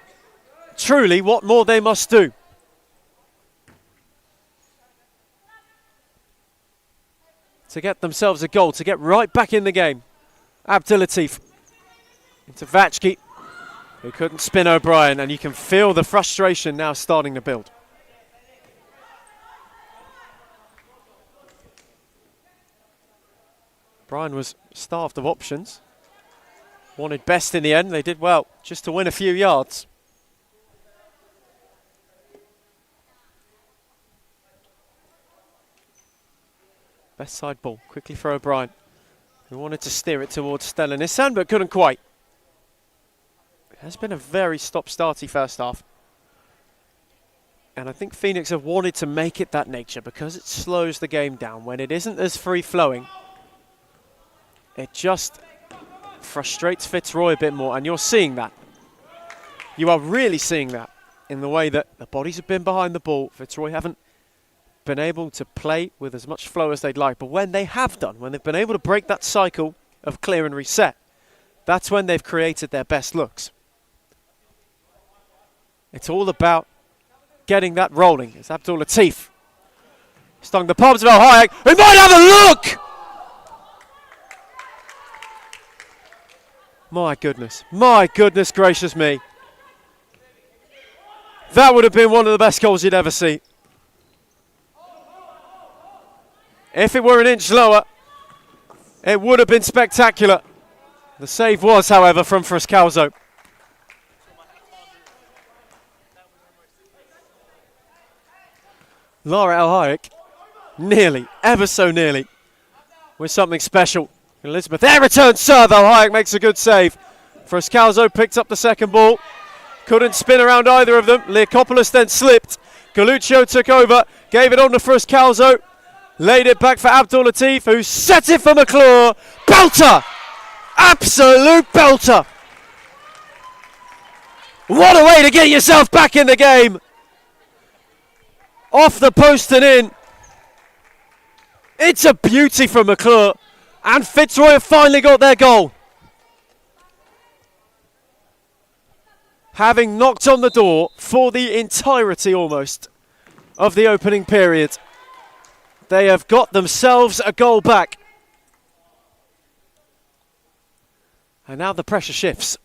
truly, what more they must do. To get themselves a goal, to get right back in the game. Abdulatif into Vachki, who couldn't spin O'Brien, and you can feel the frustration now starting to build. Brian was starved of options. Wanted Best in the end. They did well just to win a few yards. Best side ball quickly for O'Brien, who wanted to steer it towards Stella Nissan but couldn't quite. It has been a very stop-starty first half. And I think Phoenix have wanted to make it that nature because it slows the game down. When it isn't as free-flowing, it just frustrates Fitzroy a bit more, and you're seeing that. You are really seeing that in the way that the bodies have been behind the ball. Fitzroy haven't been able to play with as much flow as they'd like, but when they have done, when they've been able to break that cycle of clear and reset, that's when they've created their best looks. It's all about getting that rolling. It's Abdul Latif. Stung the palms of Alhajek, who might have a look! My goodness gracious me. That would have been one of the best goals you'd ever see. If it were an inch lower, it would have been spectacular. The save was, however, from Frascalzo. Lara Alhajek, nearly, ever so nearly, with something special. Elizabeth, there returns serve. Alhajek makes a good save. Frascalzo picked up the second ball. Couldn't spin around either of them. Leakopoulos then slipped. Galuccio took over, gave it on to Frascalzo. Laid it back for Abdul Latif, who set it for McClure. Belter! Absolute belter! What a way to get yourself back in the game! Off the post and in. It's a beauty from McClure. And Fitzroy have finally got their goal. Having knocked on the door for the entirety almost of the opening period, they have got themselves a goal back. And now the pressure shifts.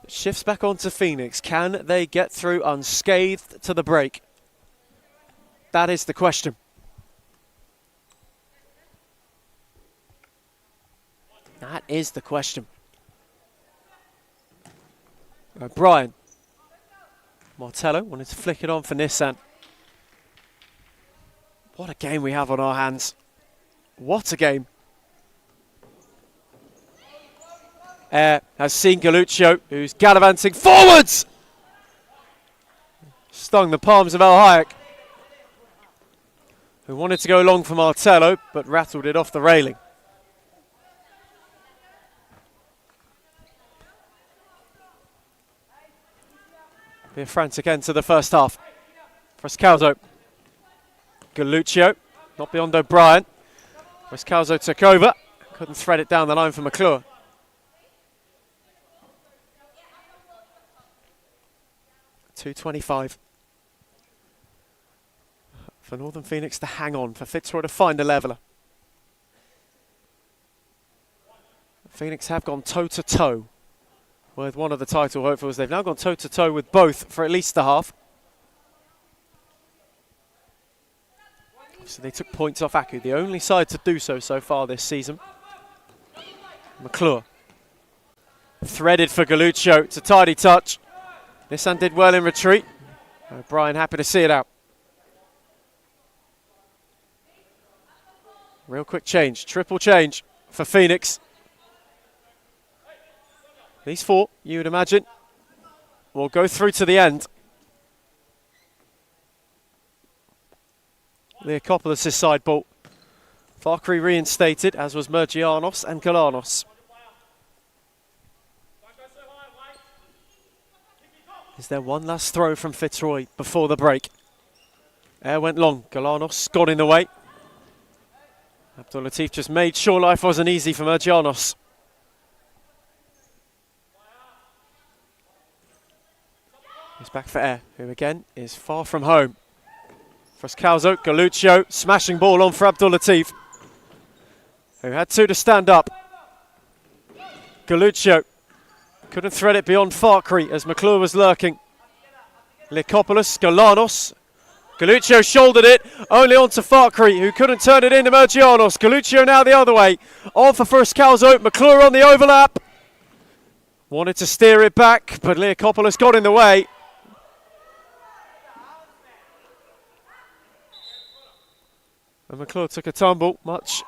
It shifts back onto Phoenix. Can they get through unscathed to the break? That is the question. That is the question. Brian. Martello wanted to flick it on for Nissan. What a game we have on our hands. What a game. Has seen Galuccio, who's gallivanting forwards. Stung the palms of Alhajek, who wanted to go long for Martello, but rattled it off the railing. Be a frantic end to the first half. Frascalzo. Galuccio, not beyond O'Brien. Frascalzo took over. Couldn't thread it down the line for McClure. .225. for Northern Phoenix to hang on, for Fitzroy to find a leveller. Phoenix have gone toe-to-toe with one of the title hopefuls. They've now gone toe-to-toe with both for at least the half. So they took points off Aku, the only side to do so far this season. McClure. Threaded for Galuccio. It's a tidy touch. Nissan did well in retreat. O'Brien happy to see it out. Real quick change. Triple change for Phoenix. These four, you would imagine, will go through to the end. Leokopoulos' side ball. Farkry reinstated, as was Mergianos and Galanos. Is there one last throw from Fitzroy before the break? Air went long. Galanos got in the way. Abdul Latif just made sure life wasn't easy for Mergianos. He's back for Air, who again is far from home. Frascalzo, Galuccio, smashing ball on for Abdul Latif, who had two to stand up. Galuccio couldn't thread it beyond Farkry as McClure was lurking. Leokopoulos, Galanos. Galuccio shouldered it, only on to Farkry, who couldn't turn it into Mergianos. Galuccio now the other way. On for Frascalzo, McClure on the overlap. Wanted to steer it back, but Leokopoulos got in the way. And McClure took a tumble, much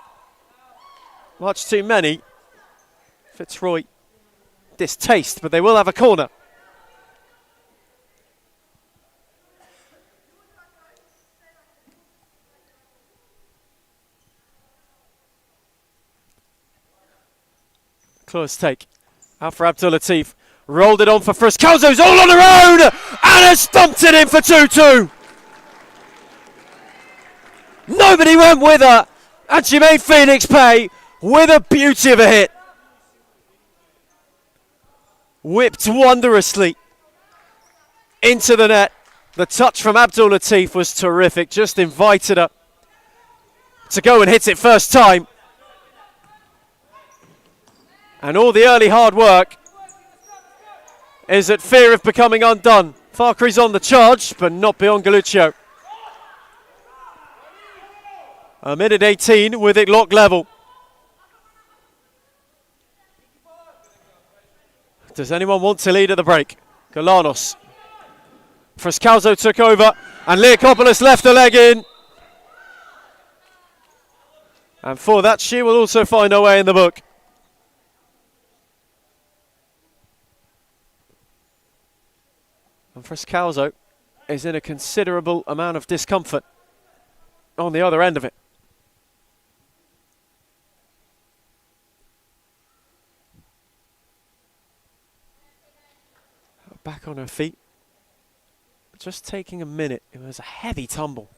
too many. Fitzroy distaste, but they will have a corner. McClure's take. Out for Abdul Latif. Rolled it on for Frascalzo's all on her own! And has stumped it in for 2-2! Nobody went with her, and she made Phoenix pay with a beauty of a hit. Whipped wondrously into the net. The touch from Abdul Latif was terrific, just invited her to go and hit it first time. And all the early hard work is at fear of becoming undone. Farkry's on the charge, but not beyond Galuccio. A minute 18 with it locked level. Does anyone want to lead at the break? Galanos. Frascalzo took over and Leokopoulos left the leg in. And for that she will also find her way in the book. And Frascalzo is in a considerable amount of discomfort on the other end of it. Back on her feet. Just taking a minute. It was a heavy tumble.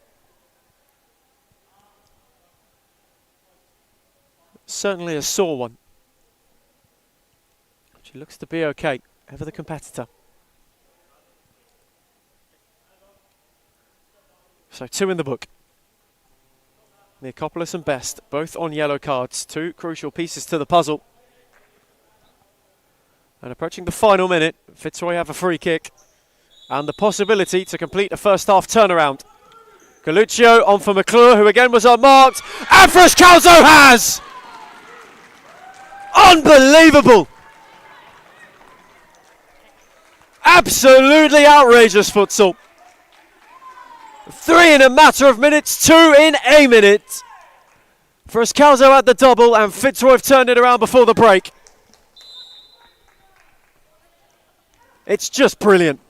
Certainly a sore one. She looks to be okay. Ever the competitor. So 2 in the book. Leokopoulos and Best, both on yellow cards. 2 crucial pieces to the puzzle. And approaching the final minute, Fitzroy have a free kick and the possibility to complete a first half turnaround. Galuccio on for McClure, who again was unmarked, and Frascalzo has! Unbelievable! Absolutely outrageous futsal. 3 in a matter of minutes, 2 in a minute. Frascalzo at the double and Fitzroy have turned it around before the break. It's just brilliant.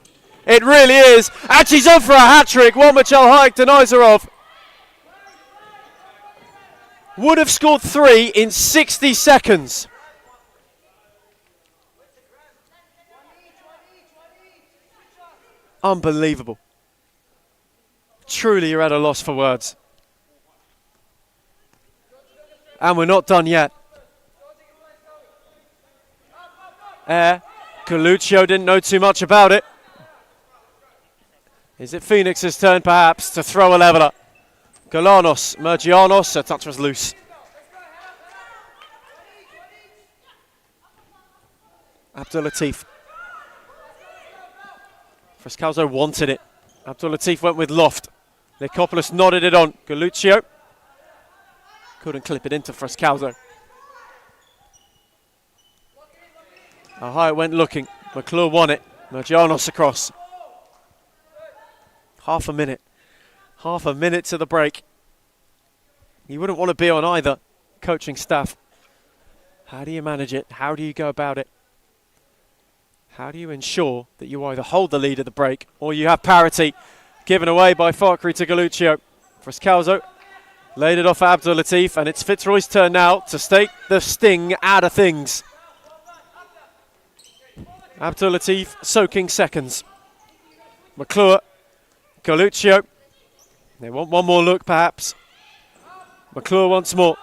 It really is. And she's on for a hat-trick, one which Al Haik denies her of. Would have scored 3 in 60 seconds. Unbelievable. Truly, you're at a loss for words. And we're not done yet. Galuccio didn't know too much about it. Is it Phoenix's turn, perhaps, to throw a leveller? Galanos, Mergianos, a touch was loose. Abdul Latif. Frescalzo wanted it. Abdul Latif went with Loft. Nikopoulos nodded it on. Galuccio couldn't clip it into Frescalzo. How high it went looking. McClure won it. Mergianos across. Half a minute. Half a minute to the break. You wouldn't want to be on either coaching staff. How do you manage it? How do you go about it? How do you ensure that you either hold the lead at the break or you have parity given away by Fakri to Galuccio? Frescalzo laid it off Abdul Latif, and it's Fitzroy's turn now to take the sting out of things. Abdul Latif soaking seconds. McClure, Galuccio. They want one more look perhaps. McClure once more.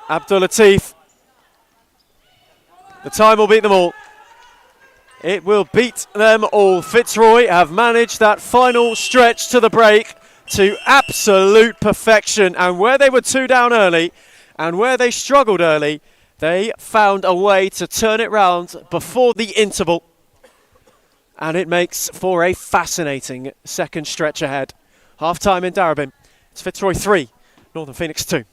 Abdul Latif. The time will beat them all. It will beat them all. Fitzroy have managed that final stretch to the break to absolute perfection. And where they were 2 down early and where they struggled early, they found a way to turn it round before the interval. And it makes for a fascinating second stretch ahead. Half-time in Darabin. It's Fitzroy 3, Northern Phoenix 2.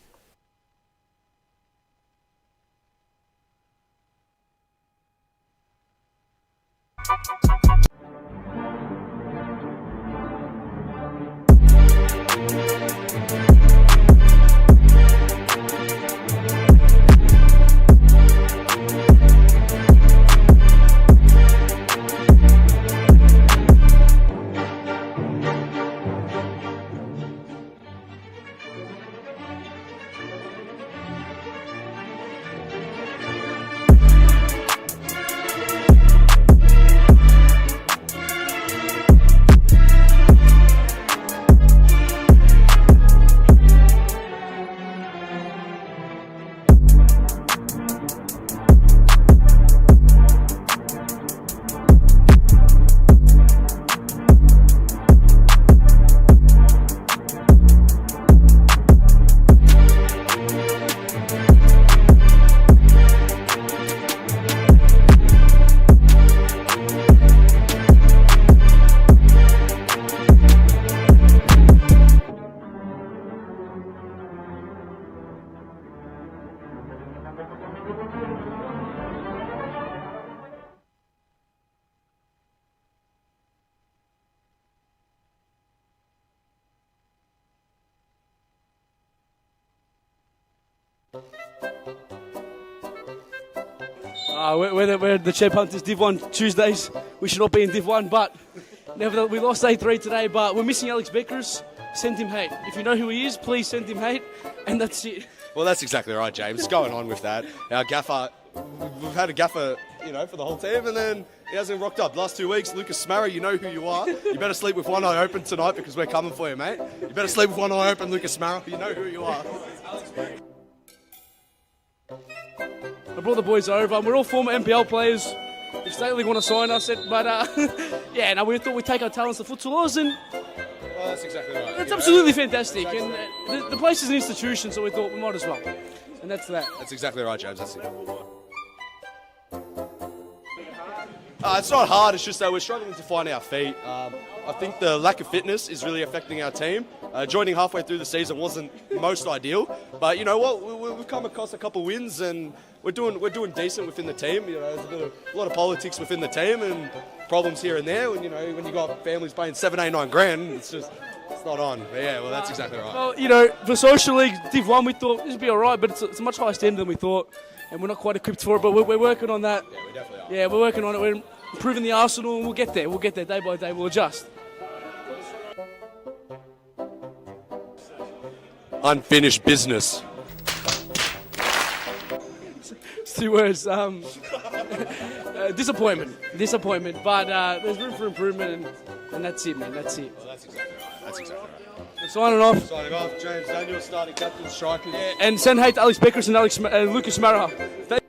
We're the Champ Hunters Div 1 Tuesdays. We should not be in Div 1, but nevertheless, we lost 8-3 today, but we're missing Alex Beckers. Send him hate. If you know who he is, please send him hate, and that's it. Well, that's exactly right, James. Going on with that. Our gaffer, we've had a gaffer, for the whole team, and then he hasn't rocked up. Last 2 weeks, Lucas Smarra, you know who you are. You better sleep with one eye open tonight because we're coming for you, mate. You better sleep with one eye open, Lucas Smarra. You know who you are. I brought the boys over, and we're all former NPL players. If State League want to sign us, but we thought we'd take our talents to futsalers, and Well, that's exactly right. it's absolutely fantastic. And the place is an institution, so we thought we might as well. And that's that. That's exactly right, James. That's it. It's not hard, it's just that we're struggling to find our feet. I think the lack of fitness is really affecting our team. Joining halfway through the season wasn't most ideal, but you know what? We've come across a couple wins and we're doing decent within the team. There's a lot of politics within the team and problems here and there. When when you got families paying 7, 8, 9 grand, it's not on. But yeah, well, that's exactly right. Well, for Social League Div 1, we thought this would be all right, but it's a much higher standard than we thought, and we're not quite equipped for it, but we're working on that. Yeah, we definitely are. Yeah, we're working on it. We're improving the arsenal, and we'll get there. We'll get there day by day. We'll adjust. Unfinished business. It's 2 words. Disappointment. But there's room for improvement, and that's it, man. That's it. Well, that's exactly right. That's exactly right. We're signing off. Signing off, James Daniel, starting captain, strikers. Yeah, and send hate to Alex Beckers and Lucas Maraha.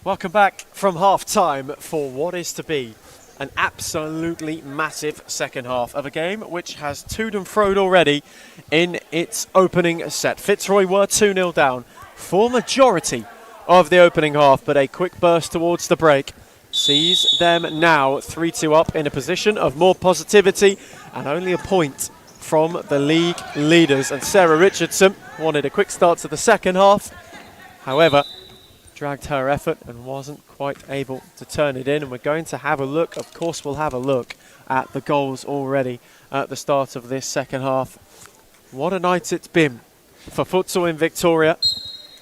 Welcome back from half-time for what is to be an absolutely massive second half of a game which has toed and froed already in its opening set. Fitzroy were 2-0 down for majority of the opening half, but a quick burst towards the break sees them now 3-2 up in a position of more positivity and only a point from the league leaders. And Sarah Richardson wanted a quick start to the second half, however dragged her effort and wasn't quite able to turn it in. And we're going to have a look, of course we'll have a look at the goals already at the start of this second half. What a night it's been for futsal in Victoria.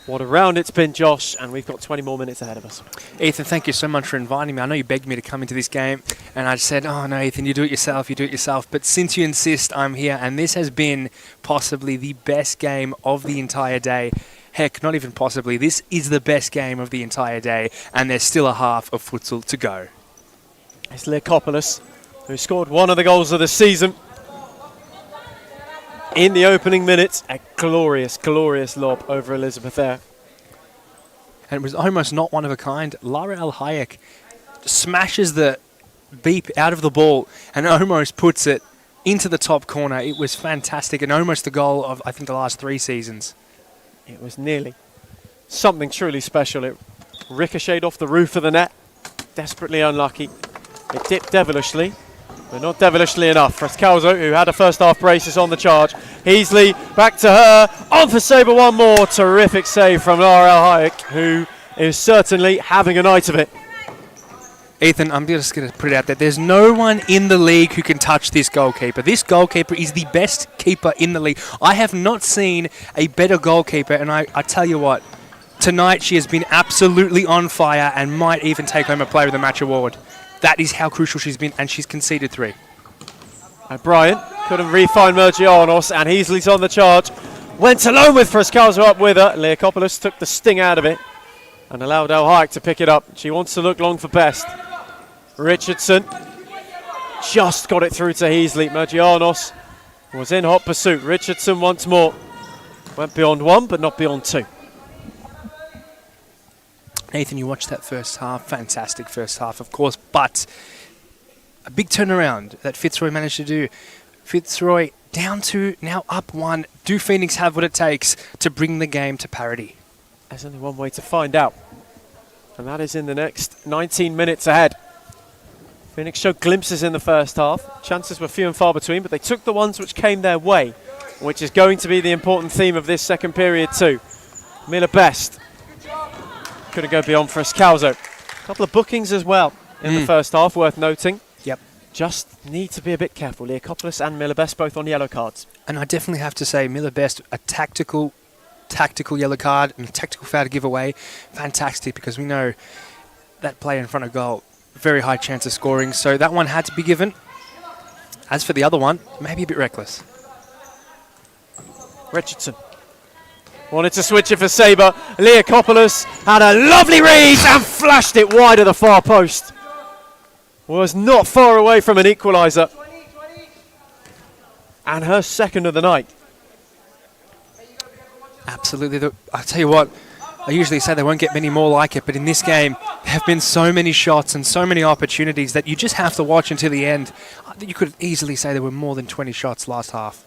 What a round it's been, Josh, and we've got 20 more minutes ahead of us. Ethan, thank you so much for inviting me. I know you begged me to come into this game, and I said, oh no, Ethan, you do it yourself. But since you insist, I'm here, and this has been possibly the best game of the entire day. Heck, not even possibly. This is the best game of the entire day, and there's still a half of futsal to go. It's Leokopoulos, who scored one of the goals of the season in the opening minutes. A glorious, glorious lob over Elizabeth Eyre. And it was almost not one of a kind. Lara El Hayek smashes the beep out of the ball and almost puts it into the top corner. It was fantastic and almost the goal of, I think, the last 3 seasons. It was nearly something truly special. It ricocheted off the roof of the net. Desperately unlucky. It dipped devilishly, but not devilishly enough. Frescalzo, who had a first half brace, is on the charge. Heasley back to her. On for Sabre one more. Terrific save from Lara El Hayek, who is certainly having a night of it. Ethan, I'm just going to put it out there. There's no one in the league who can touch this goalkeeper. This goalkeeper is the best keeper in the league. I have not seen a better goalkeeper, and I tell you what, tonight she has been absolutely on fire and might even take home a Player of the Match award. That is how crucial she's been, and she's conceded 3. O'Brien couldn't re-find Mergianos, and Heasley's on the charge. Went alone with Frescalzo up with her. Leokopoulos took the sting out of it and allowed El Hayek to pick it up. She wants to look long for best. Richardson just got it through to Heasley. Mergianos was in hot pursuit. Richardson once more. Went beyond 1, but not beyond 2. Nathan, you watched that first half. Fantastic first half, of course, but a big turnaround that Fitzroy managed to do. Fitzroy down 2, now up 1. Do Phoenix have what it takes to bring the game to parity? There's only one way to find out, and that is in the next 19 minutes ahead. Phoenix showed glimpses in the first half. Chances were few and far between, but they took the ones which came their way, which is going to be the important theme of this second period too. Miller Best couldn't go beyond Frescalzo. A couple of bookings as well in the first half, worth noting. Yep. Just need to be a bit careful. Leokopoulos and Miller Best both on yellow cards. And I definitely have to say, Miller Best, a tactical yellow card and a tactical foul to give away. Fantastic, because we know that play in front of goal, very high chance of scoring, so that one had to be given. As for the other one, maybe a bit reckless. Richardson wanted to switch it for Sabre. Leokopoulos had a lovely read and flashed it wide of the far post. Was not far away from an equaliser. And her second of the night. Absolutely. I'll tell you what, I usually say they won't get many more like it, but in this game, there have been so many shots and so many opportunities that you just have to watch until the end. You could easily say there were more than 20 shots last half.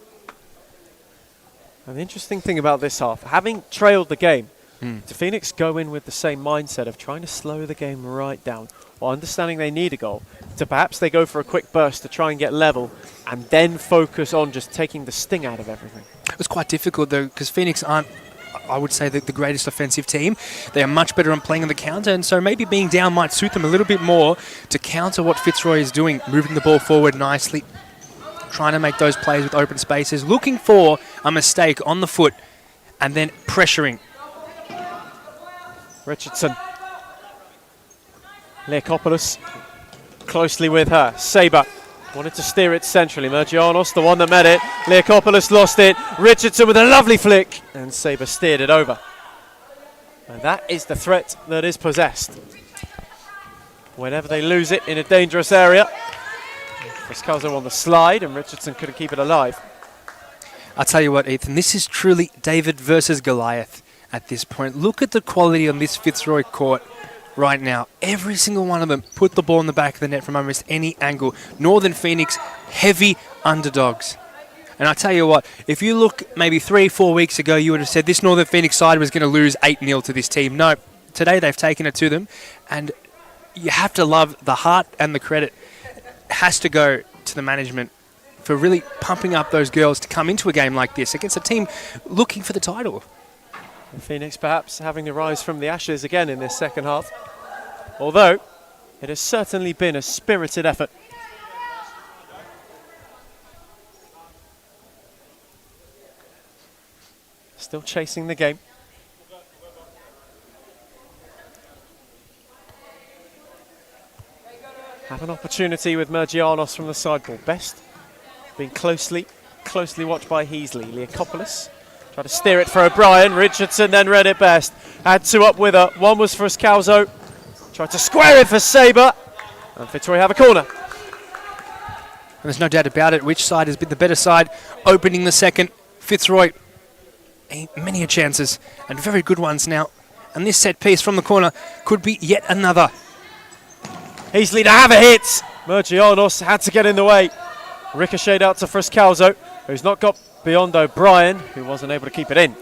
And the interesting thing about this half, having trailed the game, to Phoenix go in with the same mindset of trying to slow the game right down, while understanding they need a goal, to perhaps they go for a quick burst to try and get level, and then focus on just taking the sting out of everything. It was quite difficult though, because Phoenix aren't, I would say, the greatest offensive team. They are much better on playing on the counter, and so maybe being down might suit them a little bit more to counter what Fitzroy is doing, moving the ball forward nicely, trying to make those plays with open spaces, looking for a mistake on the foot, and then pressuring. Richardson. Leokopoulos closely with her. Sabre wanted to steer it centrally. Mergianos, the one that met it. Leokopoulos lost it. Richardson with a lovely flick. And Sabre steered it over. And that is the threat that is possessed. Whenever they lose it in a dangerous area. Frescalzo on the slide, and Richardson couldn't keep it alive. I'll tell you what, Ethan, this is truly David versus Goliath at this point. Look at the quality on this Fitzroy court right now. Every single one of them put the ball in the back of the net from almost any angle. Northern Phoenix, heavy underdogs. And I tell you what, if you look maybe 3-4 weeks ago, you would have said this Northern Phoenix side was going to lose 8-0 to this team. No, today they've taken it to them. And you have to love the heart, and the credit has to go to the management for really pumping up those girls to come into a game like this against a team looking for the title. Phoenix perhaps having to rise from the ashes again in this second half. Although, it has certainly been a spirited effort. Still chasing the game. Have an opportunity with Mergianos from the sideball. Best being closely watched by Heasley. Leakopoulos tried to steer it for O'Brien. Richardson then read it best. Had two up with her. One was for Scalzo. Tried to square it for Sabre. And Fitzroy have a corner. And there's no doubt about it which side has been the better side. Opening the second, Fitzroy. Many chances and very good ones now. And this set piece from the corner could be yet another. Heasley to have a hit. Mergianos had to get in the way. Ricocheted out to Friscalzo, who's not got beyond O'Brien, who wasn't able to keep it in.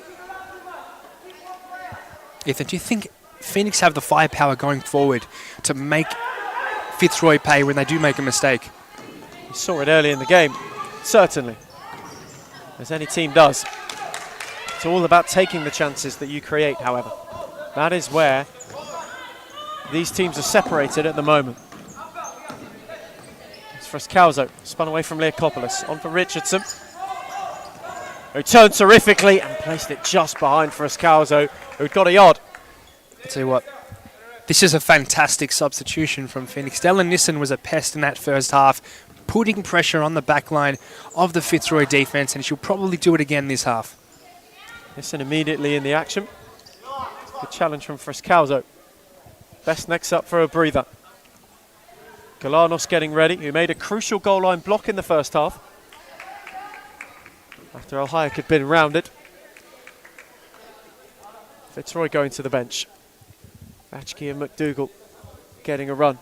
Ethan, do you think Phoenix have the firepower going forward to make Fitzroy pay when they do make a mistake? We saw it early in the game, certainly, as any team does. It's all about taking the chances that you create, however. That is where these teams are separated at the moment. It's Friscalzo, spun away from Leakopoulos, on for Richardson, who turned terrifically and placed it just behind Friscalzo, who'd got a yard. I'll tell you what, this is a fantastic substitution from Phoenix. Dylan Nissen was a pest in that first half, putting pressure on the back line of the Fitzroy defence, and she'll probably do it again this half. Nissen immediately in the action. Good challenge from Friscalzo. Best next up for a breather. Galanos getting ready, who made a crucial goal line block in the first half after Alhayak had been rounded. Fitzroy going to the bench. Vatchke and McDougall getting a run.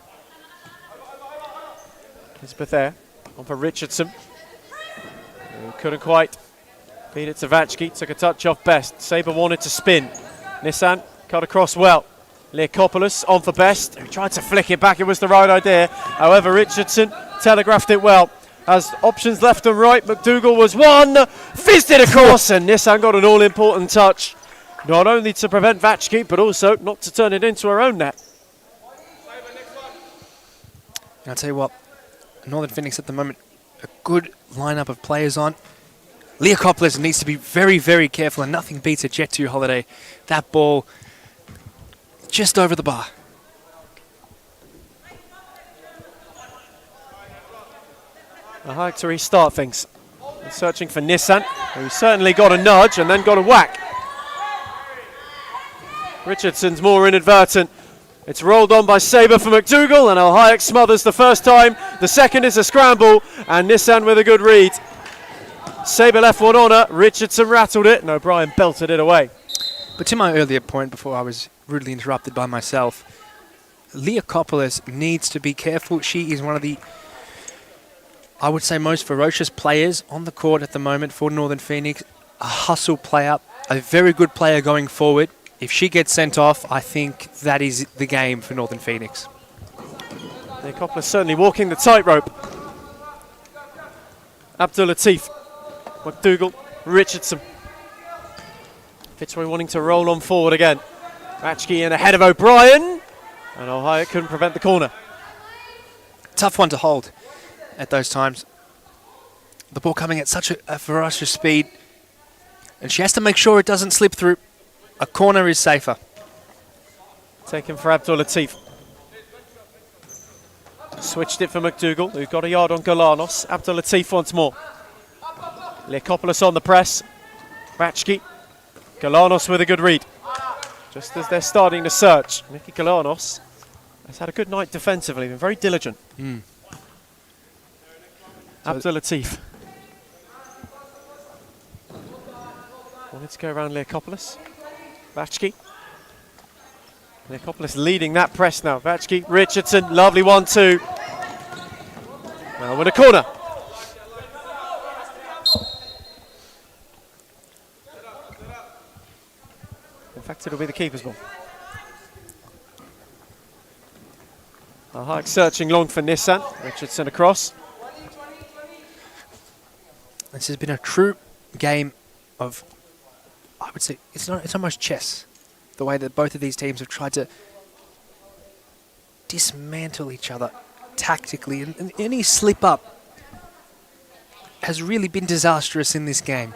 Elizabeth there, on for Richardson, who couldn't quite beat it to Vatchke, took a touch off Best. Sabre wanted to spin. Nissan cut across well. Leakopoulos on for Best, who tried to flick it back. It was the right idea. However, Richardson telegraphed it well. As options left and right, McDougall was one, fizzed it across, and Nissan got an all-important touch. Not only to prevent Vatchke, but also not to turn it into her own net. And I'll tell you what, Northern Phoenix at the moment, a good lineup of players on. Leakopoulos needs to be very, very careful, and nothing beats a Jet 2 holiday. That ball just over the bar. Alhayak to restart things. Searching for Nissan, who certainly got a nudge and then got a whack. Richardson's more inadvertent. It's rolled on by Sabre for McDougall, and Alhayak smothers the first time. The second is a scramble, and Nissan with a good read. Sabre left one on her, Richardson rattled it, and O'Brien belted it away. But to my earlier point, before I was rudely interrupted by myself, Leakopoulos needs to be careful. She is one of the, I would say, most ferocious players on the court at the moment for Northern Phoenix. A hustle player, a very good player going forward. If she gets sent off, I think that is the game for Northern Phoenix. Leakopoulos certainly walking the tightrope. Abdul Latif, McDougall, Richardson. Fitzroy wanting to roll on forward again. Vatchke in ahead of O'Brien, and Alhayak couldn't prevent the corner. Tough one to hold at those times. The ball coming at such a ferocious speed, and she has to make sure it doesn't slip through. A corner is safer. Taken for Abdul Latif. Switched it for McDougall, who got a yard on Galanos. Abdul Latif once more. Leakopoulos on the press. Vatchke. Galanos with a good read. Just as they're starting to search, Nikki Galanos has had a good night defensively, been very diligent. Abdul Latif. Wanted to go around Leakopoulos. Vatchke. Nicopolis leading that press now. Vatchki, Richardson, lovely 1-2. Now with a corner. In fact, it'll be the keeper's ball. Hike searching long for Nissan. Richardson across. This has been a true game of, I would say, it's almost chess. The way that both of these teams have tried to dismantle each other tactically, and any slip up has really been disastrous in this game.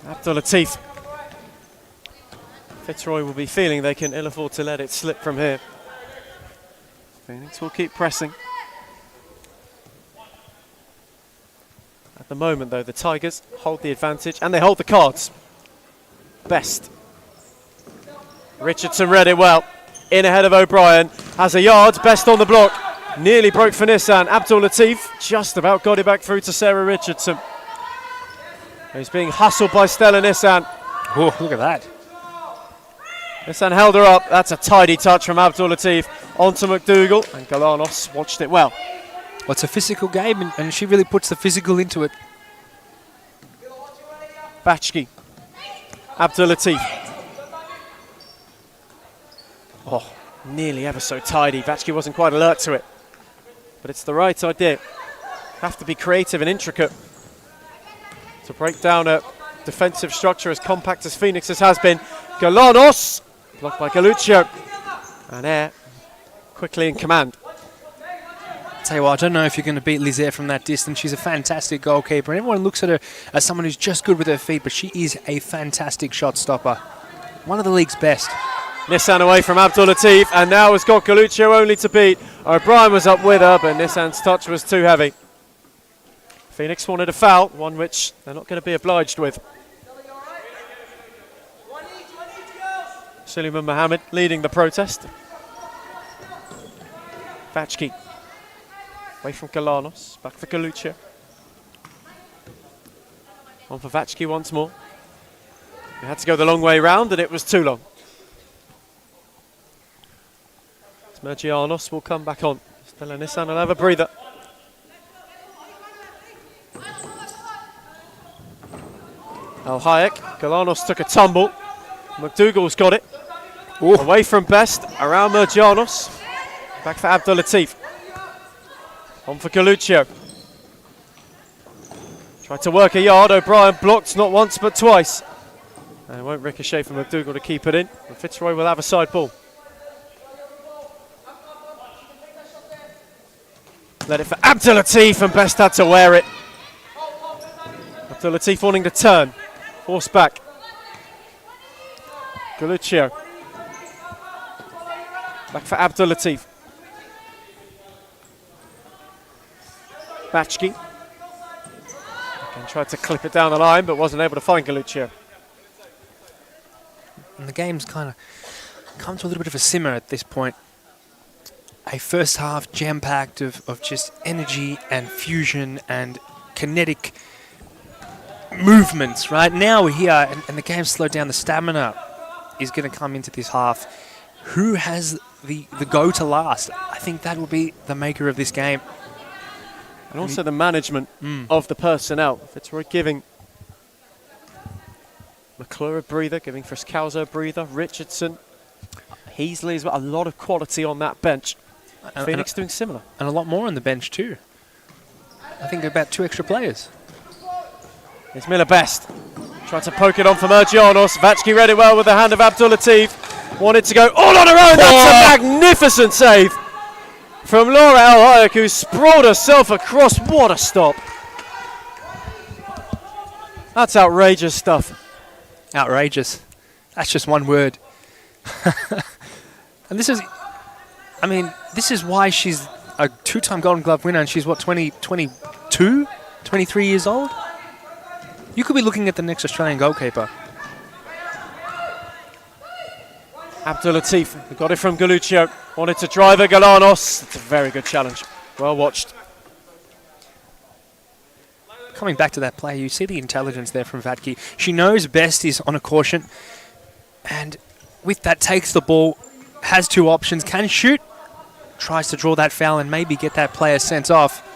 Abdul Latif. Fitzroy will be feeling they can ill afford to let it slip from here. Phoenix will keep pressing. At the moment, though, the Tigers hold the advantage and they hold the cards. Best. Richardson read it well. In ahead of O'Brien. Has a yard. Best on the block. Nearly broke for Nissan. Abdul Latif just about got it back through to Sarah Richardson. He's being hustled by Stella Nissan. Oh, look at that. Nissan held her up. That's a tidy touch from Abdul Latif onto McDougall. And Galanos watched it well. Well, it's a physical game, and she really puts the physical into it. Vatchki. Abdul Latif. Oh, nearly ever so tidy. Vatchki wasn't quite alert to it. But it's the right idea. Have to be creative and intricate to break down a defensive structure as compact as Phoenix's has been. Galanos, blocked by Galuccio. And Air quickly in command. Tell you what, I don't know if you're going to beat Lizaire from that distance. She's a fantastic goalkeeper, and everyone looks at her as someone who's just good with her feet, but she is a fantastic shot stopper. One of the league's best. Nissan away from Abdul Latif, and now has got Galuccio only to beat. O'Brien was up with her, but Nissan's touch was too heavy. Phoenix wanted a foul, one which they're not going to be obliged with. Suleiman Mohammed leading the protest. Vatchki. Away from Galanos, back for Galuccio. On for Vatchki once more. He had to go the long way round, and it was too long. Mergianos will come back on. Stella Nissan will have a breather. Al Hayek. Galanos took a tumble. McDougall's got it. Ooh. Away from Best, around Mergianos. Back for Abdul Latif. On for Galuccio. Tried to work a yard. O'Brien blocked not once but twice. And it won't ricochet for McDougall to keep it in. And Fitzroy will have a side ball. Let it for Abdul Latif, and Best had to wear it. Abdul Latif wanting to turn. Force back. Galuccio. Back for Abdul Latif. Vatchki. Again tried to clip it down the line, but wasn't able to find Galuccio. And the game's kind of come to a little bit of a simmer at this point. A first half jam-packed of just energy and fusion and kinetic movements. Right now we're here, and the game's slowed down. The stamina is going to come into this half. Who has the go to last? I think that will be the maker of this game. And also the management of the personnel. Fitzroy giving McClure a breather, giving Friscalzo a breather, Richardson, Heasley as well. A lot of quality on that bench. Phoenix doing similar. And a lot more on the bench too. I think about 2 extra players. It's Miller Best. Tried to poke it on for Mergianos. Vatchki read it well with the hand of Abdul Latif. Wanted to go all on her own. That's a magnificent save from Laura El Hayek, who sprawled herself across. What a stop. That's outrageous stuff. Outrageous. That's just one word. And this is, I mean, this is why she's a 2-time Golden Glove winner, and she's, what, 22? 23 years old? You could be looking at the next Australian goalkeeper. Abdul Latif got it from Galuccio. Wanted to drive her, Galanos. It's a very good challenge. Well watched. Coming back to that play, you see the intelligence there from Vatke. She knows Best is on a caution. And with that, takes the ball, has two options, can shoot, tries to draw that foul and maybe get that player sent off.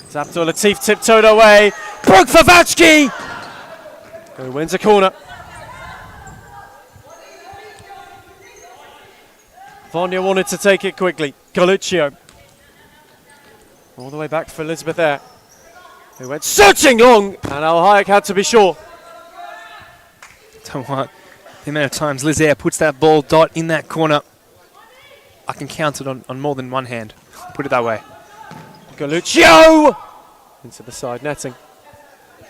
It's Abdul Latif tiptoed away. Broke for Vatchki, who wins a corner. Vonya wanted to take it quickly. Galuccio. All the way back for Elizabeth Eyre, who went searching long, and Al Hayek had to be sure. Tell you what, the amount of times Liz Eyre puts that ball dot in that corner, I can count it on more than one hand. Put it that way. Galuccio! Into the side netting.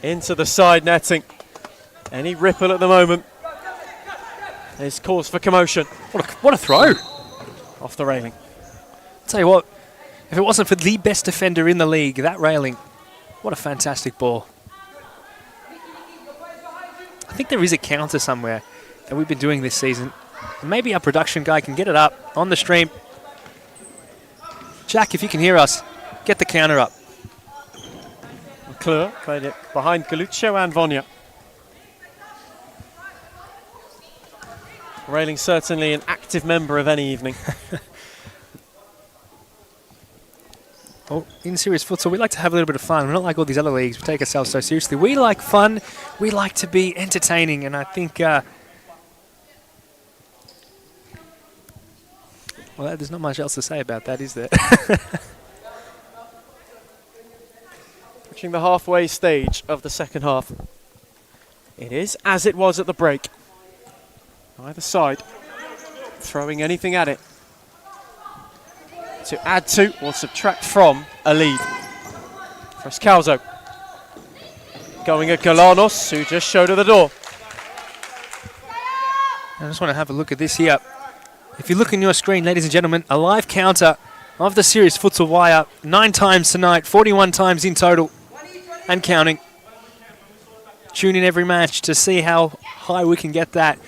Into the side netting. Any ripple at the moment is cause for commotion. What a throw. Off the railing. Tell you what, if it wasn't for the best defender in the league, that railing, what a fantastic ball. I think there is a counter somewhere that we've been doing this season. Maybe our production guy can get it up on the stream. Jack, if you can hear us, get the counter up. McClure played it behind Galuccio and Vonya. Railing certainly an active member of any evening. Well, in serious futsal, we like to have a little bit of fun. We're not like all these other leagues. We take ourselves so seriously. We like fun. We like to be entertaining. And I think, well, there's not much else to say about that, is there? Reaching the halfway stage of the second half. It is as it was at the break. Either side throwing anything at it to add to or subtract from a lead. Frescalzo going at Galanos, who just showed her the door. I just want to have a look at this here. If you look on your screen, ladies and gentlemen, a live counter of the Serious Futsal Wire, 9 times tonight, 41 times in total, and counting. Tune in every match to see how high we can get that.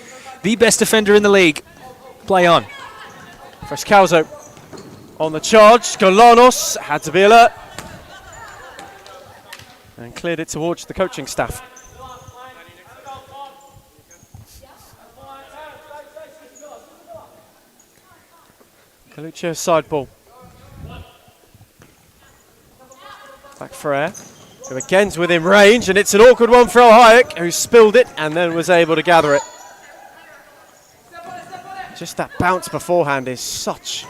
The best defender in the league. Play on. Frescalzo on the charge. Galanos had to be alert and cleared it towards the coaching staff. Galuccio's side ball. Back for Eyre, who again's within range, and it's an awkward one for Hayek, who spilled it and then was able to gather it. Just that bounce beforehand is such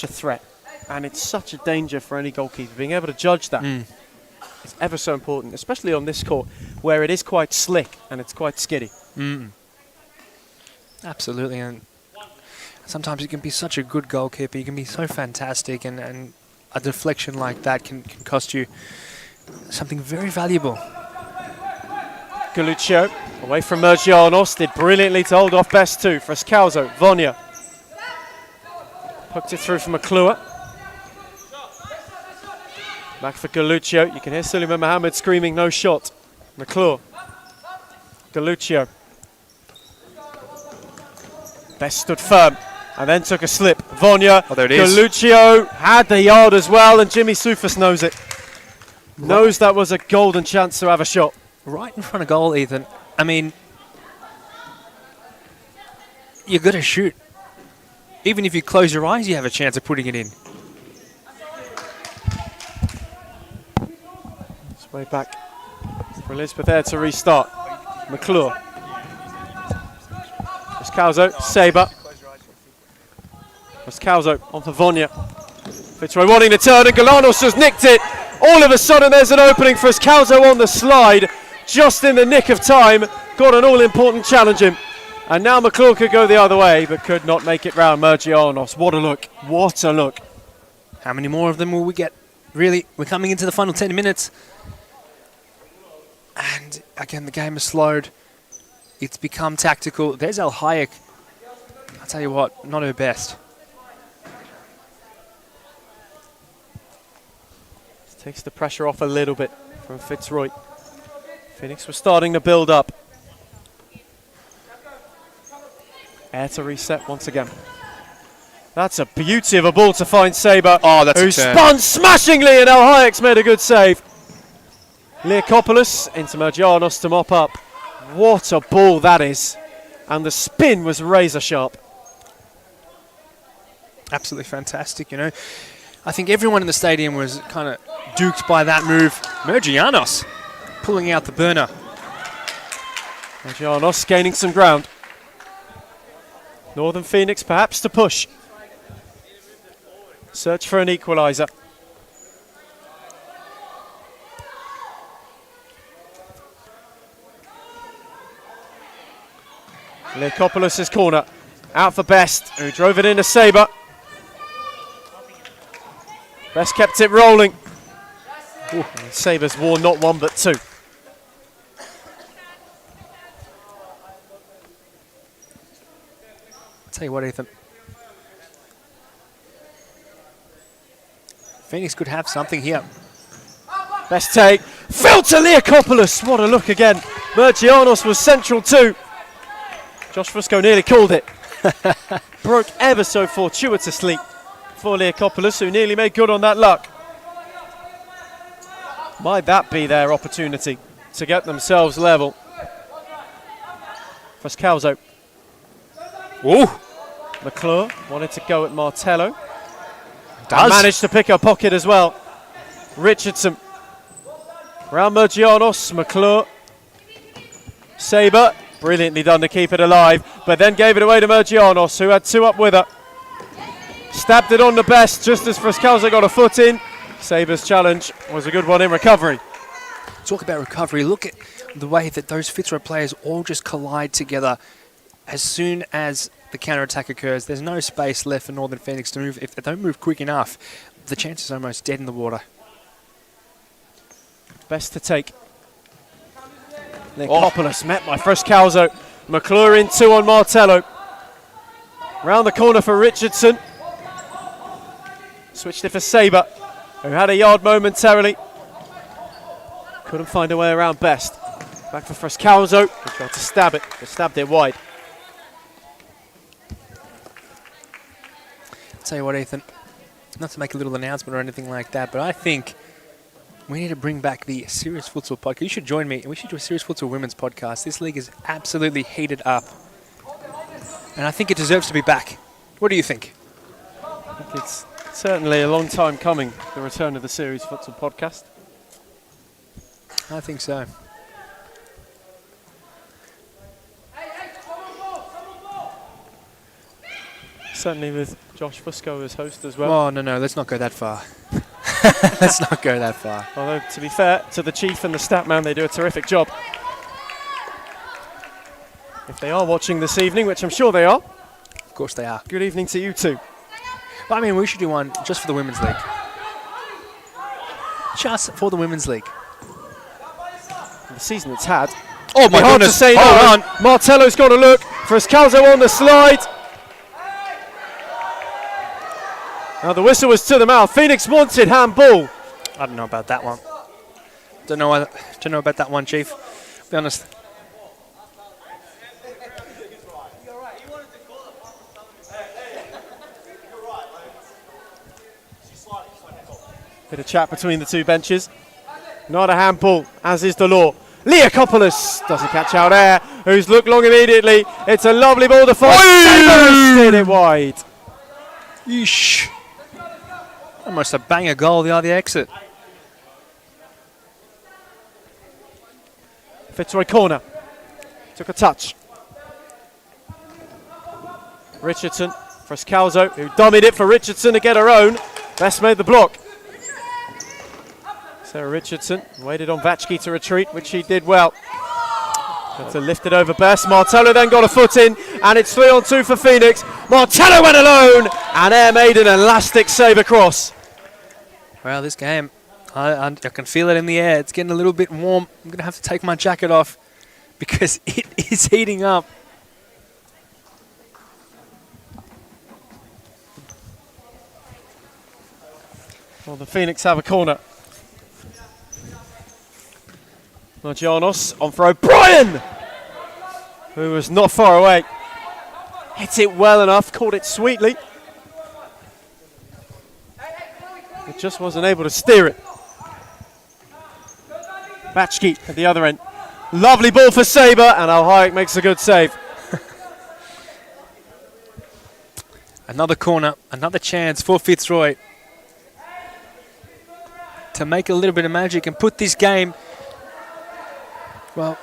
a threat, and it's such a danger for any goalkeeper. Being able to judge that is ever so important, especially on this court where it is quite slick and it's quite skiddy. Absolutely, and sometimes you can be such a good goalkeeper, you can be so fantastic, and a deflection like that can cost you something very valuable. Galuccio away from Mergianos, did brilliantly to hold off best two. Frescalzo, Vonya. Poked it through for McClure. Back for Galuccio. You can hear Suleiman Mohammed screaming, no shot. McClure. Galuccio. Best stood firm and then took a slip. Vonya. Oh, there it is. Galuccio had the yard as well, and Jimmy Soufas knows it. Knows that was a golden chance to have a shot. Right in front of goal, Ethan. I mean, you're going to shoot. Even if you close your eyes, you have a chance of putting it in. It's way back for Elizabeth Eyre to restart. McClure. Frescalzo, Sabre. Frescalzo on for Vonya. Fitzroy wanting to turn, and Galanos just nicked it. All of a sudden there's an opening for Frescalzo on the slide. Just in the nick of time, got an all-important challenge him. And now McClure could go the other way, but could not make it round Mergianos. What a look, what a look. How many more of them will we get? Really, we're coming into the final 10 minutes. And again, the game has slowed. It's become tactical. There's Al Hayek. I'll tell you what, not her best. Takes the pressure off a little bit from Fitzroy. Phoenix was starting to build up. Eyre to reset once again. That's a beauty of a ball to find Sabre, who spun smashingly, and El Hayek's made a good save. Leokopoulos into Mergianos to mop up. What a ball that is. And the spin was razor sharp. Absolutely fantastic, you know. I think everyone in the stadium was kind of duped by that move. Mergianos pulling out the burner. Gianos gaining some ground. Northern Phoenix perhaps to push. Search for an equaliser. Leokopoulos' corner. Out for Best, who drove it into Sabre. Best kept it rolling. Sabre's wore not one but two. Tell you what, Ethan. Phoenix could have something here. Best take. Fell to Leokopoulos. What a look again. Mergianos was central too. Josh Fusco nearly called it. Broke ever so fortuitously for Leokopoulos, who nearly made good on that luck. Might that be their opportunity to get themselves level? Frascalzo. Ooh. McClure wanted to go at Martello. Does. And managed to pick a pocket as well. Richardson. Round Mergianos. McClure. Sabre. Brilliantly done to keep it alive, but then gave it away to Mergianos, who had two up with her. Stabbed it on the Best just as Frascalzo got a foot in. Sabre's challenge was a good one in recovery. Talk about recovery. Look at the way that those Fitzroy players all just collide together. As soon as the counter-attack occurs, there's no space left for Northern Phoenix to move. If they don't move quick enough, the chance is almost dead in the water. Best to take. Leokopoulos met by Frascalzo. McClure in two on Martello. Round the corner for Richardson. Switched it for Sabre, who had a yard momentarily. Couldn't find a way around Best. Back for Frascalzo, who tried to stab it, but stabbed it wide. Tell you what, Ethan, not to make a little announcement or anything like that, but I think we need to bring back the Serious Futsal podcast. You should join me, and we should do a Serious Futsal Women's podcast. This league is absolutely heated up, and I think it deserves to be back. What do you think? I think it's certainly a long time coming, the return of the Series Futsal podcast. I think so. Certainly with Josh Fusco as host as well. Oh, no, let's not go that far. Let's not go that far. Although, to be fair to the Chief and the stat man, they do a terrific job. If they are watching this evening, which I'm sure they are, Of course they are. good evening to you too. But I mean, we should do one just for the Women's League. Just for the Women's League. The season it's had. Oh my Hard to goodness, say hold no. on. Martello's got a look. Frascalzo on the slide. Now the whistle was to the mouth. Phoenix wanted handball. I don't know about that one. Don't know about that one, Chief. Be honest. Bit of chat between the two benches. Not a handball, as is the law. Leokopoulos doesn't catch out air, who's looked long immediately. It's a lovely ball to find. Steered it wide. Yeesh. Almost a banger goal the other exit. Fitzroy corner. Took a touch. Richardson, Frascalzo, who dummied it for Richardson to get her own. Best made the block. Sarah Richardson waited on Vatchke to retreat, which he did well. Got to lift it over Best. Martello then got a foot in, and it's 3-on-2 for Phoenix. Martello went alone, and Air made an elastic save across. Well, this game, I can feel it in the air. It's getting a little bit warm. I'm going to have to take my jacket off because it is heating up. Well, the Phoenix have a corner. Margianos on for O'Brien, who was not far away. Hit it well enough, caught it sweetly. It just wasn't able to steer it. Vatchke at the other end. Lovely ball for Sabre, and Al Hayek makes a good save. Another corner, another chance for Fitzroy to make a little bit of magic and put this game, well,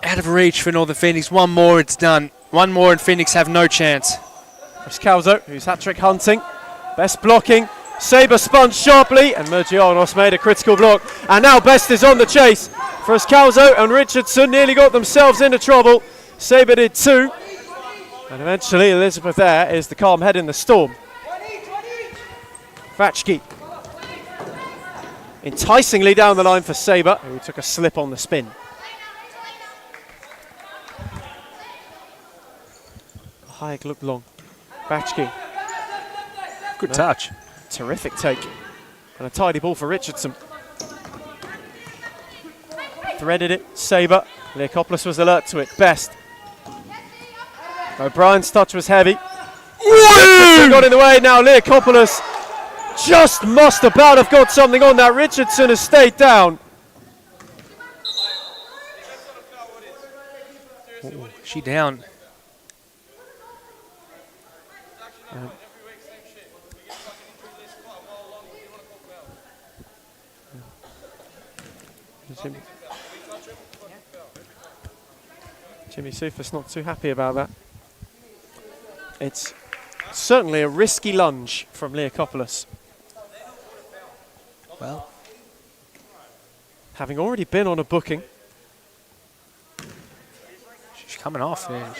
out of reach for Northern Phoenix. One more, it's done. One more and Phoenix have no chance. Calzo, who's hat-trick hunting. Best blocking. Sabre spun sharply, and Mergianos made a critical block. And now Best is on the chase. For Calzo and Richardson nearly got themselves into trouble. Sabre did too. And eventually Elizabeth there is the calm head in the storm. Vatchke. Enticingly down the line for Sabre, who took a slip on the spin. Hayek looked long. Vatchke. Good touch. Terrific take. And a tidy ball for Richardson. Threaded it. Sabre. Leakopoulos was alert to it. Best. O'Brien's touch was heavy. Richardson got in the way. Now Leakopoulos just must about have got something on that. Richardson has stayed down. Ooh, she down. Jimmy Sufis not too happy about that. It's certainly a risky lunge from Leakopoulos. Well, having already been on a booking. she's coming off. Yeah.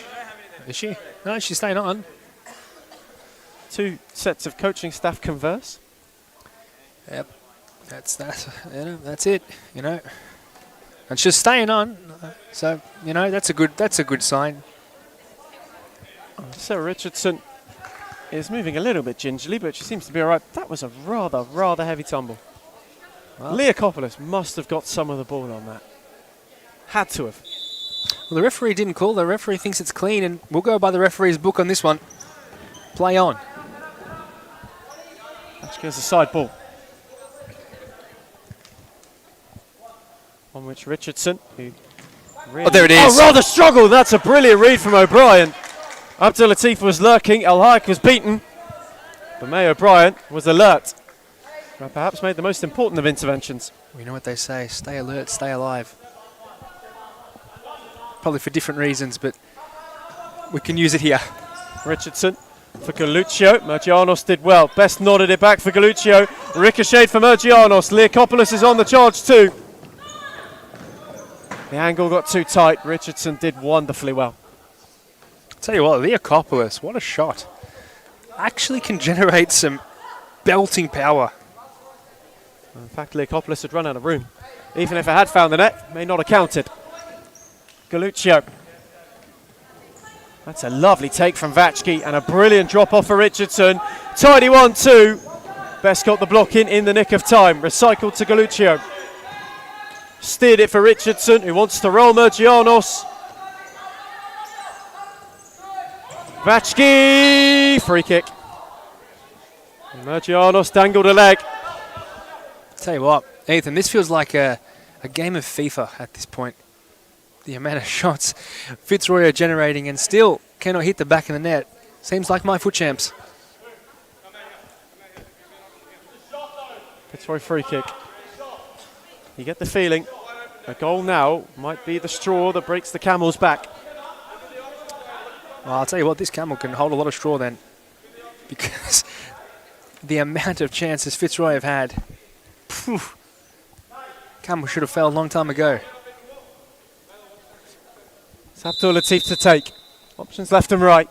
Is she? No, she's staying on. Two sets of coaching staff converse. Yep, that's it. You know, and she's staying on. So you know that's a good sign. Sarah Richardson is moving a little bit gingerly, but she seems to be all right. That was a rather heavy tumble. Well, Leakopoulos must have got some of the ball on that. Had to have. Well, the referee didn't call. The referee thinks it's clean, and we'll go by the referee's book on this one. Play on. Which goes a side ball. On which Richardson, who really... Oh, there it is. Oh, rather struggled. That's a brilliant read from O'Brien. Abdul Latif was lurking. Al Hayek was beaten. But May O'Brien was alert. And perhaps made the most important of interventions. We know what they say. Stay alert, stay alive. Probably for different reasons, but we can use it here. Richardson for Galuccio. Mergianos did well. Best nodded it back for Galuccio. Ricocheted for Mergianos. Leakopoulos is on the charge too. The angle got too tight. Richardson did wonderfully well. Tell you what, Leakopoulos, what a shot. Actually can generate some belting power. In fact, Leakopoulos had run out of room. Even if it had found the net, may not have counted. Galuccio. That's a lovely take from Vatchke and a brilliant drop off for Richardson. Tidy 1-2. Best got the block in the nick of time. Recycled to Galuccio. Steered it for Richardson, who wants to roll Mergianos. Vatchke, free kick. And Mergianos dangled a leg. Tell you what, Ethan, this feels like a game of FIFA at this point. The amount of shots Fitzroy are generating and still cannot hit the back of the net. Seems like my foot champs. Fitzroy free kick. You get the feeling a goal now might be the straw that breaks the camel's back. Well, I'll tell you what, this camel can hold a lot of straw then. Because the amount of chances Fitzroy have had. Phew, camel should have fell a long time ago. It's Abdul Latif to take. Options left and right.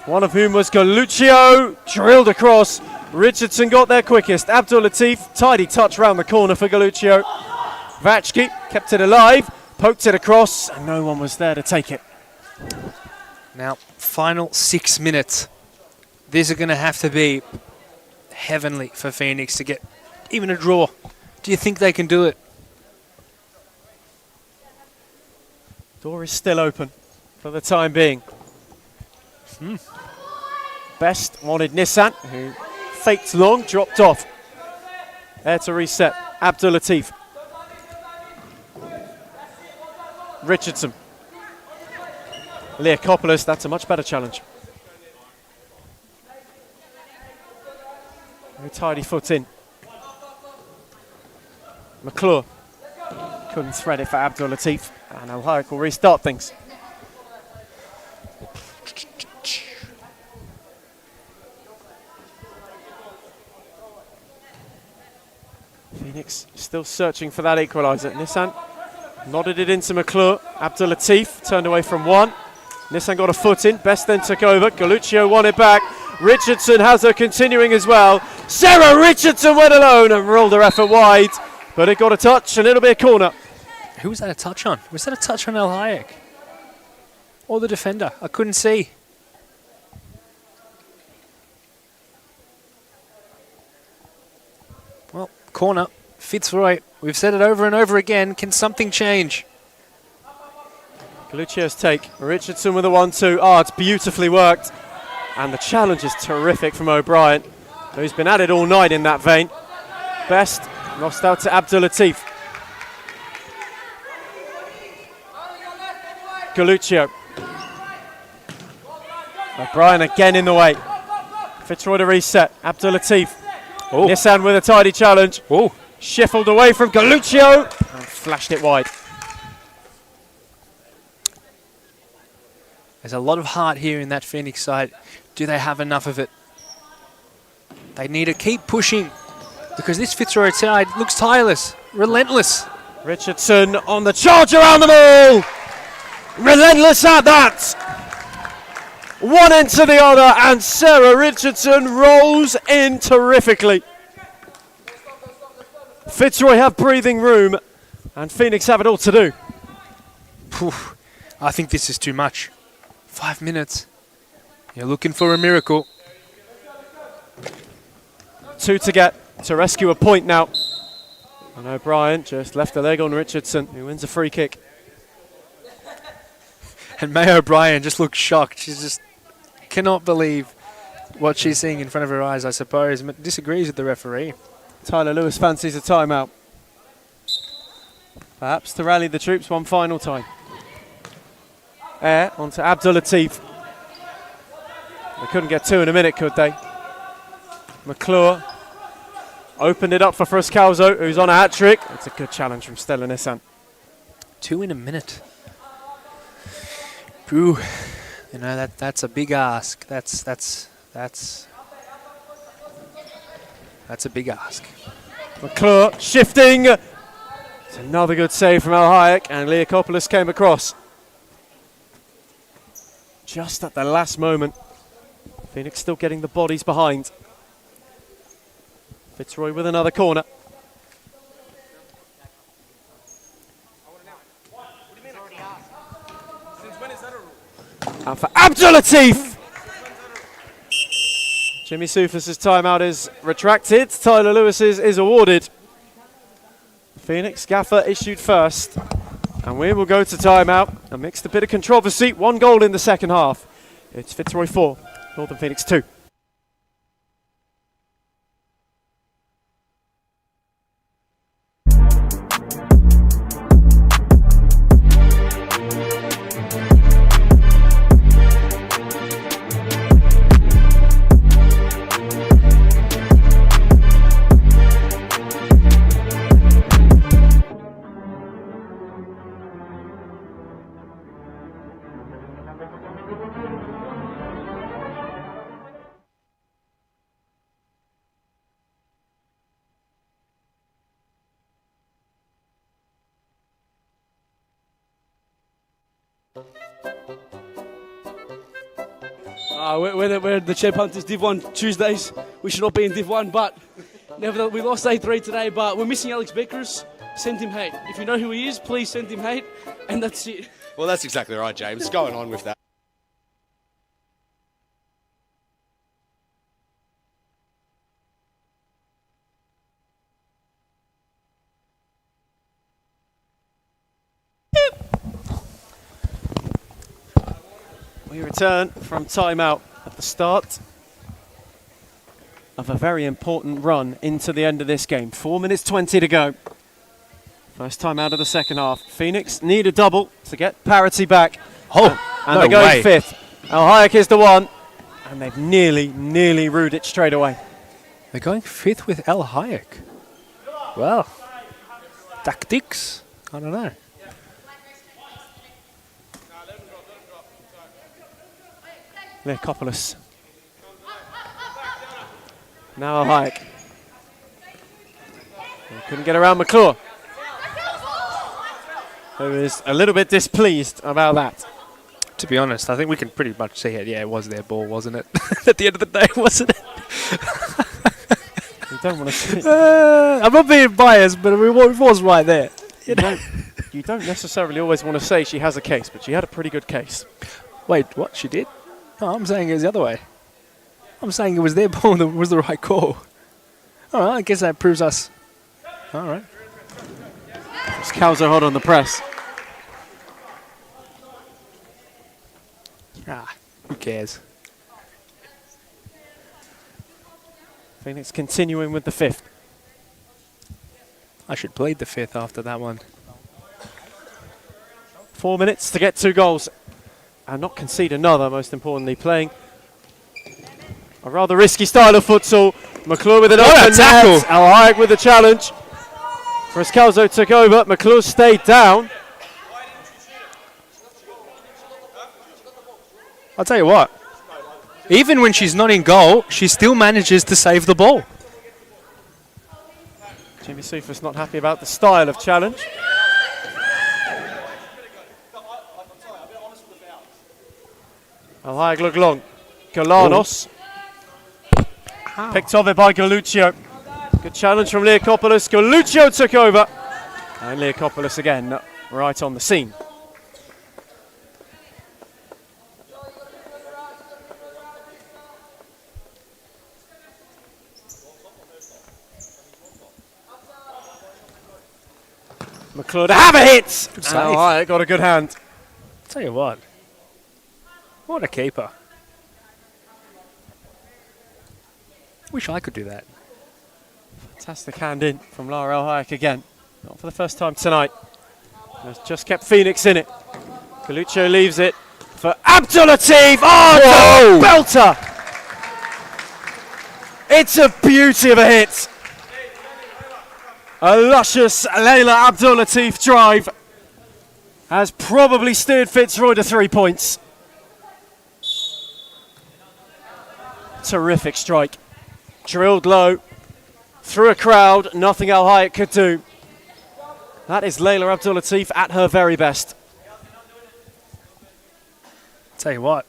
One of whom was Galuccio. Drilled across. Richardson got there quickest. Abdul Latif, tidy touch round the corner for Galuccio. Vatchke kept it alive, poked it across, and no one was there to take it. Now, final 6 minutes. These are going to have to be heavenly for Phoenix to get even a draw. Do you think they can do it? Door is still open for the time being. Best wanted Nissan, who faked long, dropped off. There to reset, Abdul Latif. Richardson. Leakopoulos, that's a much better challenge. Very tidy foot in. McClure couldn't thread it for Abdul Latif, and Al Hayek will restart things. Phoenix still searching for that equaliser. Nissan nodded it into McClure. Abdul Latif turned away from one. Nissan got a foot in. Best then took over. Galuccio won it back. Richardson has her continuing as well. Sarah Richardson went alone and rolled her effort wide, but it got a touch and it'll be a corner. Who was that a touch on? Was that a touch on Al Hayek? Or the defender? I couldn't see. Well, corner. Fitzroy. We've said it over and over again. Can something change? Galuccio's take. Richardson with a 1-2. Oh, it's beautifully worked. And the challenge is terrific from O'Brien, who's been at it all night in that vein. Best lost out to Abdul Latif. Galuccio. O'Brien again in the way. Fitzroy to reset. Abdul Latif. Oh. Nissan with a tidy challenge. Oh. Shuffled away from Galuccio and flashed it wide. There's a lot of heart here in that Phoenix side. Do they have enough of it? They need to keep pushing because this Fitzroy side looks tireless, relentless. Richardson on the charge around the ball. Relentless at that. One into the other, and Sarah Richardson rolls in terrifically. Fitzroy have breathing room, and Phoenix have it all to do. Poof. I think this is too much. 5 minutes. You're looking for a miracle. 2 to get to rescue a point now. And O'Brien just left the leg on Richardson, who wins a free kick. And May O'Brien just looks shocked. She just cannot believe what she's seeing in front of her eyes, I suppose. Disagrees with the referee. Tyler Lewis fancies a timeout. Perhaps to rally the troops one final time. Air onto Abdul Latif. They couldn't get 2 in a minute, could they? McClure opened it up for Frascalzo, who's on a hat-trick. It's a good challenge from Stella Nissan. 2 in a minute. Ooh, you know that's a big ask. That's a big ask. McClure shifting. It's another good save from Al Hayek, and Leakopoulos came across. Just at the last moment. Phoenix still getting the bodies behind. Fitzroy with another corner. And for Abdul Latif! Jimmy Soufis' timeout is retracted. Tyler Lewis's is awarded. Phoenix gaffer issued first. And we will go to timeout. Amidst a bit of controversy, 1 goal in the second half. It's Fitzroy 4, Northern Phoenix 2. We're the Champ Hunters Div 1 Tuesdays. We should not be in Div 1, but nevertheless, we lost 8-3 today, but we're missing Alex Beckers. Send him hate. If you know who he is, please send him hate, and that's it. Well, that's exactly right, James. Going on with that. We return from timeout at the start of a very important run into the end of this game. 4 minutes 20 to go. First time out of the second half. Phoenix need a double to get parity back. Oh, And no they're going way. fifth. Al Hayek is the one. And they've nearly rued it straight away. They're going fifth with Al Hayek. Well, tactics. I don't know. Leakopoulos. Now Al Hayek. He couldn't get around McClure, who is a little bit displeased about that. To be honest, I think we can pretty much see it. Yeah, it was their ball, wasn't it? At the end of the day, wasn't it? You don't want to see it. I'm not being biased, but it was right there. You don't necessarily always want to say she has a case, but she had a pretty good case. Wait, what? She did? No, I'm saying it was the other way. I'm saying it was their ball that was the right call. All right, I guess that proves us. All right. Cows are hot on the press. Who cares? Phoenix continuing with the fifth. I should plead the fifth after that one. 4 minutes to get 2 goals and not concede another, most importantly. Playing a rather risky style of futsal. McClure with an open tackle. net. Al Hayek with the challenge. Friscalzo took over. McClure stayed down. I'll tell you what. Even when she's not in goal, she still manages to save the ball. Jimmy Sufus not happy about the style of challenge. Al Hayek look long. Galanos. Picked off it by Galuccio. Good challenge from Leakopoulos. Galuccio took over. And Leakopoulos again right on the scene. McClure to have a hit! Good save. Al Hayek got a good hand. Tell you what. What a keeper. Wish I could do that. Fantastic hand in from Lara Al Hayek again. Not for the first time tonight. Has just kept Phoenix in it. Galuccio leaves it for Abdulatif. Oh, belter! It's a beauty of a hit. A luscious Layla Abdulatif drive has probably steered Fitzroy to 3 points. Terrific strike. Drilled low, through a crowd, nothing Al Hayek could do. That is Layla Abdulatif at her very best. Tell you what.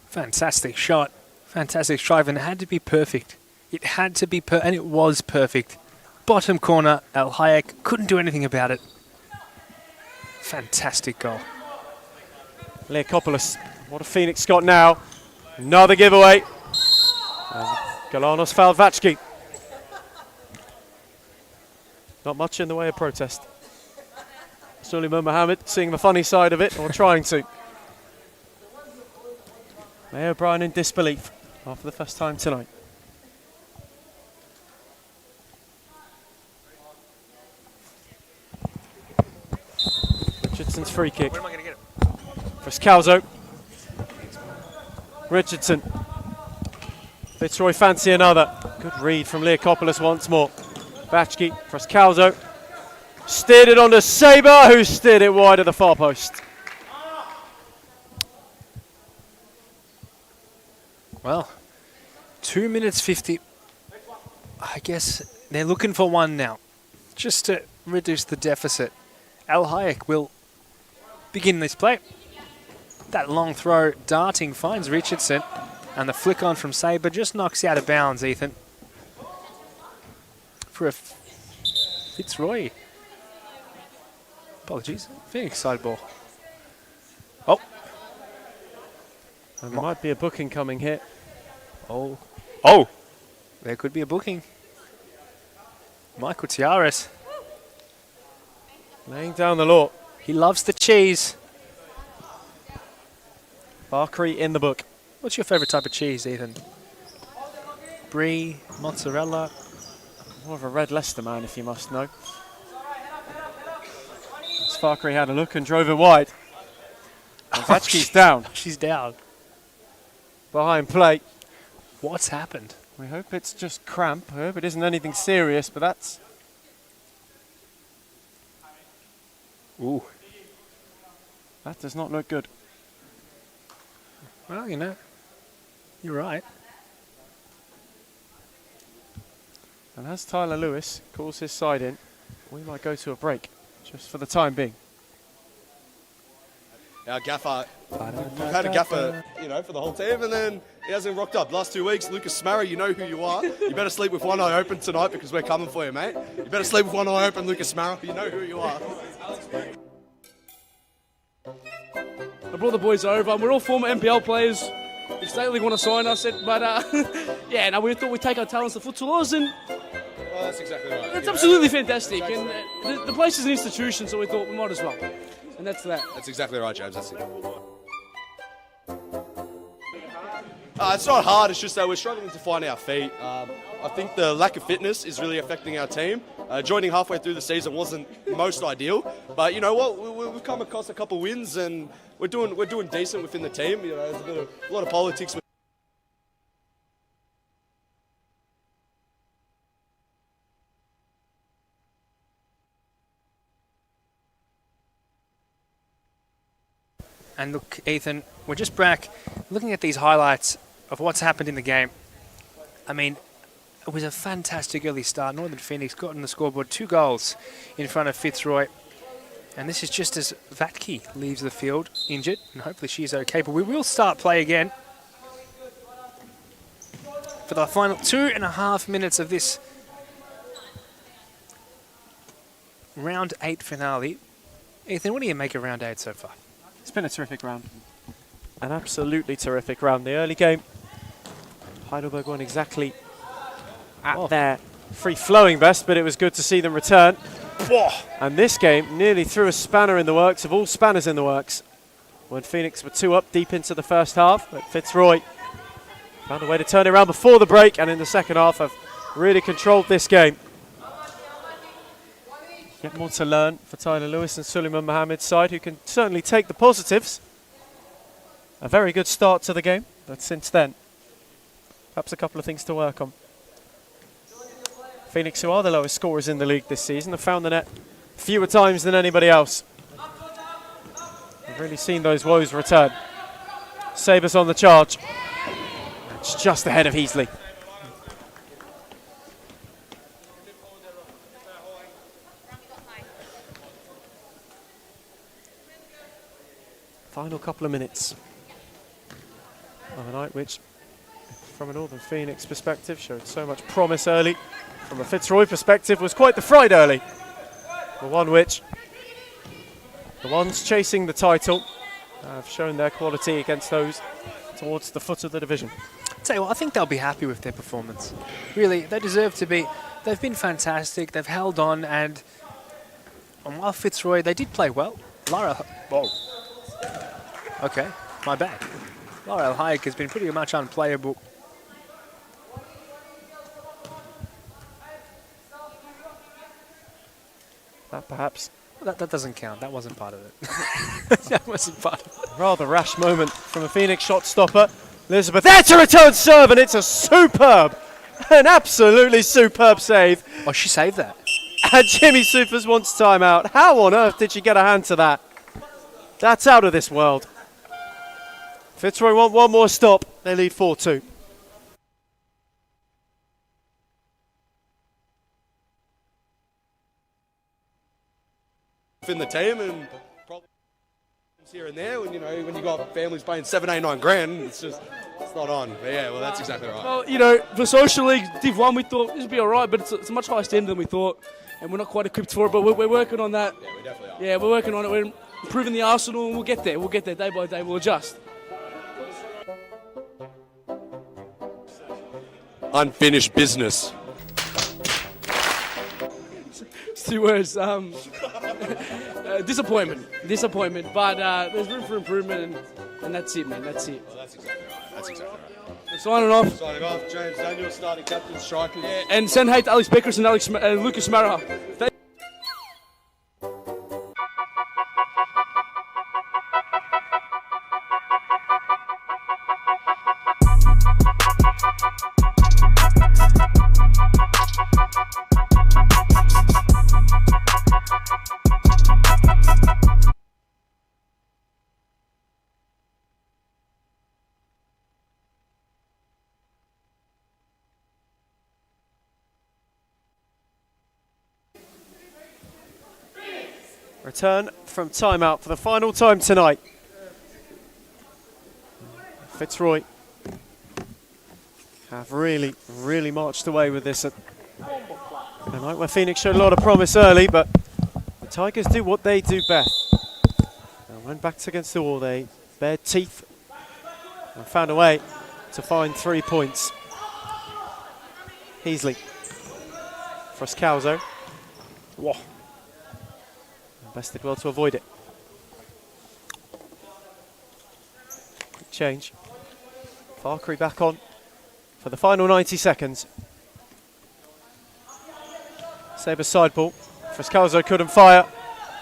Fantastic shot. Fantastic drive, and it had to be perfect. It had to be and it was perfect. Bottom corner, Al Hayek couldn't do anything about it. Fantastic goal. Leakopoulos, what a Phoenix got now. Another giveaway. Galanos fouled Vachki. Not much in the way of protest. Suleiman Mohammed seeing the funny side of it, or trying to. May O'Brien in disbelief after the first time tonight. Richardson's free kick. Where am I going to get it? Friscalzo. Richardson. Fitzroy fancy another. Good read from Leakopoulos once more. Vachki, Friscalzo. Steered it onto Saber, who steered it wide of the far post. Well, 2 minutes 50. I guess they're looking for one now, just to reduce the deficit. Al Hayek will begin this play. That long throw darting finds Richardson, and the flick on from Saber just knocks out of bounds, Ethan. For a Fitzroy. Apologies. Phoenix side ball. Oh. There might be a booking coming here. Oh. Oh. There could be a booking. Michael Tiares. Laying down the law. He loves the cheese. Barkery in the book. What's your favourite type of cheese, Ethan? Brie, mozzarella. More of a red Leicester man, if you must know. Farkery had a look and drove it wide. Zatchki's down. She's down. Behind play. What's happened? We hope it's just cramp. I hope it isn't anything serious, but that's... Ooh. That does not look good. Well, you know, you're right. And as Tyler Lewis calls his side in, we might go to a break, just for the time being. Our gaffer, we've had a gaffer, you know, for the whole team, and then he hasn't rocked up. Last 2 weeks, Lucas Smarra, you know who you are. You better sleep with one eye open tonight because we're coming for you, mate. You better sleep with one eye open, Lucas Smarra. You know who you are. I brought the boys over. We're all former NPL players. If State League want to sign us, yeah, no, we thought we'd take our talents to Futsalers, and Well, that's exactly right. it's absolutely fantastic. And the place is an institution, so we thought we might as well. And that's that. That's exactly right, James. That's it. It's not hard. It's just that we're struggling to find our feet. I think the lack of fitness is really affecting our team. Joining halfway through the season wasn't most ideal, but you know what? We've come across a couple wins, and we're doing decent within the team. You know, there's a lot of politics. And look, Ethan, we're just back looking at these highlights of what's happened in the game. I mean, it was a fantastic early start. Northern Phoenix got on the scoreboard 2 goals in front of Fitzroy. And this is just as Vatke leaves the field injured, and hopefully she's okay. But we will start play again for the final 2.5 minutes of this round 8 finale. Ethan, what do you make of round 8 so far? It's been a terrific round. An absolutely terrific round. The early game, Heidelberg weren't exactly at their free-flowing best, but it was good to see them return. And this game nearly threw a spanner in the works of all spanners in the works when Phoenix were 2 up deep into the first half. But Fitzroy found a way to turn it around before the break, and in the second half have really controlled this game. Yet more to learn for Tyler Lewis and Suleiman Mohammed's side, who can certainly take the positives. A very good start to the game, but since then, perhaps a couple of things to work on. Phoenix, who are the lowest scorers in the league this season, have found the net fewer times than anybody else. We've really seen those woes return. Sabres on the charge. It's just ahead of Heasley. Final couple of minutes of a night which, from a Northern Phoenix perspective, showed so much promise early. From a Fitzroy perspective, was quite the fright early. The one which the ones chasing the title have shown their quality against those towards the foot of the division. Tell you what, I think they'll be happy with their performance. Really, they deserve to be. They've been fantastic. They've held on, and while Fitzroy, they did play well. Lara, whoa. Okay, my bad. Laurel Hayek has been pretty much unplayable. That perhaps That doesn't count. That wasn't part of it. That wasn't part of it. rather rash moment from a Phoenix shot stopper. Elizabeth there to return serve, and it's a superb, an absolutely superb save. Oh, she saved that. And Jimmy Supers wants timeout. How on earth did she get a hand to that? That's out of this world. Fitzroy want one more stop. They lead 4-2. In the team, and problems here and there when when you got families paying 7, 8, 9 grand, it's not on. But yeah, well, that's exactly right. Well, for Social League Div 1, we thought this would be all right, but it's a much higher standard than we thought, and we're not quite equipped for it, but we're working on that. Yeah, we definitely are. Yeah, we're working on it. We're improving the arsenal, and we'll get there. We'll get there day by day. We'll adjust. Unfinished business. It's 2 words. Disappointment. But there's room for improvement, and that's it, man. That's it. Well, that's exactly right. That's exactly right. We're signing off. Signing off, James Daniel, starting captain, strikers. Yeah, and send hate to Alex Beckers and Lucas Maraha. Return from timeout for the final time tonight. Fitzroy have really, really marched away with this. A night where Phoenix showed a lot of promise early, but the Tigers do what they do best. And when backed against the wall, they bared teeth and found a way to find 3 points. Heasley. Froscalzo. Whoa. Best did well to avoid it. Quick change. Farkery back on for the final 90 seconds. Sabre side ball. Froscalzo couldn't fire.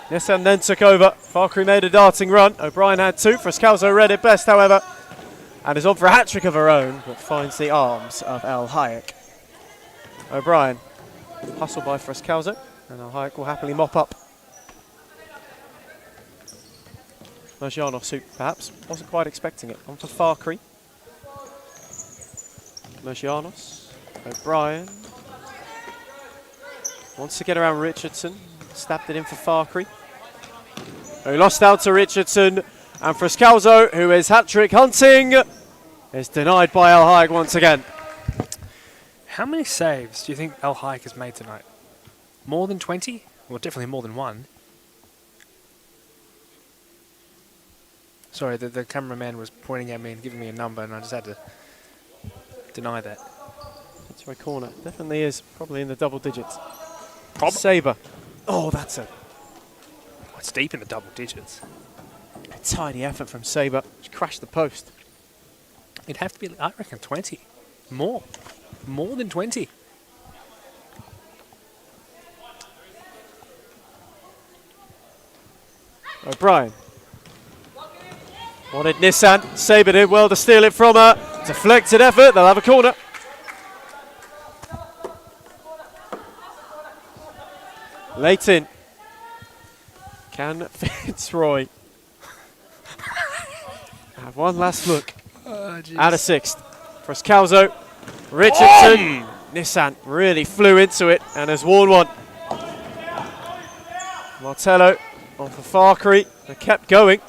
Nissan then took over. Farkery made a darting run. O'Brien had two. Froscalzo read it best, however, and is on for a hat-trick of her own, but finds the arms of El Hayek. O'Brien, hustled by Froscalzo, and El Hayek will happily mop up. Mergianos, who perhaps wasn't quite expecting it. On for Farkery. Mergianos. O'Brien. Wants to get around Richardson. Stabbed it in for Farkery, who lost out to Richardson. And Froscalzo, who is hat-trick hunting, is denied by El Hayek once again. How many saves do you think El Hayek has made tonight? More than 20? Well, definitely more than one. Sorry, the cameraman was pointing at me and giving me a number, and I just had to deny that. That's right corner. Definitely is. Probably in the double digits. Sabre. Oh, that's a It's deep in the double digits. tidy effort from Sabre. Just crashed the post. It'd have to be, I reckon, 20. More. More than 20. O'Brien. Wanted Nissan. Sabre did well to steal it from her. Deflected effort. They'll have a corner. Late in. Can Fitzroy have one last look at a sixth? Froscalzo, Richardson, Nissan really flew into it and has worn one. Martello on for Farkery. They kept going.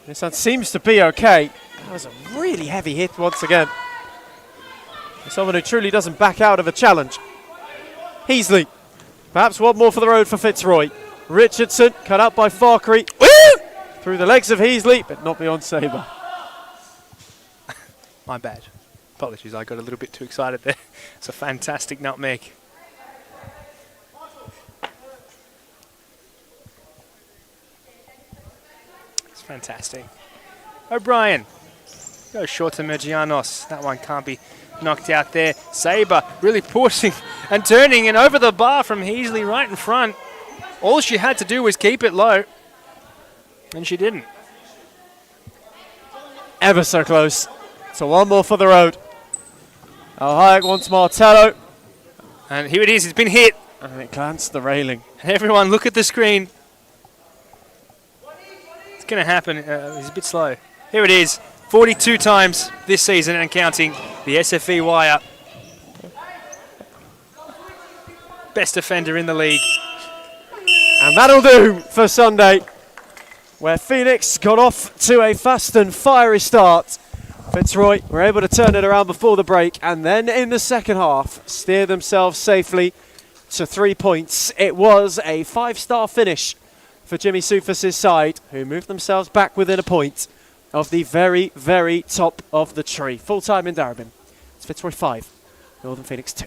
Nissan seems to be okay. That was a really heavy hit once again. Someone who truly doesn't back out of a challenge. Heasley. Perhaps one more for the road for Fitzroy. Richardson cut out by Farkery. Through the legs of Heasley, but not beyond Sabre. My bad. Apologies, I got a little bit too excited there. It's a fantastic nutmeg. It's fantastic. O'Brien goes short to Mergianos. That one can't be knocked out there. Sabre really pushing and turning and over the bar from Heasley right in front. All she had to do was keep it low, and she didn't. Ever so close. So one more for the road. El Hayek wants Martello. And here it is, it's been hit. And it glanced the railing. Everyone look at the screen. It's going to happen. He's a bit slow. Here it is. 42 times this season and counting. The SFE wire. Best defender in the league. And that'll do for Sunday, where Phoenix got off to a fast and fiery start. Fitzroy were able to turn it around before the break, and then in the second half, steer themselves safely to 3 points. It was a 5-star finish for Jimmy Soufis' side, who moved themselves back within a point of the very, very top of the tree. Full time in Darabin. It's Fitzroy 5, Northern Phoenix 2.